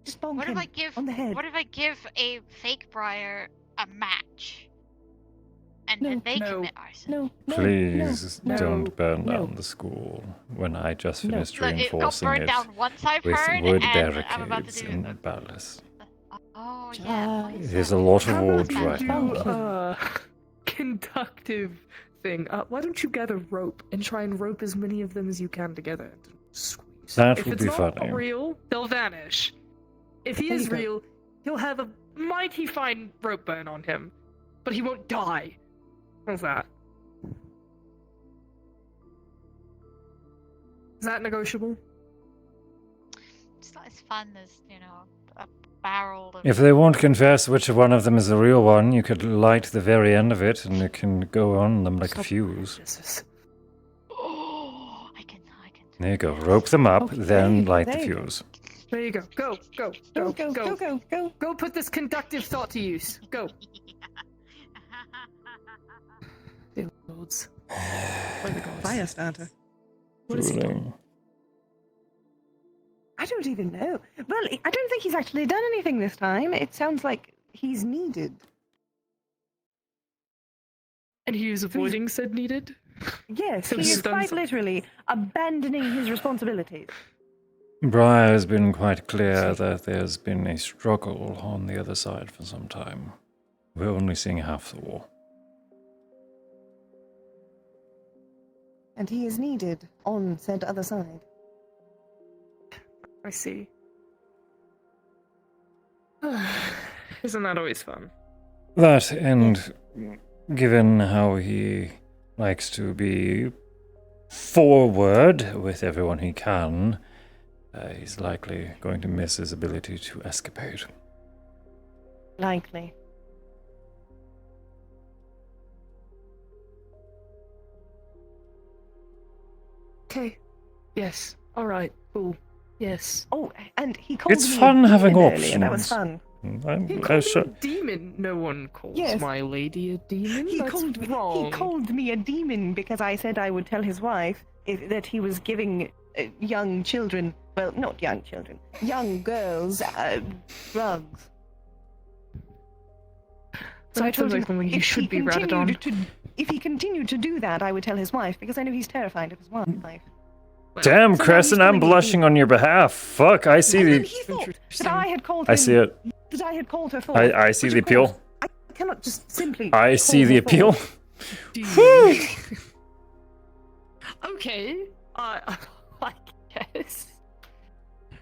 Just bonk What him if I give? on the head. What if I give a fake Briar a match, and then they commit arson? Please don't burn down the school when I just finished reinforcing it got burned down once I've with heard, wood and I'm about barricades to do in ballast. Oh yeah. There's a lot of wood right do now. Conductive thing. Why don't you gather rope and try and rope as many of them as you can together? Squeeze. That if would it's be not funny. real, they'll vanish. If he is real, he'll have a mighty fine rope burn on him, but he won't die. How's that? Is that negotiable? It's not as fun as a barrel. If they won't confess which one of them is the real one, you could light the very end of it and it can go on them like a fuse. Oh, I can. There you go. Rope them up, then light the fuse. There you go. Go. Go put this conductive thought to use. Go. Dear lords. By the gods. Fire starter. What is he doing? I don't even know. Well, I don't think he's actually done anything this time. It sounds like he's needed. And he was avoiding said needed? Yes, he is quite literally abandoning his responsibilities. Briar has been quite clear that there's been a struggle on the other side for some time. We're only seeing half the war. And he is needed on said other side. I see. Isn't that always fun? That, and given how he likes to be forward with everyone he can, he's likely going to miss his ability to escapade. Likely. Okay. Yes. All right. Cool. Yes. Oh, and he called It's me fun a having demon options. earlier. That was fun. He called me a demon. No one calls my lady a demon. He That's called wrong. He called me a demon because I said I would tell his wife that he was giving young children, well, not young children, young girls, drugs. So I told him you should be ratted on. If he continued to do that, I would tell his wife because I know he's terrified of his wife. Damn, So now Crescent, he's I'm blushing on your behalf. Fuck, I see And then the... he thought that I had called him. I see it. That I had called her for. I see the appeal. I cannot just simply. I see the appeal. Okay. I guess. I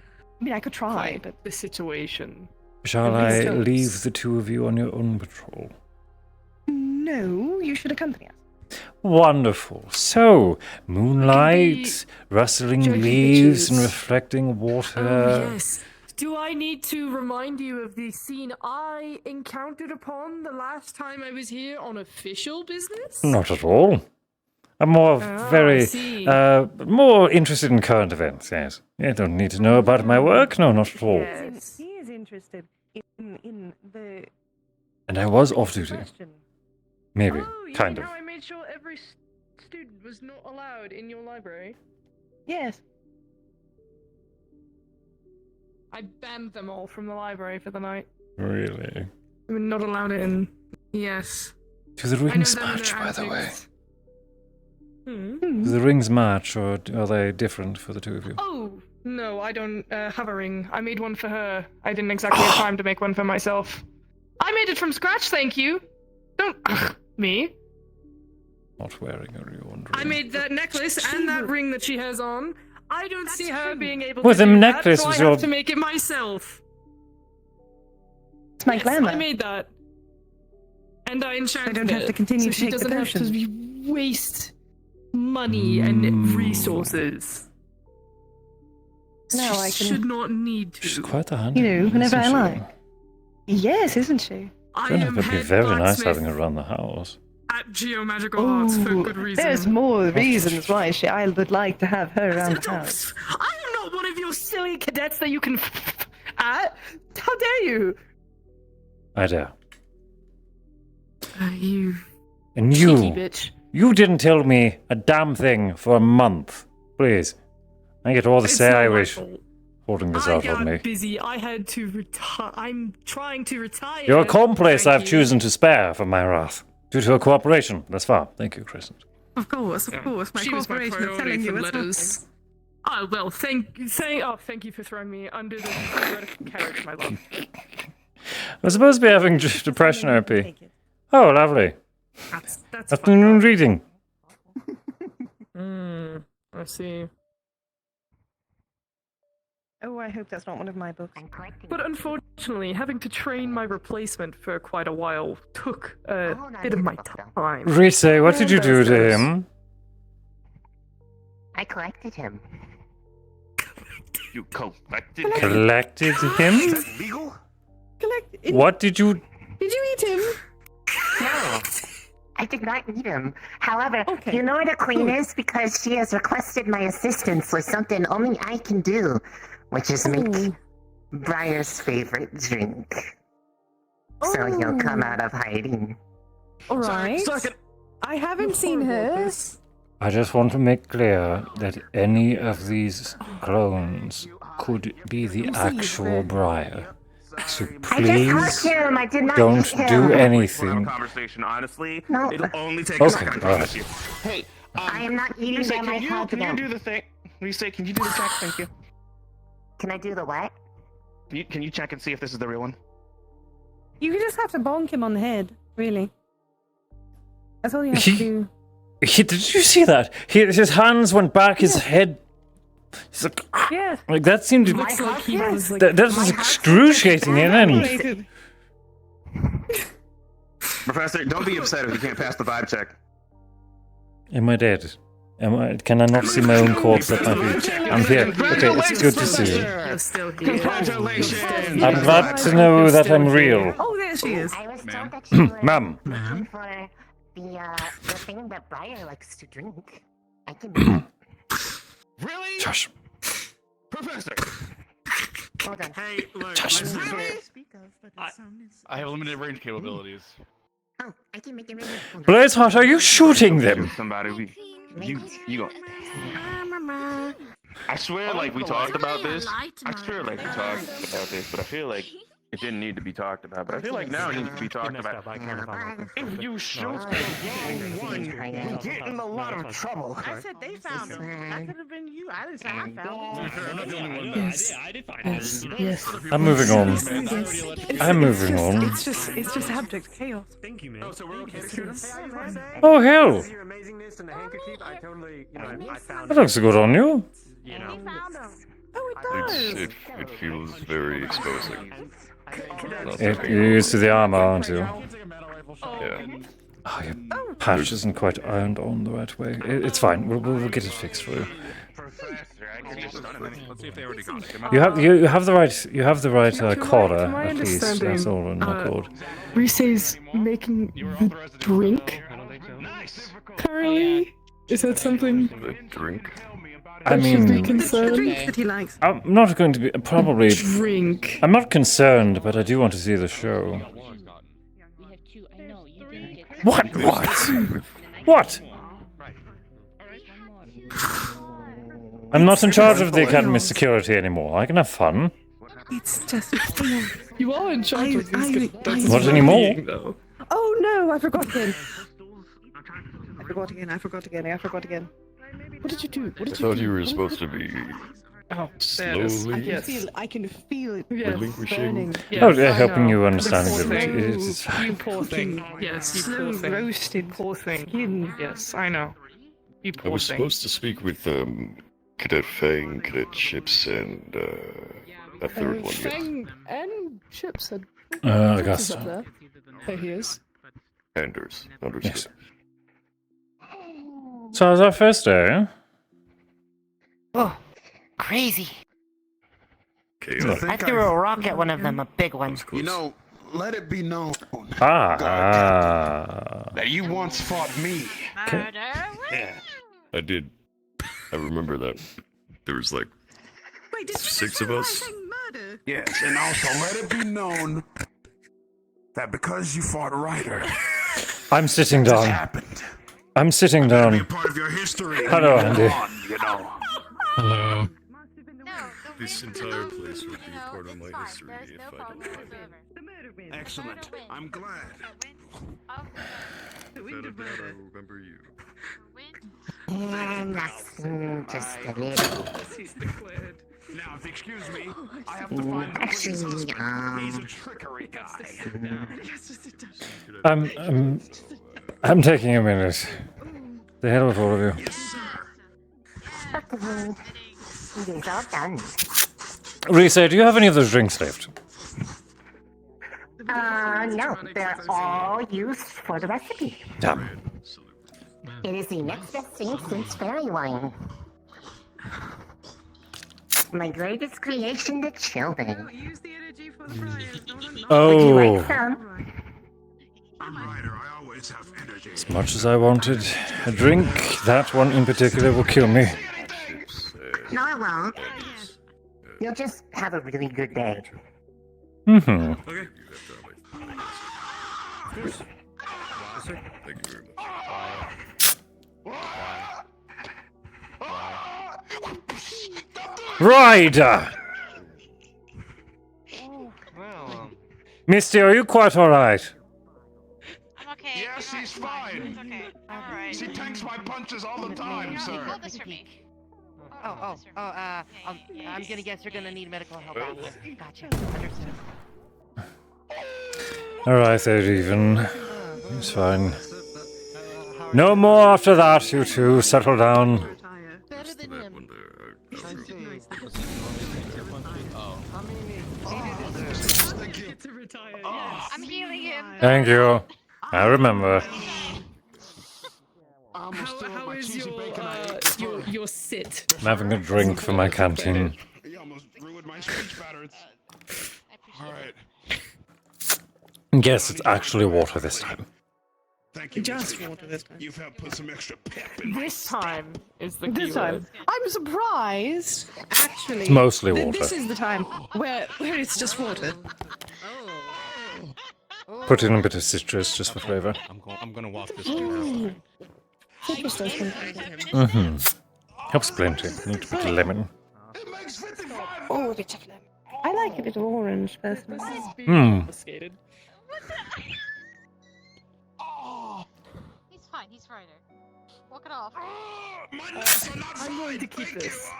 mean, I could try, but the situation. Shall I leave the two of you on your own patrol? No, you should accompany us. Wonderful. So, moonlight, rustling leaves, and reflecting water. Oh, yes. Do I need to remind you of the scene I encountered upon the last time I was here on official business? Not at all. I'm more I see. more interested in current events, yes. You don't need to know about my work? No, not at all. Yes. He is interested in the. And I was off duty. Maybe, kind of. How I made sure every student was not allowed in your library? Yes. I banned them all from the library for the night. Really? I mean, not allowed in. Yes. Do the I know rings them and match, their by the way? antics. Do the rings match, or are they different for the two of you? Oh, no, I don't have a ring. I made one for her. I didn't exactly have time to make one for myself. I made it from scratch, thank you. Don't me. Not wearing a real ring. I made that necklace and that ring that she has on. I don't see her being able Well, to the do necklace that, so was I your- have to make it myself. It's my glamour. I made that. And I enchanted I don't have it, to continue so to she take the doesn't have potion. to waste money and resources. Now I She can. should not need to. She's quite a handy. You know, whenever I isn't she? like. Yes, isn't she? I It am would be head very nice blacksmith having her around the house. at Geomagical Arts for good reason. There's more reasons why I would like to have her around the house. I am not one of your silly cadets that you can at. How dare you? I dare. You And cheeky you, bitch. you didn't tell me a damn thing for a month. Please. I get all the It's say not I my wish fault. holding this I out on me. got busy. I had to retire. I'm trying to retire. Your accomplice Thank I've you. chosen to spare from my wrath. Due to her cooperation thus far. Thank you, Crescent. Of course. My She was my cooperation is priority telling for you it's letters. Oh well, thank you for throwing me under the theoretical carriage, my love. We're supposed to be having depression RP. Oh, lovely. That's Afternoon reading. I see. Oh, I hope that's not one of my books. But unfortunately, having to train my replacement for quite a while took a bit of my time. Rita, what did you do to him? I collected him. You collected Collected him? Is that legal? What did you... Did you eat him? No, I did not eat him. However, you know what a queen is? Because she has requested my assistance with something only I can do. which is make Briar's favorite drink. So he'll come out of hiding. Alright. I haven't seen her. I just want to make clear that any of these clones could be the actual Briar. So please him. I did not don't eat do him. anything. Conversation, honestly. No. It'll only take Okay, a second. I all promise right. you. Hey, I am not eating Lisa, them. I helped can you them. do the thing? Lisa, can you do the check? Thank you. Can I do the what? Can you check and see if this is the real one? You just have to bonk him on the head, really. That's all you have to do. Did you see that? His hands went back, his head. He's like, Yeah. like that seemed to. Looks like he was like. That was excruciating in end. Professor, don't be upset if you can't pass the vibe check. Am I dead? Can I not see my own corpse at my feet? I'm here. Okay, it's good to see you. I'm still here. Congratulations! I'm glad to know that I'm real. Oh, there she is. I was told that you were Ma'am. looking for the thing that Briar likes to drink. I can. Really? Josh. Professor! Hold on. Hey, look. Josh. Really? I have limited range capabilities. Oh, I can make it really. Blazeheart, are you shooting them? Somebody, you go. I swear, like we talked about this. I swear, like we talked about this, but I feel like it didn't need to be talked about. But I feel like now it needs to be talked about. If you shoot the wrong one, you get in a lot of trouble. I said they found him. That could have been you. I didn't say I found him. I'm not the only one. Yes. I did find Yes. Yes. I'm moving on. Yes. I'm moving on. It's just abject chaos. Thank you, man. Oh, so we're okay to shoot him? Oh hell! Your amazingness and the handkerchief, I totally, I found That looks good on you. you know. Oh, it does. It feels very exposing. You're used to the armor, aren't you? Yeah. Oh, your patch isn't quite ironed on the right way. It's fine. We'll get it fixed for you. Let's see if they already got it. You have the right collar my at least. understanding, That's all in accord. Rise's making the drink currently? Is that something The drink? I should be mean, concerned? Drink that he likes. I'm not going to be probably. Drink. I'm not concerned, but I do want to see the show. What? What? I'm not in charge of the Academy's security anymore. I can have fun. It's just. You are in charge of these guys. Not anymore. Oh no! I forgot again. I forgot again. What did you do? What I did you thought do? you were supposed to be Oh, there it is. slowly Yes. I can feel it Yes. relinquishing. burning. Oh, Yes, they're I helping know. you The understand poor that thing. it's You poor thing. Yes, you Slow poor thing. roasted. Poor thing. Yes, I know. You I poor was thing. supposed to speak with Cadet Fang, Cadet Chips, and a third one. Yes. Fang and Chips had. Augusta. Chips is up there. There he is. Anders. Understood. Yes. So how's our first day? Oh, crazy. Chaos. I threw a rock at one of them, a big one. You know, let it be known Ah. that you once fought me. Yeah. I did. I remember that. There was like Wait, did you 6 of us. murder? Yes, and also let it be known that because you fought Ryder, I'm sitting this down. happened. I'm sitting down. Part of your history. Hello, Andy. You know. Hello. This entire place would be part of my history if I didn't. Excellent. I'm glad. Without a doubt, I remember you. Just a little. Now, if you excuse me, I have to find the prince's husband. He's a trickery guy. I'm taking a minute. The hell with all of you. It is all done. Risa, do you have any of those drinks left? No, they're all used for the recipe. Damn. It is the next best thing since fairy wine. My greatest creation to children. Use the energy for the Briars. Would you like Oh. some? I'm Ryder. I always have energy. As much as I wanted a drink, that one in particular will kill me. No, I won't. You'll just have a really good day. Mm-hmm. Okay. Of course. Yes, sir. Thank you very much. Ryder! Well, Misty, are you quite alright? I'm okay. Yes, he's fine. It's okay. I'm alright. She tanks my punches all the time, sir. Hold this for me. I'm gonna guess you're gonna need medical help after. Gotcha. Understood. Alright, they're even. It's fine. No more after that, you two. Settle down. Better than him. I'm healing him. Thank you. I remember. How is your sit? I'm having a drink for my canteen. You almost ruined my speech patterns. All right. Yes, it's actually water this time. Thank you. Just Misty. water this time. You've helped put some extra pep in my This time is the This time, I'm surprised. Actually, It's mostly water. This is the time where it's just water. Put in a bit of citrus just for flavor. I'm gonna walk this Ooh. Citrus does Mm-hmm. Helps plenty. Need a bit of lemon. Oh, a bit of lemon. I like a bit of orange, personally. Hmm. He's fine. He's fine. Walk it off. I'm going to keep this.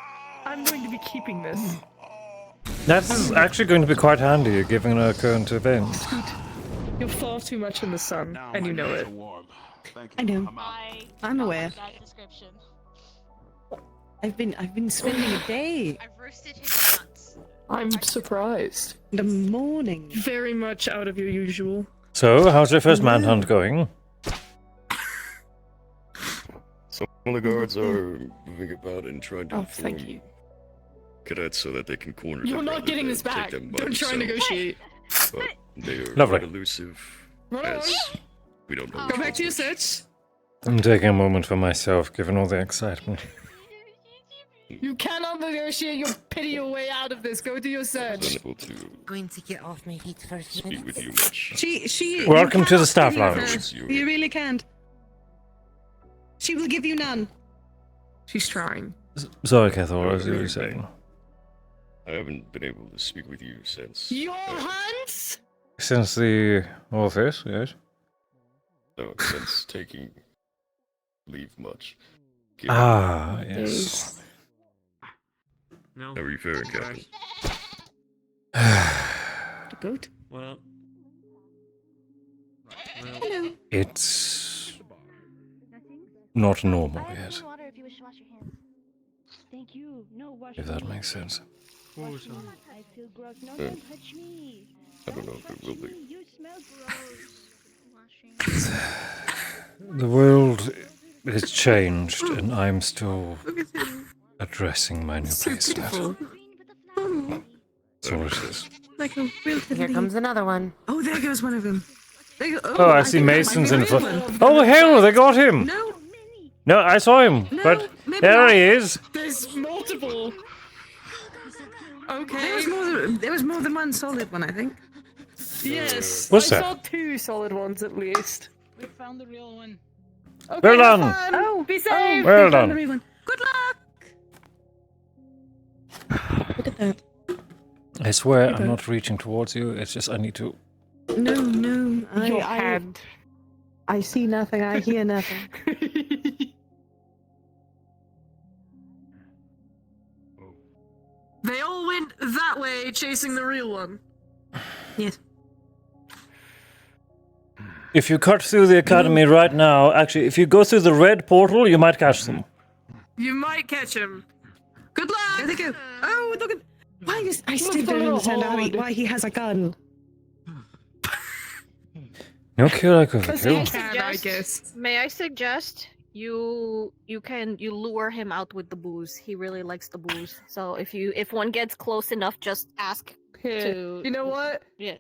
I'm going to be keeping this. That is actually going to be quite handy, given our current events. You're far too much in the sun, and you know it. I know. I'm aware. That description. I've been spending a day. I've roasted his nuts. I'm surprised. The morning. Very much out of your usual. So, how's your first manhunt going? Some of the guards are moving about and trying to thank inform you. cadets so that they can corner You're them not rather getting than this back. take them by Don't try and themselves. negotiate. But they are Lovely. quite elusive, Run on. as we don't know. Oh. Go back to your search. I'm taking a moment for myself, given all the excitement. You cannot negotiate. You'll pity your way out of this. Go do your search. Unable to Going to get off my feet first. speak with you much. She. Welcome you to the cannot staff believe lounge. her. You really can't. She will give you none. She's trying. Sorry, Cathal, what was you saying? I haven't been able to speak with you since. Your hunts? Since the office, yes. No, since taking leave much. Ah, yes. No. How are you faring, Captain? The goat. Well. Hello. It's not normal yet, Water if you wish to wash your hands. Thank you. No, wash if that makes sense. Oh, sorry. I feel gross. No, Yeah. don't touch me. I don't know if it will be. You smell gross. The world has changed, and I'm still addressing my new place. That's all it is. Like a real Here comes another one. Oh, there goes one of them. Oh, I see think that Mason's might in be front. the one. Oh, hell, they got him! No, No, I saw him, but maybe there not. he is. There's multiple. Okay. there was more than one solid one, I think. Yes. What's I that? saw 2 solid ones at least. We found the real one. Okay, Well have done. fun. Oh, be safe. Well We found done. the real one. Good luck. Look at that. I swear I'm not reaching towards you, it's just I need to... No, Your hand. I see nothing. I hear nothing. They all went that way, chasing the real one. Yes. If you cut through the academy right now, actually, if you go through the red portal, you might catch them. You might catch him. Good luck. There they go. Oh, look at. I still Look, don't little understand horde. why he has a gun. No kill, I could Because kill. he can, I guess. May I suggest you lure him out with the booze. He really likes the booze. So if one gets close enough, just ask to. You know what? Yeah.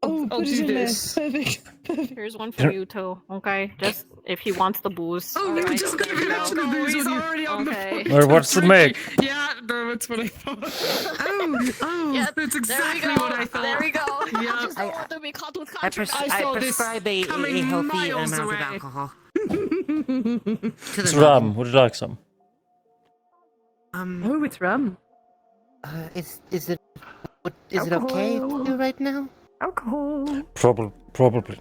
Oh, I'll put it do in there. this. Perfect. Here's one for you too. Okay, just if he wants the booze. Oh, no, just give him No, he's already on Okay. the Or what's the make? Yeah, no, that's what I thought. Oh, Yep, that's there we exactly go. what I thought. There we go. Yeah. I just don't want to be caught with I contraband. saw this prescribe a coming healthy miles amount away. of alcohol. It's rum. Would you like some? Oh, it's rum. Is it okay to do right now? Alcohol. Probably.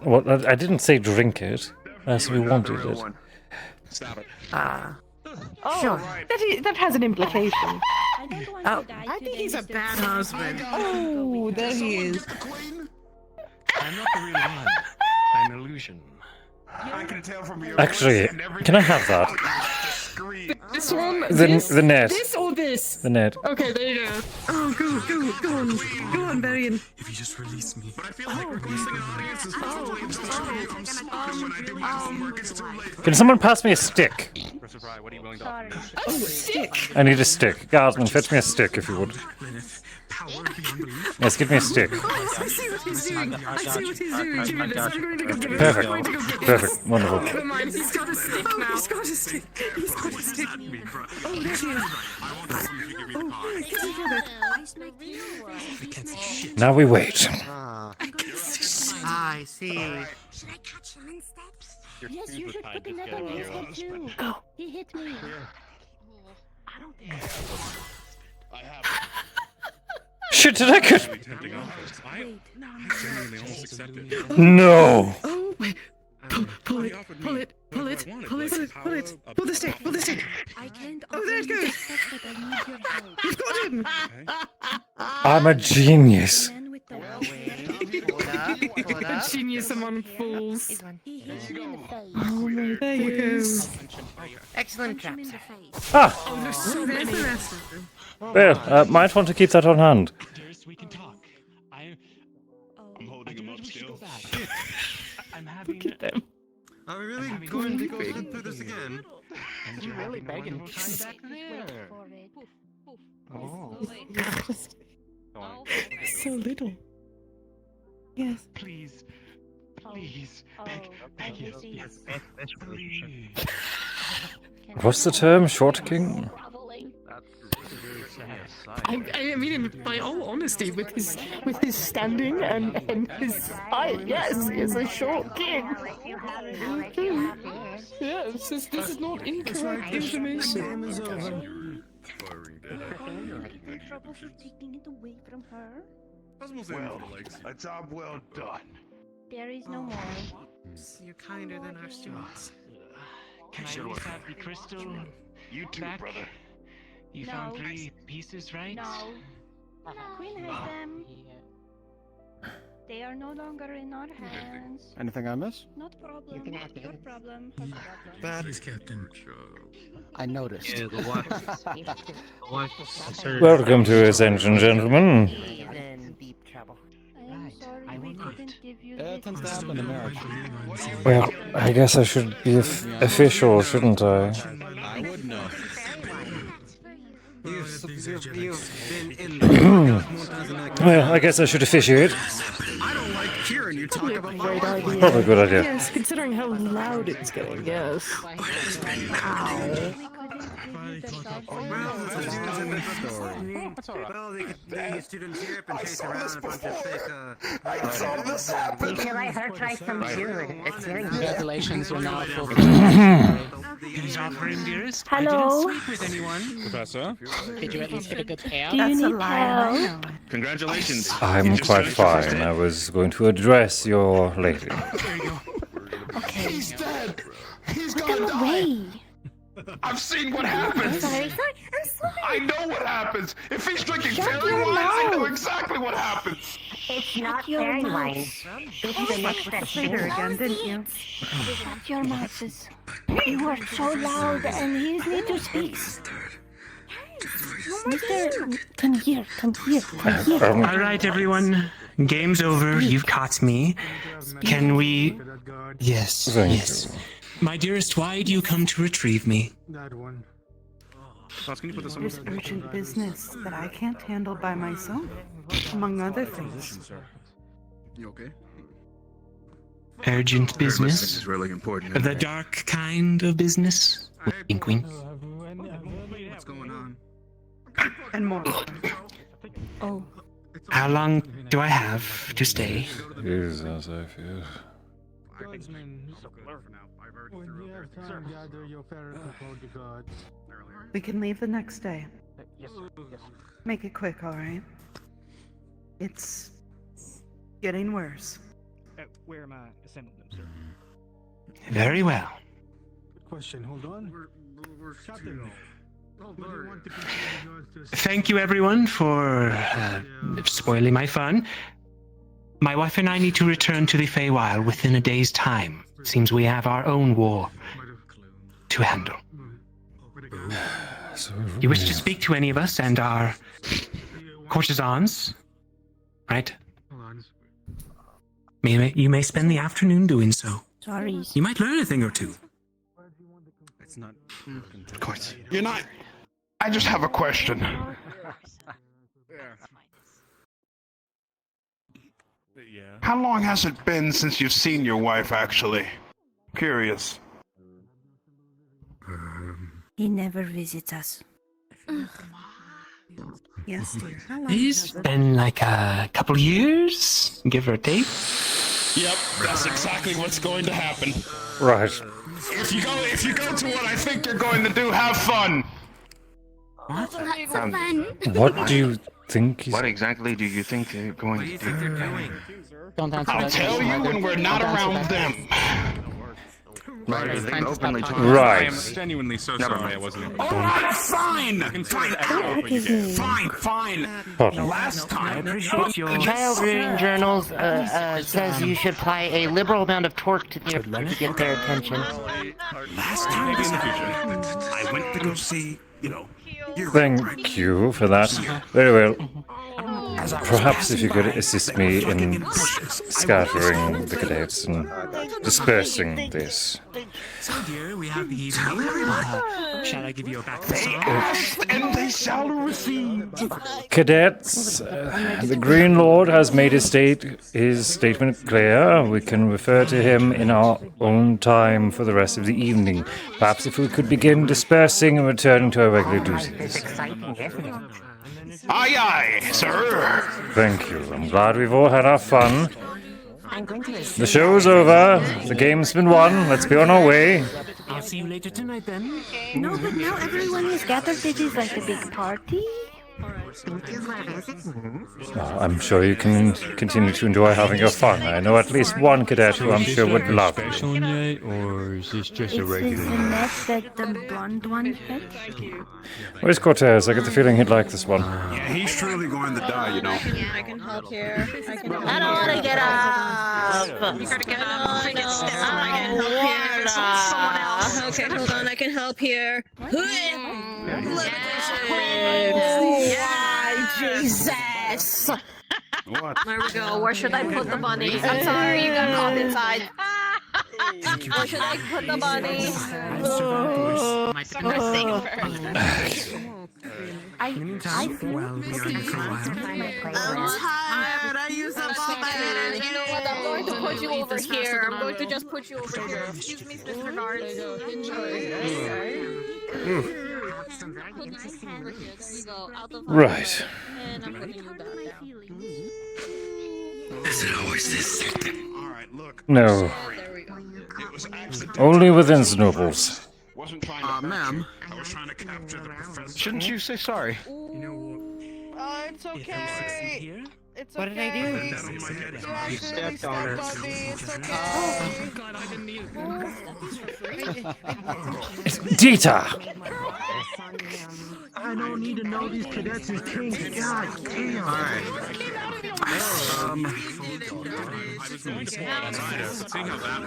Well, I didn't say drink it. I said we wanted it. Stop it. Oh, Sure. that has an implication. Oh, I think he's a bad husband. Oh, there he is. I'm not the real one. I'm an illusion. I can tell from your Actually, can I have that? This one? The net. This or this? The net. Okay, there you go. Oh, go on, Berion. If you just release me. But I feel like requesting an audience is probably until I'm spoken when I do my homework. It's too late. Can someone pass me a stick? What are you willing to A stick? I need a stick. Guardsman, fetch me a stick if you would. Yes, give me a stick. I see what he's doing. I see what he's doing. Give me this. I'm going to go get it. Perfect. I'm going to go get it. Perfect. Wonderful. Never mind, he's got a stick now. He's got a stick. He's got a stick. Oh, there he is. Oh, get together. I can't see shit. Now we wait. I see. Should I catch him in steps? Yes, you should put the net on his head too. Go. He hit me. I don't think. I have Shit, did I cut? tempting offers. I genuinely almost accepted. No. Oh, wait. Pull it. Pull the stick. Pull the stick. I can't. Oh, there it goes. You've got him. I'm a genius. A genius among fools. He hit me in the face. Oh, my, there you go. Excellent Punch him in traps. the face. Ah. Oh, there's so There's many. the rest of them. Well, might want to keep that on hand. Dearest, we can talk. I'm holding him up still. I'm having. Look at them. Are we really having going to a go big- through this again? And you're really begging me back there. Oh. So little. Yes. Please. Please. Beg, yes. Please. What's the term? Short king? I mean, by all honesty, with his standing and his height, yes, he is a short king. Yes, this is not incorrect information. Trouble for taking it away from her? Well, a job well done. There is no more. You're kinder than our students. Can I please have the crystal? You too, back? brother. You No. found 3 pieces, right? No. Queen has them. They are no longer in our hands. Anything I miss? Not a problem. Your problem. Please, Captain. I noticed. Yeah, the wife. Welcome to Ascension, gentlemen. He's in deep trouble. I am sorry we couldn't give you It this. tends to happen in marriage. Well, I guess I should be official, shouldn't I? I would know. You've been in the Well, I guess I should officiate. I don't like hearing you talk about my Great wife. idea. Probably a good idea. Yes, considering how loud it's getting, yes. Well, they could bring students here up and chase around a bunch of fake, You should let her try some food. It's very good. Congratulations, you're now full. He's offering, dearest. Hello? I didn't sleep with anyone. Professor? Did you at least get a good payout? Do you That's a need lie. help? Congratulations. I'm You just quite finished your first fine. day. I was going to address your lady. There you go. Okay. He's dead. He's Put gonna them die. away. I've seen what I'm happens. sorry. I'm sorry. I know what happens. If he's drinking Shut fairy your wine, I know mouth. exactly what happens. It's not your fairy mouth. wine. It's the next best thing. Later again, didn't you? Shut your mouths. You are so loud and he need to speak. Mister, come here, come here, come here. All right, everyone. Game's over. You've caught me. Can we? Yes. Thank Yes. My dearest, why do you come to retrieve me? That one. Boss, can you put this on? There's urgent business that I can't handle by myself, among other things. You okay? Urgent This business? is really important. The dark kind of business? Wink, wink. What's going on? And more. Oh. How long do I have to stay? Jesus, I feel. We can leave the next day. Yes, yes. Make it quick, alright? It's getting worse. Where am I assembling them, sir? Very well. Good question. Hold on. Captain. Thank you, everyone, for spoiling my fun. My wife and I need to return to the Feywild within a day's time. Seems we have our own war to handle. You wish to speak to any of us and our courtesans, right? You may spend the afternoon doing so. Sorry. You might learn a thing or two. It's not. Of course. You're not. I just have a question. How long has it been since you've seen your wife, actually? Curious. He never visits us. Yes, dear. How long It's been like a couple years, give or take. Yep, that's exactly what's going to happen. Right. If you go to what I think you're going to do, have fun. What do you think he's... What exactly do you think they're going to do? Don't answer I'll that tell you question. when we're not Don't answer around that them. Right, It's they time to stop openly talking. talk. Right. I am genuinely so Never sorry mind. I wasn't. Alright, fine! Consider that extra what you did. Fine! Pardon. Last time... Child rearing journals says you should apply a liberal amount of torque to to get their attention. Last time, maybe in the future, I went to go see, Thank you for that. Very well. Perhaps if you could assist me in scattering the cadets and dispersing this. So, dear, we have the evening. Shall I give you a back They asked and they shall receive. Cadets, the Green Lord has made his statement clear. We can refer to him in our own time for the rest of the evening. Perhaps if we could begin dispersing and returning to our regular duties. Aye, aye, sir. Thank you. I'm glad we've all had our fun. The show's over. The game's been won. Let's be on our way. I'll see you later tonight, then. No, but now everyone is gathered. This is like a big party. I'm sure you can continue to enjoy having your fun. I know at least one cadet who I'm sure would love it. Special yet, or is this just a Is regular? the net that the blonde one had? Where's Cortez? I get the feeling he'd like this one. Yeah, he's truly going to die, you know. I can help here. I don't want to get up. You gotta get up. I can help here. Someone else. Okay, hold on. I can help here. Jesus! What? There we go. Where should I put the bunny? I'm sorry, you got caught inside. Where should I put the bunny? I'm tired. I used up all my energy. You know what? I'm going to put you over here. I'm going to just put you over here. Excuse me, Mr. Guards. Right. Is it always this second? Alright, look. No. Only within Snowballs. Wasn't trying to ma'am. I was trying to capture the professor. Shouldn't you say sorry? Oh, it's okay. It's What did I do? You stepped on her. It's okay. God, I didn't need Dita! I don't need to know these cadets is king. God damn. I was going to pull it inside us. Seeing how that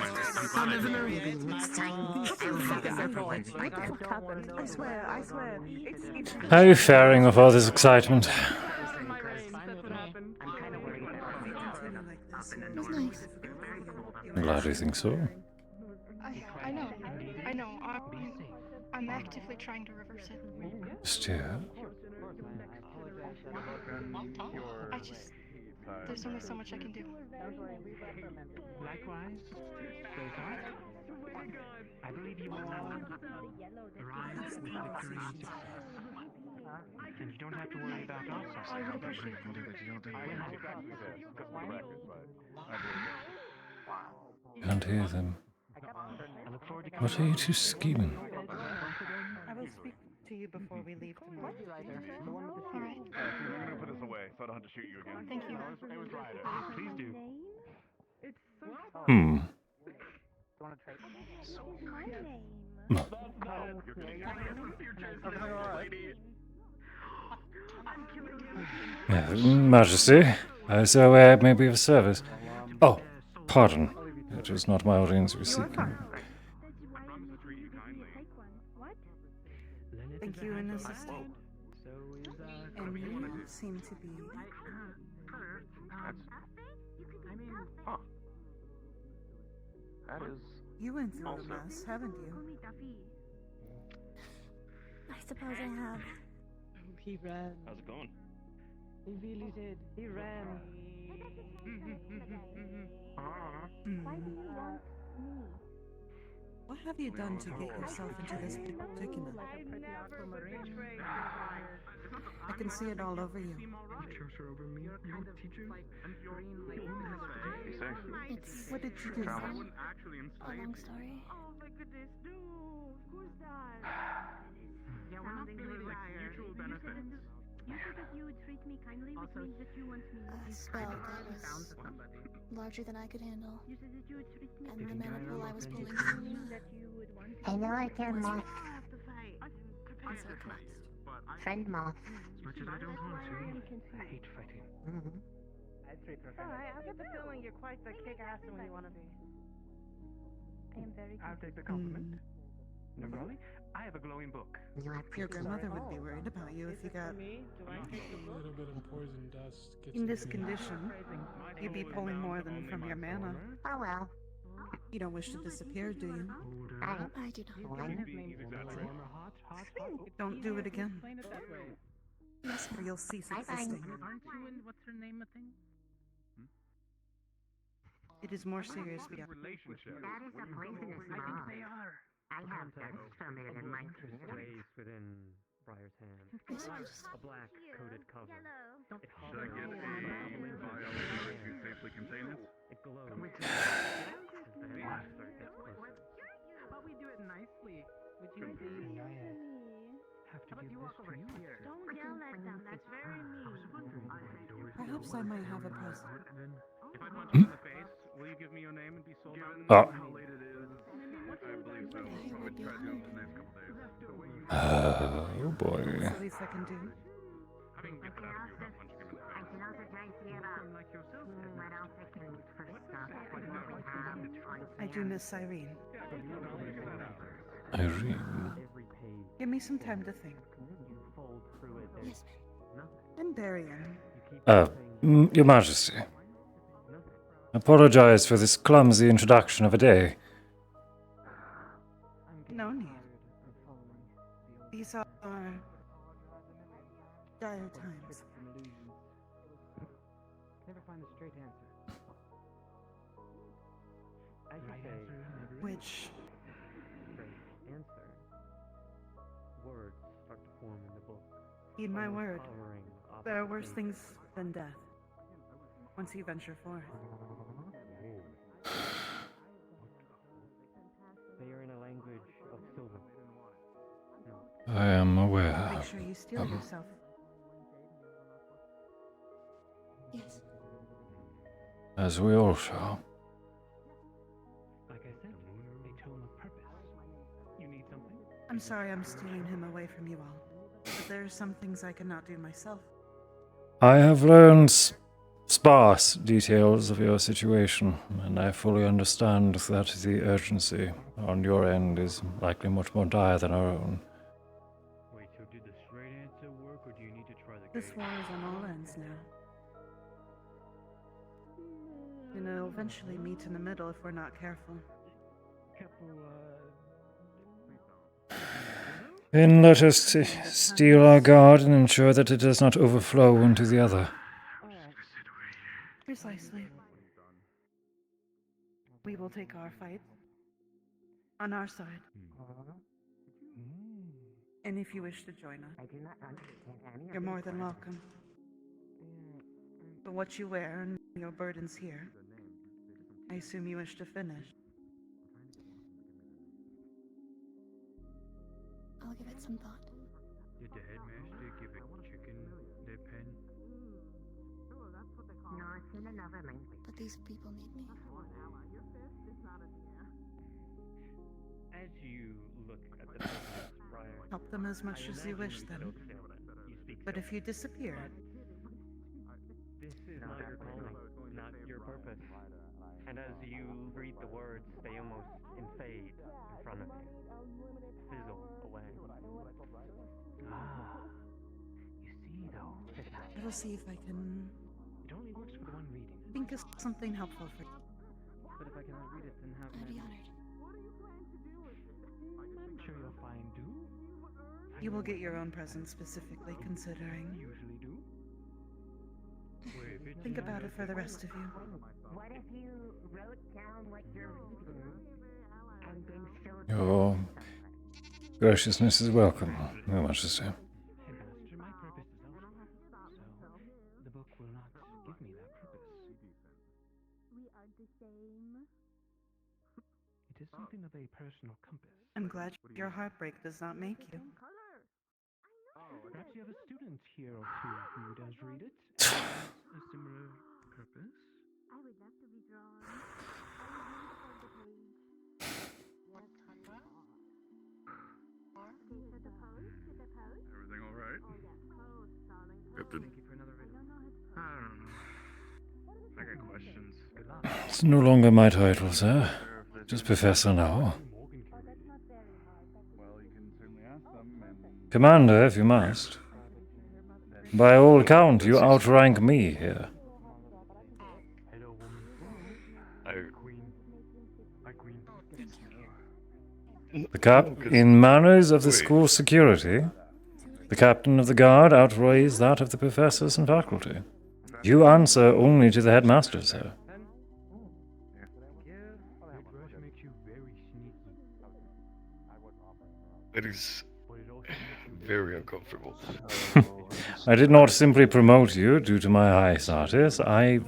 went, I'm glad I swear. It's How are you faring with all this excitement? I'm glad you think so. I know. I'm actively trying to reverse it. Still. There's only so much I can do. Likewise, I believe you will arrive with victory. And you don't have to worry about us. I would appreciate Can't hear them. I look forward to What are you two scheming? I will speak to you before we leave tomorrow. I'm gonna put this away so I don't have to shoot you again. Thank you. It was Ryder. Please do. Hmm. Majesty, I so aware it may be of service. Oh, pardon. It was not my audience we seeking. Thank you, and assistant. And you seem to be. Huh. That is. You went through also. a mess, haven't you? I suppose I have. He ran. How's it going? He really did. He ran. What have you done to get yourself into this predicament? I can see it all over you. It's What did you do? a long story. Oh my goodness, no, of course not. Yeah, we're not really like mutual benefits. You said that you would treat me kindly, which means that you want me. A spell that was larger than I could handle. You said that you would treat me And the maniple I was pulling which through means that you would want me. I know I can was moth. and so it collapsed. Friend moth. As much as I don't want to, I hate fighting. I get the feeling you're quite the kick-ass when you want to be. I am very I'll take the compliment. Nagoli, I have a glowing book. Your grandmother would be worried about you if you got. A little bit of poison dust gets In this into me. condition, you'd be pulling more than from your mana. Oh well. You don't wish to disappear, do you? I do not. Don't do it again. Yes, or you'll cease Bye-bye. existing. Aren't you in what's her name thing? It is more serious beyond. Relationship. That is a poisonous moth. They are. I have dust from it in my teeth. Lays within Briar's hand. A black coated cover. It Should I get a vial to safely contain it? It glows. How about we do it nicely? Would you please? Have to How about give you this walk to over you. here? Don't yell at them. That's very mean. Perhaps I might have a present. If I punch you in the face, will you give me your name and be sold out? How late it is? I believe so. We'll probably try to do it in the next couple days. Oh boy. That's the least I can do. I mean, get that out of you about punching him in the I face. can also try to see about what else I can put stuff what do we have on I do miss Irene. Irene. Give me some time to think. Yes, And Berion. Your Majesty. Apologize for this clumsy introduction of a day. No need. These are dire times. Never find a straight answer. Which Answer. Words start to form in the book. heed my Almost word. hovering off There are the worse page. things than death. Once you venture forth. They are in a language of silver. I am aware. Make sure you steel yourself. yes. As we all shall. Like I said, a tome of purpose. You need something? I'm sorry I'm stealing him away from you all. But there are some things I cannot do myself. I have learned sparse details of your situation, and I fully understand that the urgency on your end is likely much more dire than our own. Wait, so did the straight answer work, or do you need to try the This war is on all ends now. And it'll eventually meet in the middle if we're not careful. Then let us steel our guard and ensure that it does not overflow into the other. Precisely. We will take our fight on our side. And if you wish to join us, I do not understand any of you're these more than questions. welcome. But what you wear and your burdens here, I assume you wish to finish. I'll give it some thought. Did the headmaster give a chicken their pen? No, it's in another language. But these people need me. As you look at the purpose, Briar, Help them as much as you wish them. But if you disappear, this is not your calling, not your purpose. And as you read the words, they almost fade in front of you, fizzle away. Ah, you see though. I will see if I can It only works for the one reading. think of something helpful for you. But if I cannot read it, then how can I'd I? be honored. I'm sure you'll find do. You will get your own present specifically considering. Usually do. Think about it for the rest of you. What if you wrote down what you're reading and then showed Your graciousness is welcome, Your Majesty. Headmaster, my purpose is elsewhere. So the book will not give me that purpose. We are the same. It is something of a personal compass. I'm glad your heartbreak does not make you. Perhaps you have a student here or two who does read it. A similar purpose. I would love to be drawn. Everything all right? Captain, I don't know. I got questions. It's no longer my title, sir. Just Professor now. Well, you can certainly ask them and Commander, if you must. By all account, you outrank me here. Hello, woman. My queen. In manners of the school's security, the captain of the guard outweighs that of the professors and faculty. You answer only to the headmaster, sir. it is very uncomfortable. I did not simply promote you due to my high status. Well,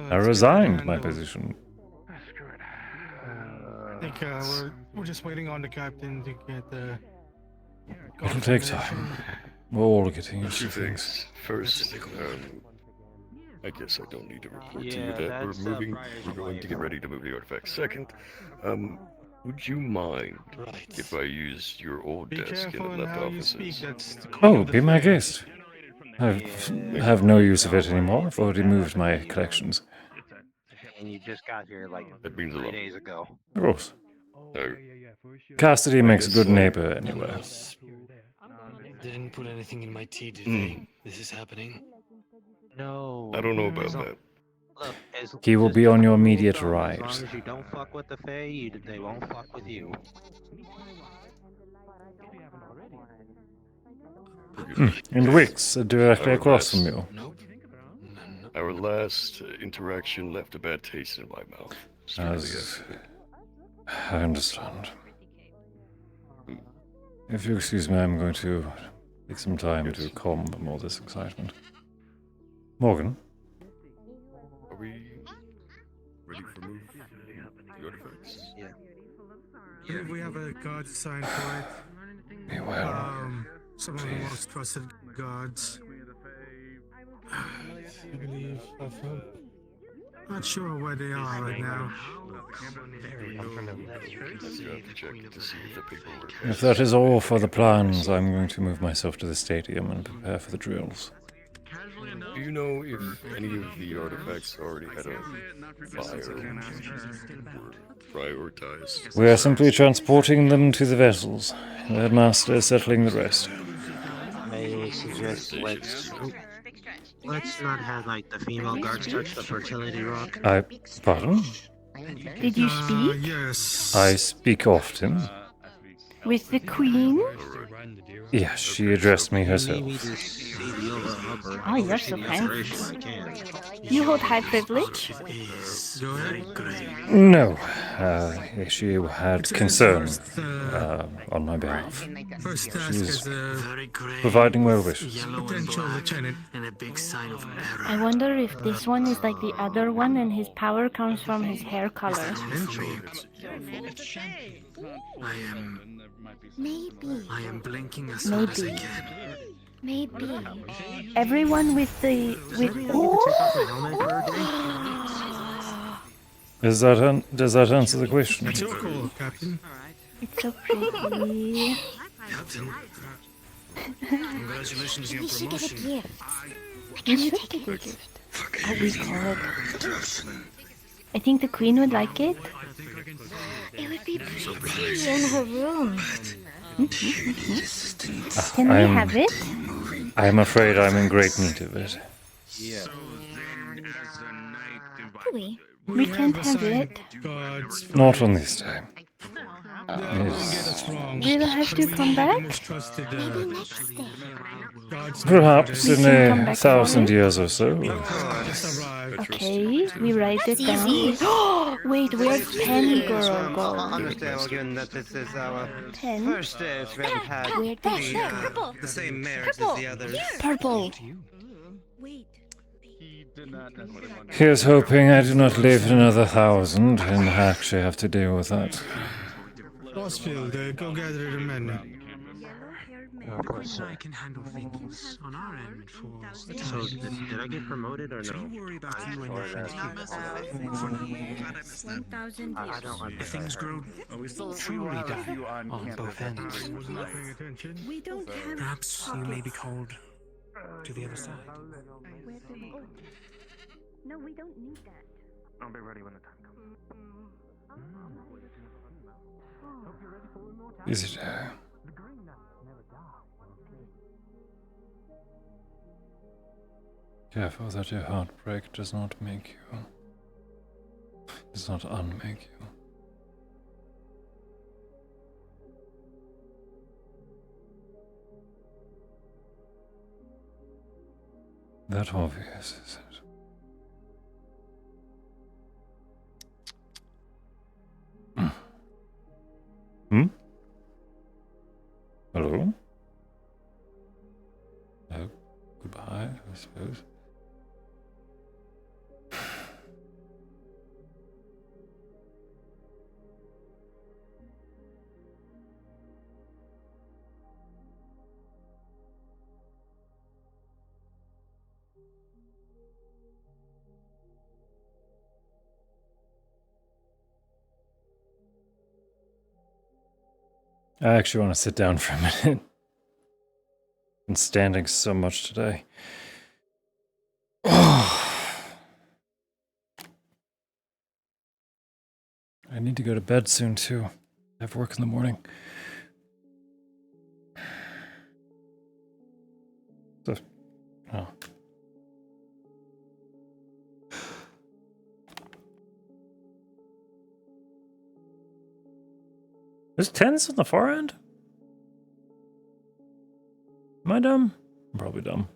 I resigned my position. I think we're just waiting on the captain to get the. It'll take time. We're all getting used Two to things. things. First, I guess I don't need to report to you Yeah, that we're that's, moving. Briar's We're going to wife. get ready to move the artifact. Second, would you mind if I used your old Be desk in careful the in left how you speak. offices? That's the queen Oh, of the be my fair. guest. I have no use of it anymore. I've already moved my collections. And you just got here like That means a 3 lot. days ago. Of course. So, Custody makes a good neighbor anyway. Didn't put anything in my tea, did Hmm. they? This is happening. No. I don't know about as long- that. Look, He will just be on a your rule of immediate thumb, right. As long as you don't fuck with the Fae, they won't fuck with you. And Wicks are directly across from you. Our last interaction left a bad taste in my mouth. As I understand. If you excuse me, I'm going to take some time to calm all this excitement. Morgan? Are we ready for move? The artifacts? Yeah. I believe we have a guard assigned for it. Beware. Some of the most trusted guards. I believe. Not sure where they are right now. You have to check to see if the paperwork If that is all for the plans, I'm going to move myself to the stadium and prepare for the drills. Do you know if any of the artifacts already had a fire or prioritized? We are simply transporting them to the vessels. The headmaster is settling the rest. I suggest let's not have like the female guards touch the fertility rock. Pardon? Did you speak? Yes. I speak often. With the queen? Yes, she addressed me herself. Oh, you're so fancy. You hold high privilege? No, she had concern on my behalf. She's providing well wishes. I wonder if this one is like the other one and his power comes from his hair color. Maybe. I am blinking as Maybe. fast as I can. Maybe. Everyone with the Does that answer the question? It's your call, Captain. It's so pretty. Captain. Congratulations on your promotion. You should get a gift. Oh, we could. I think the queen would like it. It would be pretty in her room. Can we have it? I am afraid I'm in great need of it. Could we? We can't have it. Not on this time. We'll have to come back? Maybe next day. Perhaps We in can come a back 1,000 for it? years or so. Okay, we write it down. Wait, where's Penny Girl go? Understandable given that this is our Pen? first day we haven't had the same marriage as the others. Purple. Here's hoping I do not live another 1,000 and actually have to deal with that. Rossfield, go gather the men. Of course. I can handle things on our end for the So, did I get promoted or no? Don't worry about you and your friends. I don't like If things grow truly dire on both ends, We don't have. perhaps you may be called to the other side. No, we don't need that. I'll be ready when the time comes. Is it? Careful that your heartbreak does not make you. Does not unmake you. That obvious, is it? Hmm? Hello? Oh, goodbye, I suppose. I actually want to sit down for a minute. Been standing so much today. I need to go to bed soon too. I have work in the morning. So, oh. There's 10s on the far end? Am I dumb? I'm probably dumb.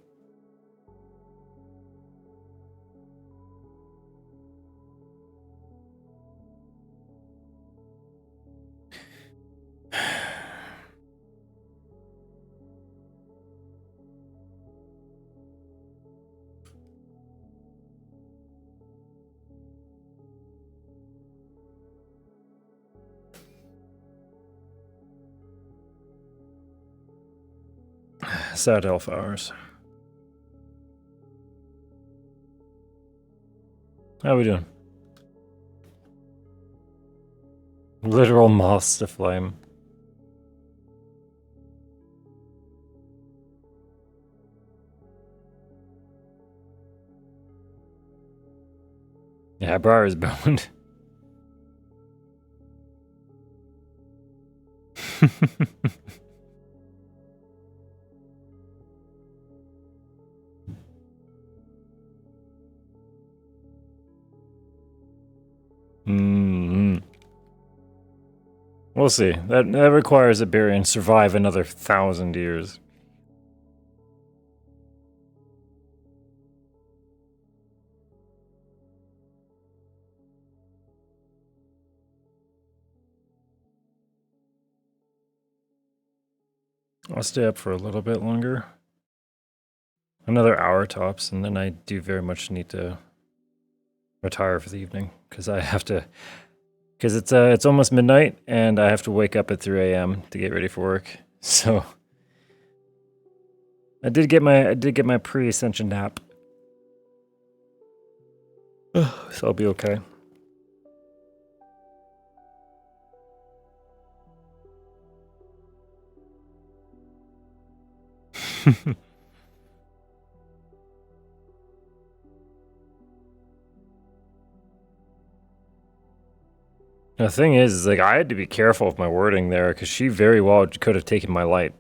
Sad elf hours. How we doing? Literal moths to flame. Yeah, Briar is boned. We'll see. That requires that Berion survive another 1,000 years. I'll stay up for a little bit longer. Another hour tops, and then I do very much need to retire for the evening because I have to. Because it's almost midnight, and I have to wake up at 3 a.m. to get ready for work. So I did get my pre-ascension nap, so I'll be okay. The thing is like, I had to be careful with my wording there, because she very well could have taken my light.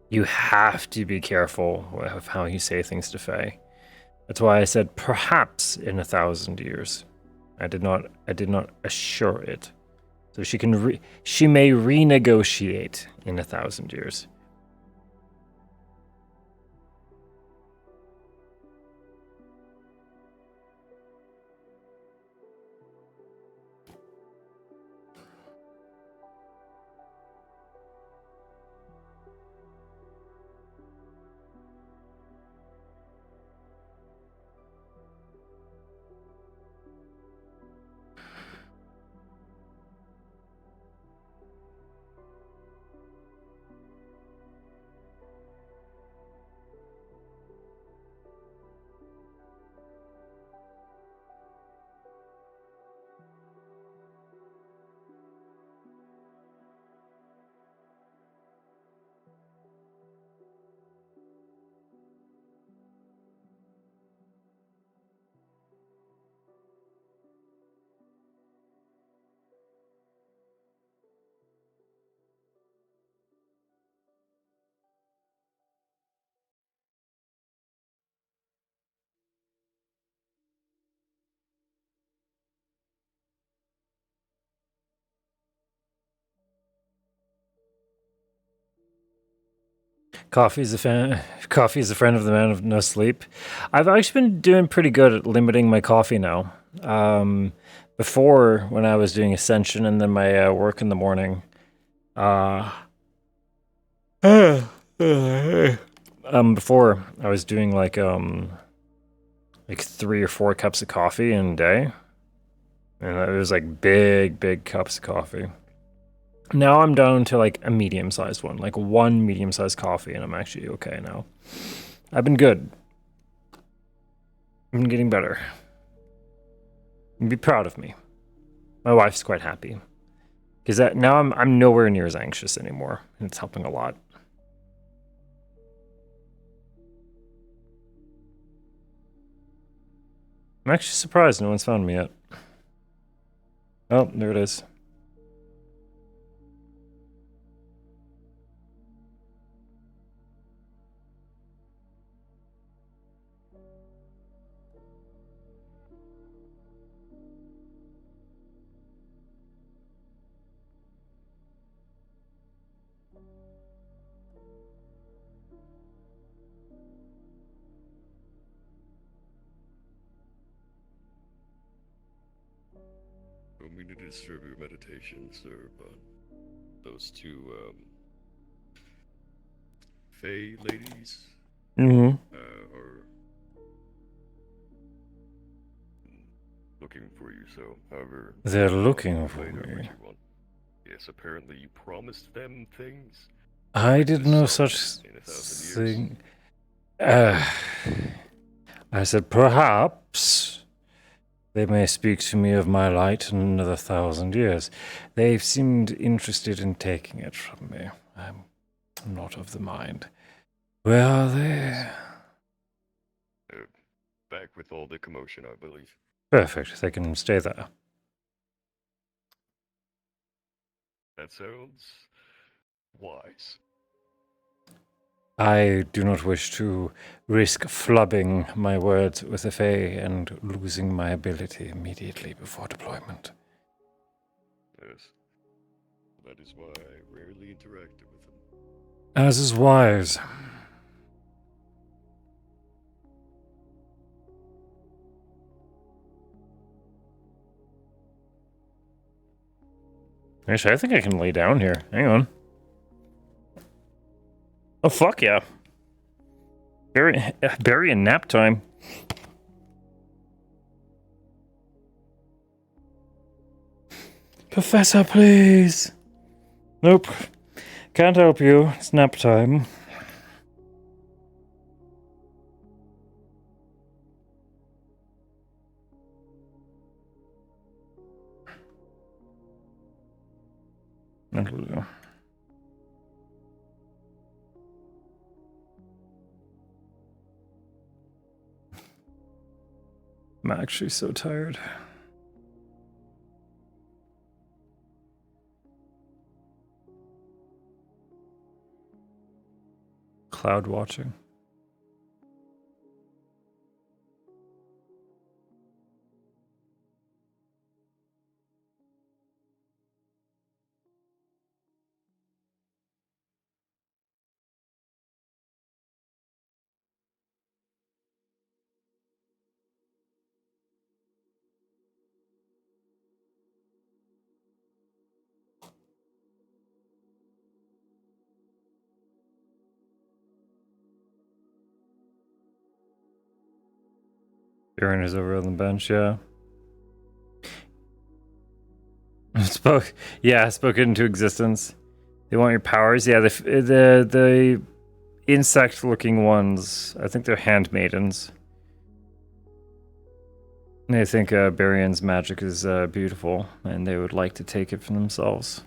You have to be careful with how you say things to Faye. That's why I said perhaps in 1,000 years. I did not assure it. So she may renegotiate in 1,000 years. Coffee is a friend of the man of no sleep. I've actually been doing pretty good at limiting my coffee now. Before, when I was doing Ascension and then my work in the morning, before I was doing like 3 or 4 cups of coffee in a day, and it was like big cups of coffee. Now I'm down to like a medium-sized one, like 1 medium-sized coffee, and I'm actually okay now. I've been good. I've been getting better. Be proud of me. My wife's quite happy because now I'm nowhere near as anxious anymore, and it's helping a lot. I'm actually surprised no one's found me yet. Oh, there it is. Don't mean to disturb your meditation, sir, but those 2, Fae ladies, are looking for you, so, however... They're looking for me. Yes, apparently you promised them things. I did no such thing. I said, perhaps they may speak to me of my light in another 1,000 years. They seemed interested in taking it from me. I'm not of the mind. Where are they? Back with all the commotion, I believe. Perfect. They can stay there. That sounds wise. I do not wish to risk flubbing my words with a Fae and losing my ability immediately before deployment. Yes. That is why I rarely interacted with him. As is wise. Actually, I think I can lay down here. Hang on. Oh, fuck yeah. Berion nap time. Professor, please. Nope. Can't help you. It's nap time. That'll do. I'm actually so tired. Cloud watching. Berion is over on the bench, yeah. Spoke it into existence. They want your powers? Yeah, the insect-looking ones. I think they're handmaidens. They think Berion's magic is beautiful, and they would like to take it for themselves.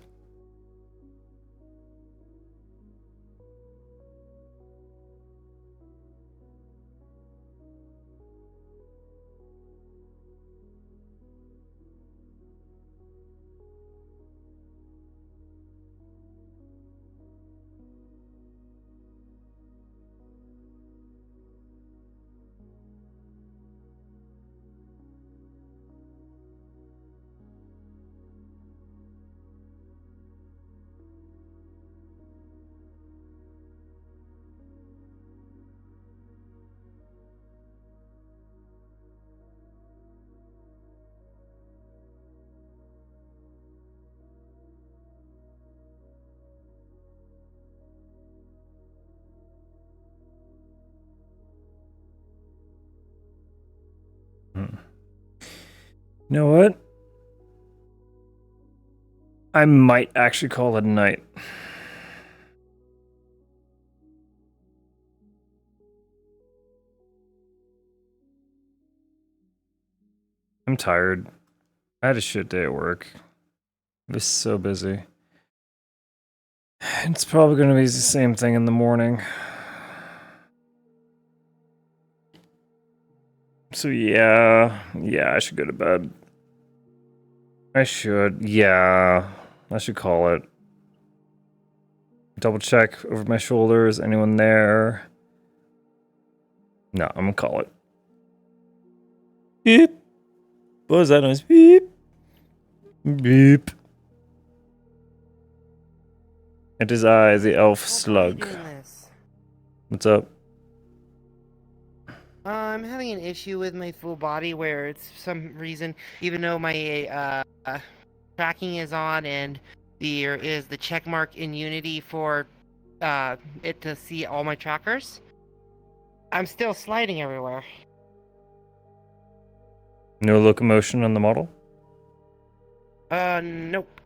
You know what? I might actually call it a night. I'm tired. I had a shit day at work. I was so busy. It's probably going to be the same thing in the morning. So yeah, I should go to bed. I should, yeah. I should call it. Double check over my shoulder. Is anyone there? No, I'm gonna call it. Beep. What was that noise? Beep. Beep. It is I, the elf slug. What's up? I'm having an issue with my full body where it's for some reason, even though my tracking is on and there is the check mark in Unity for it to see all my trackers, I'm still sliding everywhere. No locomotion on the model? Nope.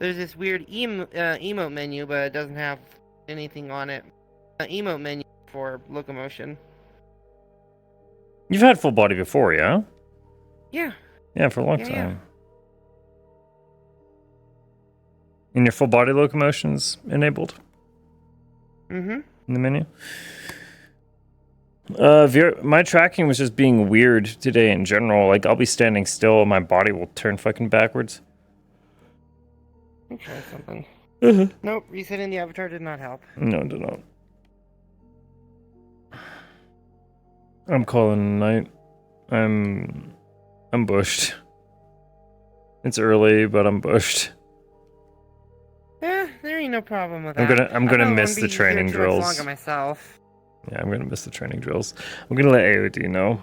There's this weird emote menu, but it doesn't have anything on it. Emote menu for locomotion. You've had full body before, yeah? Yeah. Yeah, for a long Yeah, time. yeah. And your full body locomotion's enabled? Mm-hmm. In the menu? My tracking was just being weird today in general. Like, I'll be standing still and my body will turn fucking backwards. Let me try something. Uh-huh. Nope, resetting the avatar did not help. No, it did not. I'm calling it a night. I'm bushed. It's early, but I'm bushed. Yeah, there ain't no problem with I'm that. gonna I miss wouldn't the be here training too much drills. longer myself. Yeah, I'm gonna miss the training drills. I'm gonna let AOD know.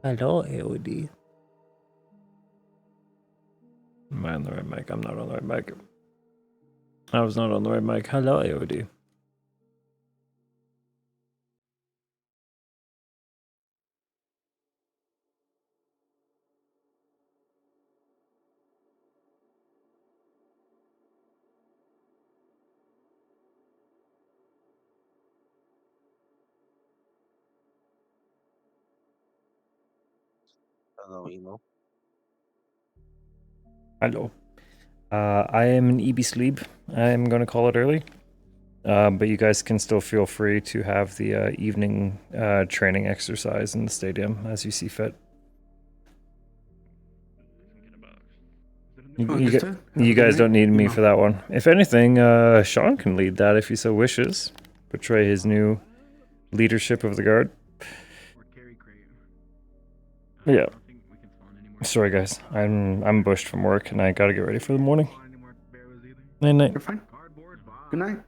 Hello, AOD. Am I on the right mic? I'm not on the right mic. I was not on the right mic. Hello, AOD. Hello, Emo. Hello. I am an EB sleep. I'm gonna call it early. But you guys can still feel free to have the evening training exercise in the stadium as you see fit. You guys don't need me for that one. If anything, Sean can lead that if he so wishes. Portray his new leadership of the guard. Yeah. Sorry guys, I'm bushed from work and I gotta get ready for the morning. Night night. You're fine. Good night.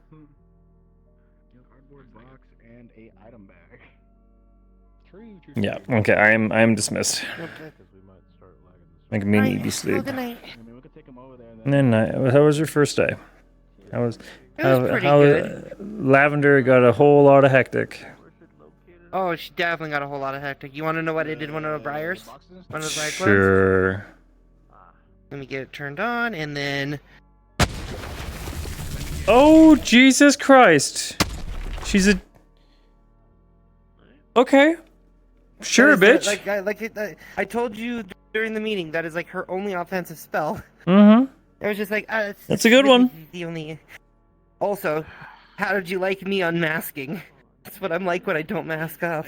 Cardboard box and a item bag. Yeah. Okay. I am dismissed. Like a mini EB sleep. Good night. Then how was your first day? How was pretty good. Lavender got a whole lot of hectic. Oh, she definitely got a whole lot of hectic. You want to know what I did one of the Briars? One of the Briar clubs? Sure. Let me get it turned on, and then... Oh, Jesus Christ. She's a... Okay. Sure, bitch. I told you during the meeting, that is like her only offensive spell. Mm-hmm. It was just like, That's a good one. The only... Also, how did you like me unmasking? That's what I'm like when I don't mask up.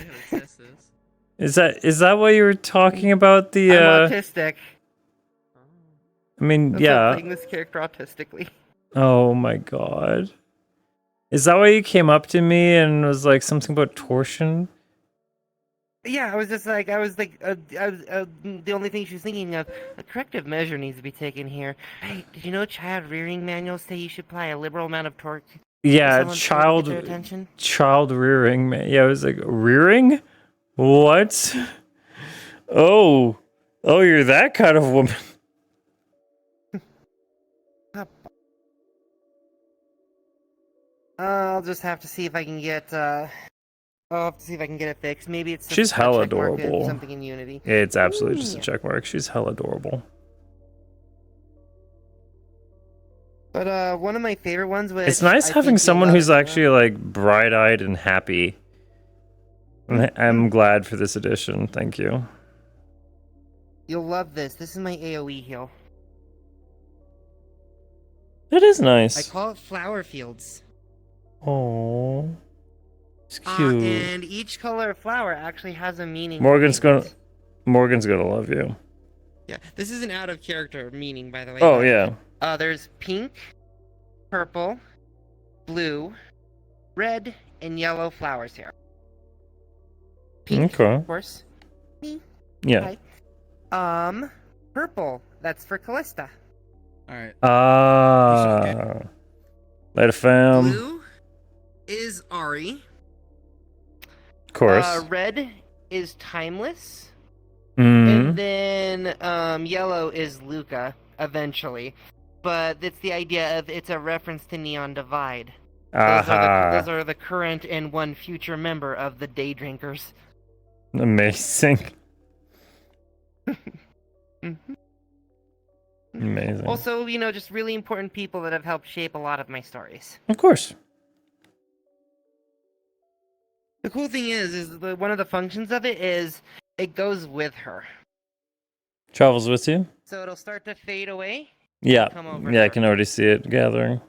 Is that what you were talking about? The I'm autistic. I mean, I'm yeah. playing this character autistically. Oh my god. Is that why you came up to me and was like something about torsion? Yeah, I was the only thing she was thinking of, a corrective measure needs to be taken here. Hey, did you know child rearing manuals say you should apply a liberal amount of torque? Yeah, child rearing, man. Yeah, I was like, rearing? What? Oh, you're that kind of woman. I'll just have to see if I can get I'll have to see if I can get it fixed. Maybe it's She's hella check mark in adorable. something in Unity. Yeah, it's absolutely just a check mark. She's hella adorable. But one of my favorite ones was... It's nice having someone who's actually like bright-eyed and happy. I'm glad for this edition. Thank you. You'll love this. This is my AoE heal. It is nice. I call it Flower Fields. Oh, it's cute. And each color of flower actually has a meaning. Morgan's gonna love you. Yeah, this is an out of character meaning, by the way. Oh yeah. There's pink, purple, blue, red, and yellow flowers here. Pink, Okay. of course. Me. Yeah. Hi. Purple. That's for Callista. All right. Later, fam. Blue is Ari. Of course. Red is Timeless. Mm. And then yellow is Luca, eventually. But it's the idea of it's a reference to Neon Divide. Those are the current and one future member of the Day Drinkers. Amazing. Amazing. Also, just really important people that have helped shape a lot of my stories. Of course. The cool thing is one of the functions of it is it goes with her. Travels with you? So it'll start to fade away. Yeah. Come over Yeah, I can already see it gathering.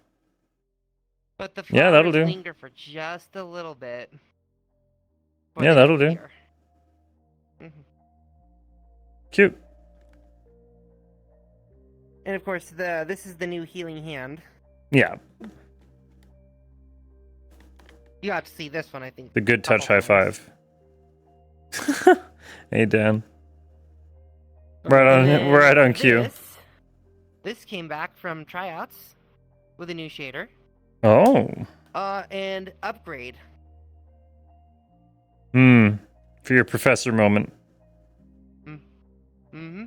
But the yeah, that'll do. linger for just a little bit. Yeah, that'll do. Cute. And of course, this is the new healing hand. Yeah. You got to see this one, I think. The good touch high five. Hey, Dan. Right on cue. This came back from tryouts with a new shader. Oh. And upgrade. For your professor moment. Mm-hmm.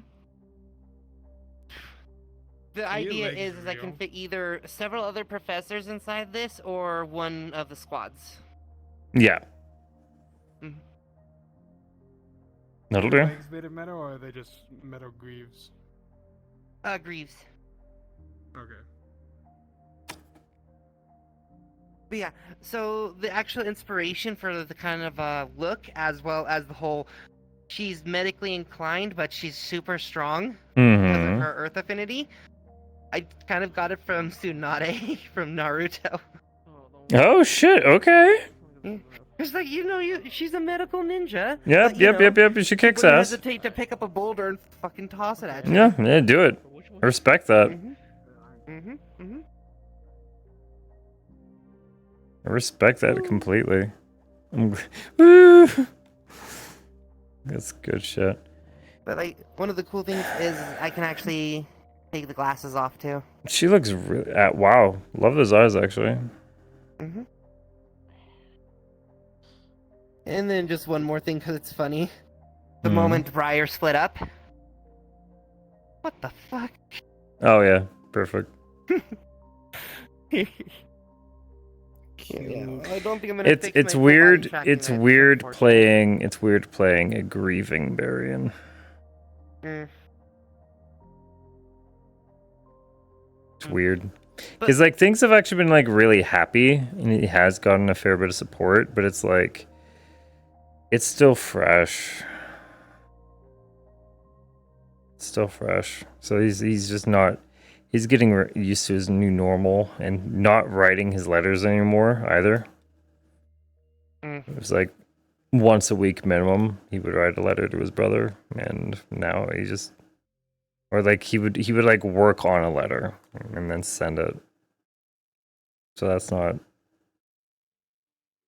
The idea is I can fit either several other professors inside this or one of the squads. Yeah. That'll do. Legs made of metal, or are they just metal greaves? Greaves. Okay. But yeah, so the actual inspiration for the kind of look, as well as the whole, she's medically inclined, but she's super strong because of her Earth affinity. I kind of got it from Tsunade from Naruto. Oh shit! Okay. It's like, she's a medical ninja. Yep. She kicks wouldn't ass. hesitate to pick up a boulder and fucking toss it at you. Yeah, do it. I respect that. I respect that completely. Woo! That's good shit. But like, one of the cool things is I can actually take the glasses off too. She looks really. Wow, love those eyes actually. And then just one more thing, because it's funny. The moment Briar split up. What the fuck? Oh yeah, perfect. Yeah, I don't think I'm gonna fix It's my weird. body tracking It's at weird some playing. It's weird playing a grieving Berion. It's weird. Because like things have actually been like really happy, and he has gotten a fair bit of support, but it's like it's still fresh. It's still fresh. So he's just not. He's getting used to his new normal and not writing his letters anymore either. It was like once a week minimum he would write a letter to his brother, and now he just, or like he would like work on a letter and then send it. So that's not,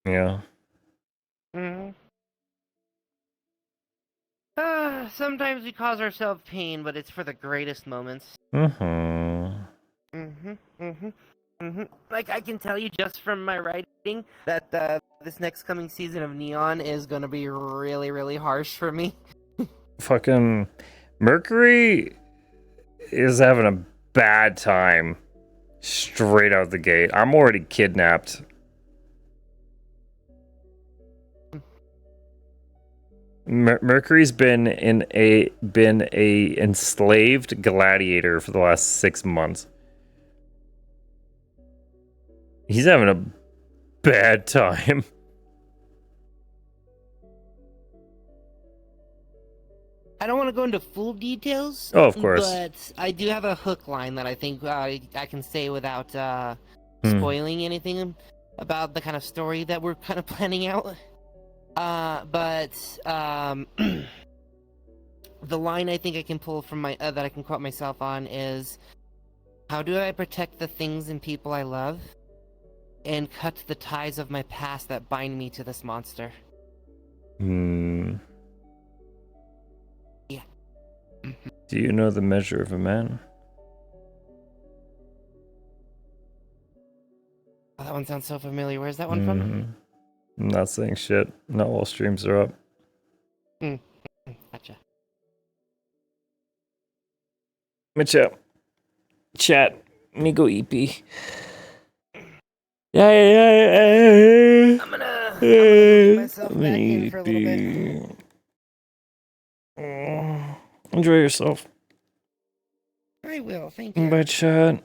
yeah. Sometimes we cause ourselves pain, but it's for the greatest moments. Like, I can tell you just from my writing that this next coming season of Neon is gonna be really, really harsh for me. Fucking Mercury is having a bad time straight out the gate. I'm already kidnapped. Mercury's been a enslaved gladiator for the last 6 months. He's having a bad time. I don't want to go into full details. Oh, of course. But I do have a hook line that I think I can say without spoiling anything about the kind of story that we're kind of planning out. The line I think I can pull from my that I can quote myself on is, "How do I protect the things and people I love, and cut the ties of my past that bind me to this monster?" Yeah. Do you know the measure of a man? Oh, that one sounds so familiar. Where's that one from? I'm not saying shit. Not all streams are up. Gotcha. Chat. Let me go EP. I'm gonna put myself back in for a little bit. Enjoy yourself. I will, thank you. Bye, chat.